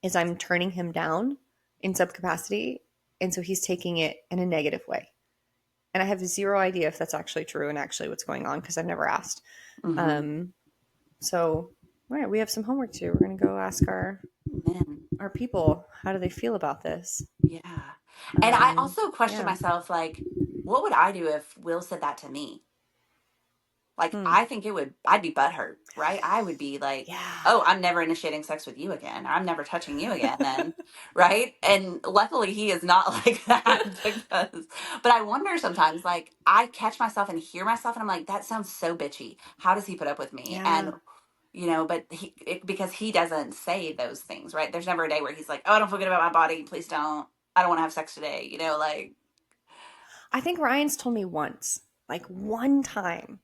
is I'm turning him down in some capacity, and so he's taking it in a negative way. And I have zero idea if that's actually true and actually what's going on because I've never asked. Hmm. Um, so, all right, we have some homework to do. We're going to go ask Men. our people how do they feel about this. Yeah. And I also question Yeah. myself, like, what would I do if Will said that to me? Like, Hmm. I think I'd be butthurt, right? I would be like, oh, Yeah. I'm never initiating sex with you again, or I'm never touching you again, then, right? And luckily, he is not like that because, but I wonder sometimes, like, I catch myself and hear myself, and I'm like, that sounds so bitchy. How does he put up with me? And, Yeah. you know, but because he doesn't say those things, right? There's never a day where he's like, oh, I don't feel good about my body. Please don't. I don't want to have sex today. You know, like, I think Ryan's told me once, like one time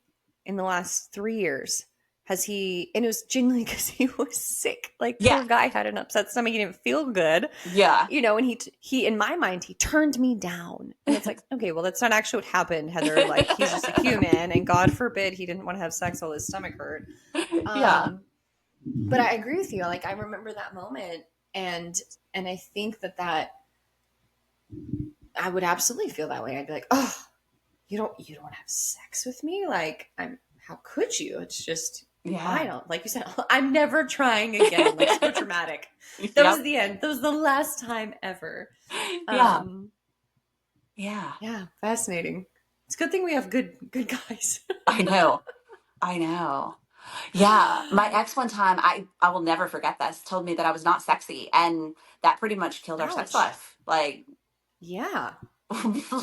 in the last 3 years, has he, and it was genuinely because he was sick. Like, yeah, poor guy had an upset stomach. He didn't feel good, yeah, and he, in my mind, he turned me down. And it's like, okay, well, that's not actually what happened, Heather. Like, he's just a human, and God forbid he didn't want to have sex while his stomach hurt. yeah. But I agree with you. Like, I remember that moment, and I think that I would absolutely feel that way. I'd be like, oh, you don't have sex with me, like, how could you? It's just, I Yeah. don't, like you said, I'm never trying again, like, so dramatic. That was Yep. the end. That was the last time ever. Yeah. um Yeah. yeah, fascinating. It's a good thing we have good guys. I know. I know. Yeah. My ex one time, I will never forget this, told me that I was not sexy. And that pretty much killed our sex Ouch. life. Like, Yeah.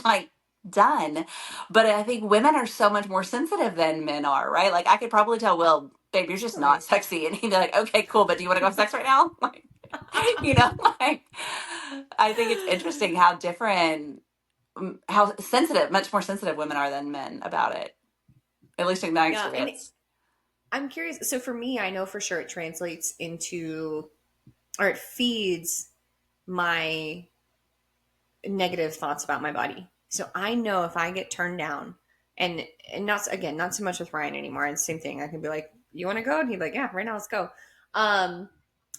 like done. But I think women are so much more sensitive than men are, right? Like I could probably tell Will, babe, you're just not Totally. sexy. And he'd be like, okay, cool. But do you want to go have sex right now? Like, you know, like I think it's interesting how different, how sensitive, much more sensitive women are than men about it, at least in my Yeah, and experience. I'm curious. So for me, I know for sure it translates into, or it feeds my negative thoughts about my body. So I know if I get turned down, and not so much with Ryan anymore. It's the same thing. I can be like, "You want to go?" And he'd be like, "Yeah, right now, let's go." Um,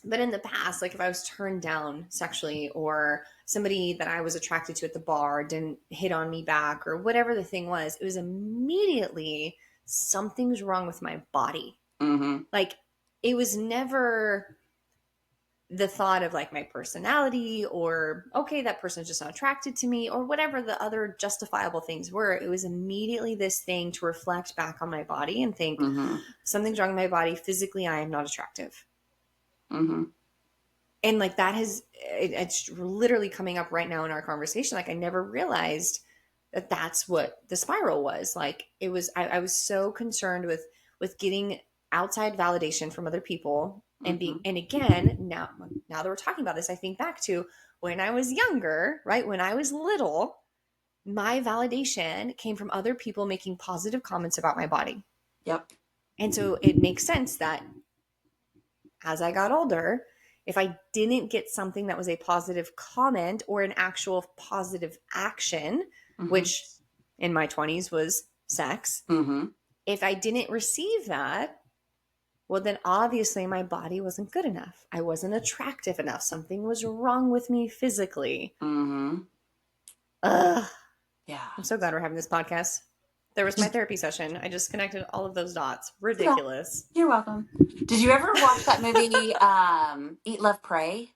but in the past, like if I was turned down sexually, or somebody that I was attracted to at the bar didn't hit on me back, or whatever the thing was, it was immediately something's wrong with my body. Mm-hmm. Like, it was never the thought of like my personality, or okay, that person's just not attracted to me, or whatever the other justifiable things were. It was immediately this thing to reflect back on my body and think Mm-hmm. something's wrong with my body. Physically, I am not attractive. Mm-hmm. And like that it's literally coming up right now in our conversation. Like, I never realized that that's what the spiral was. Like, it was, I was so concerned with getting outside validation from other people and Mm-hmm. being, and again, now that we're talking about this, I think back to when I was younger, right? When I was little, my validation came from other people making positive comments about my body. Yep. And so it makes sense that as I got older, if I didn't get something that was a positive comment or an actual positive action, Mm-hmm. which in my 20s was sex, Mm-hmm. if I didn't receive that, well, then obviously my body wasn't good enough. I wasn't attractive enough. Something was wrong with me physically. Mm-hmm. Ugh. Yeah. I'm so glad we're having this podcast. There was my therapy session. I just connected all of those dots. Yeah. Ridiculous. You're welcome. Did you ever watch that movie, Eat, Love, Pray?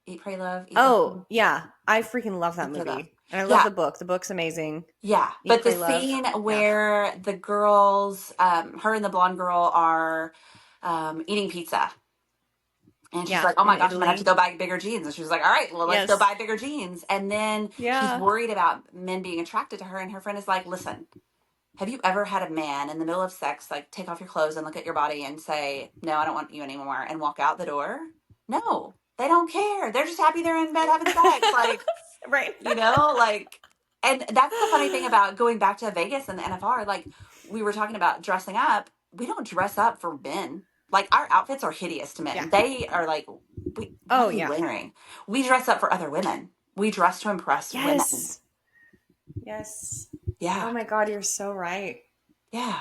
Eat, Pray, Love, Eat, Love, Oh, Pray? yeah. I freaking love that Look it up. movie. And I love Yeah. the book. The book's amazing. Yeah. Eat, But the Pray, Love. scene Yeah. where the girls, her and the blonde girl are eating pizza. And she's Yeah. like, oh In my gosh, I'm gonna have to Italy. go buy bigger jeans. And she was like, all right, well, let's go Yes. buy bigger jeans. And then she's Yeah. worried about men being attracted to her. And her friend is like, listen, have you ever had a man in the middle of sex, like take off your clothes and look at your body and say, no, I don't want you anymore, and walk out the door? No, they don't care. They're just happy they're in bed having sex. Like, Right. like, and that's the funny thing about going back to Vegas and the NFR. Like, we were talking about dressing up. We don't dress up for men. Like, our outfits are hideous to men. Yeah. They are like, what Oh, are you yeah. wearing? We dress up for other women. We dress to impress women. Yes. Yes. Yeah. Oh my God, you're so right. Yeah.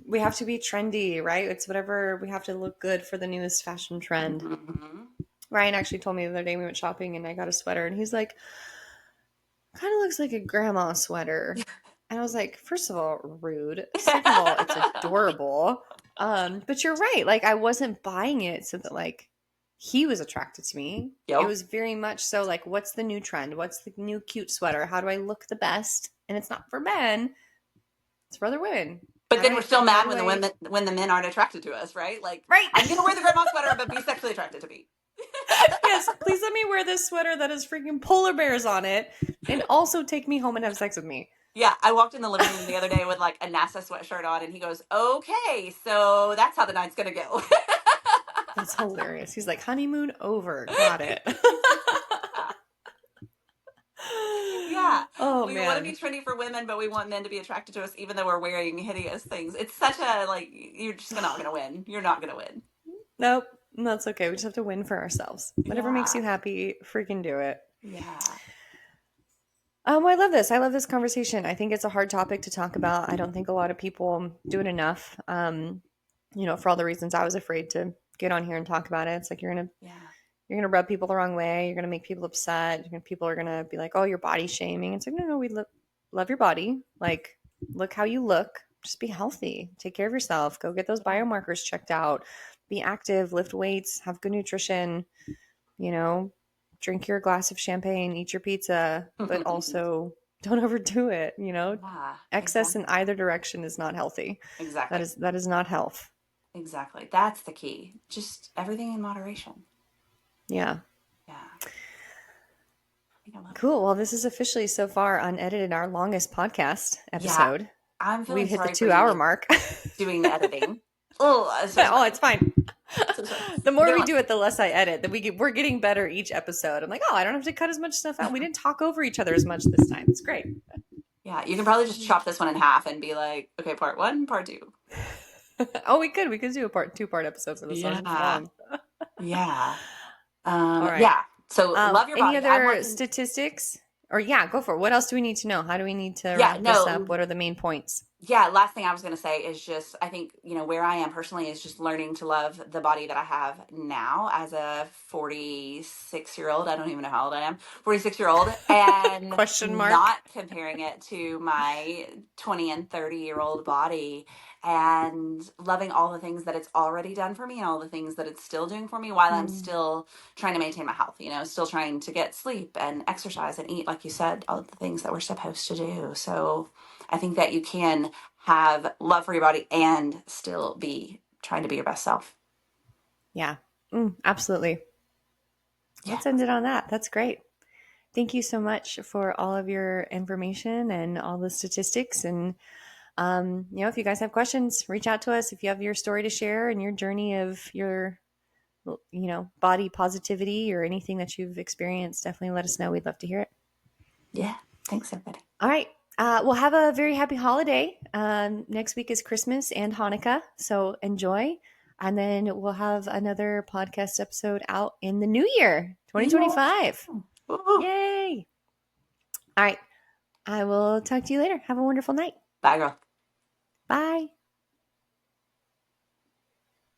We have to be trendy, right? It's whatever, we have to look good for the newest fashion trend. Mm-hmm. Ryan actually told me the other day we went shopping and I got a sweater and he's like, kind of looks like a grandma sweater. And I was like, first of all, rude. Second of all, it's adorable. But you're right. Like I wasn't buying it so that like he was attracted to me. It Yep. was very much so like, what's the new trend? What's the new cute sweater? How do I look the best? And it's not for men, it's for other women. But then we're still How mad do when I when the men aren't attracted to us, right? Like, right? I'm gonna wear the grandma sweater, but be sexually attracted to me. Yes, please let me wear this sweater that has freaking polar bears on it and also take me home and have sex with me. Yeah, I walked in the living room the other day with like a NASA sweatshirt on, and he goes, "Okay, so that's how the night's gonna go." That's hilarious. He's like, honeymoon over. Got it. Yeah, Oh, we want to be man. trendy for women, but we want men to be attracted to us, even though we're wearing hideous things. It's such a like you're just not gonna win. You're not gonna win. Nope. That's okay. We just have to win for ourselves. Whatever makes Yeah, you happy, freaking do it. yeah, I love this. I love this conversation. I think it's a hard topic to talk about. I don't think a lot of people do it enough. For all the reasons I was afraid to get on here and talk about it. It's like yeah. you're gonna rub people the wrong way. You're gonna make people upset. People are gonna be like, "Oh, you're body shaming." It's like, no, we love your body. Like, look how you look. Just be healthy. Take care of yourself. Go get those biomarkers checked out. Be active. Lift weights. Have good nutrition. You know, drink your glass of champagne. Eat your pizza, but also don't overdo it. Yeah, Excess in exactly, either direction is not healthy. That exactly, is not health. exactly. That's the key. Just everything in moderation. Yeah. Yeah, I think I love it. Cool. Well, this is officially so far unedited our longest podcast Yeah, episode. I'm feeling We've hit the sorry for 2 hour you mark. doing the editing. Oh, I'm so Oh, sorry. it's fine. So sorry. The more They're we like, do it, the less I edit. We're getting better each episode. I'm like, oh, I don't have to cut as much stuff out. We didn't talk over each other as much this time. It's great. yeah, you can probably just chop this one in half and be like, okay, part one, part two. Oh, we could do a two-part episode for this one. It's Yeah, long. yeah, All right. yeah. So love your Any body. I'm other working. statistics? Or yeah, go for it. What else do we need to know? How do we need to Yeah, wrap this up? no, What are the main points? yeah, last thing I was going to say is just I think, where I am personally is just learning to love the body that I have now as a 46-year-old. I don't even know how old I am. 46-year-old, and Question mark. not comparing it to my 20 and 30-year-old body, and loving all the things that it's already done for me and all the things that it's still doing for me while I'm Mm, still trying to maintain my health, still trying to get sleep and exercise and eat, like you said, all the things that we're supposed to do. So I think that you can have love for your body and still be trying to be your best self. yeah. Absolutely. Yeah. Let's end it on that. That's great. Thank you so much for all of your information and all the statistics. And If you guys have questions, reach out to us. If you have your story to share and your journey of your, body positivity or anything that you've experienced, definitely let us know. We'd love to hear it. Yeah. Thanks, everybody. All right. We'll have a very happy holiday. Next week is Christmas and Hanukkah, so enjoy. And then we'll have another podcast episode out in the new year, 2025. Yeah. Yay. All right. I will talk to you later. Have a wonderful night. Bye, girl. Bye.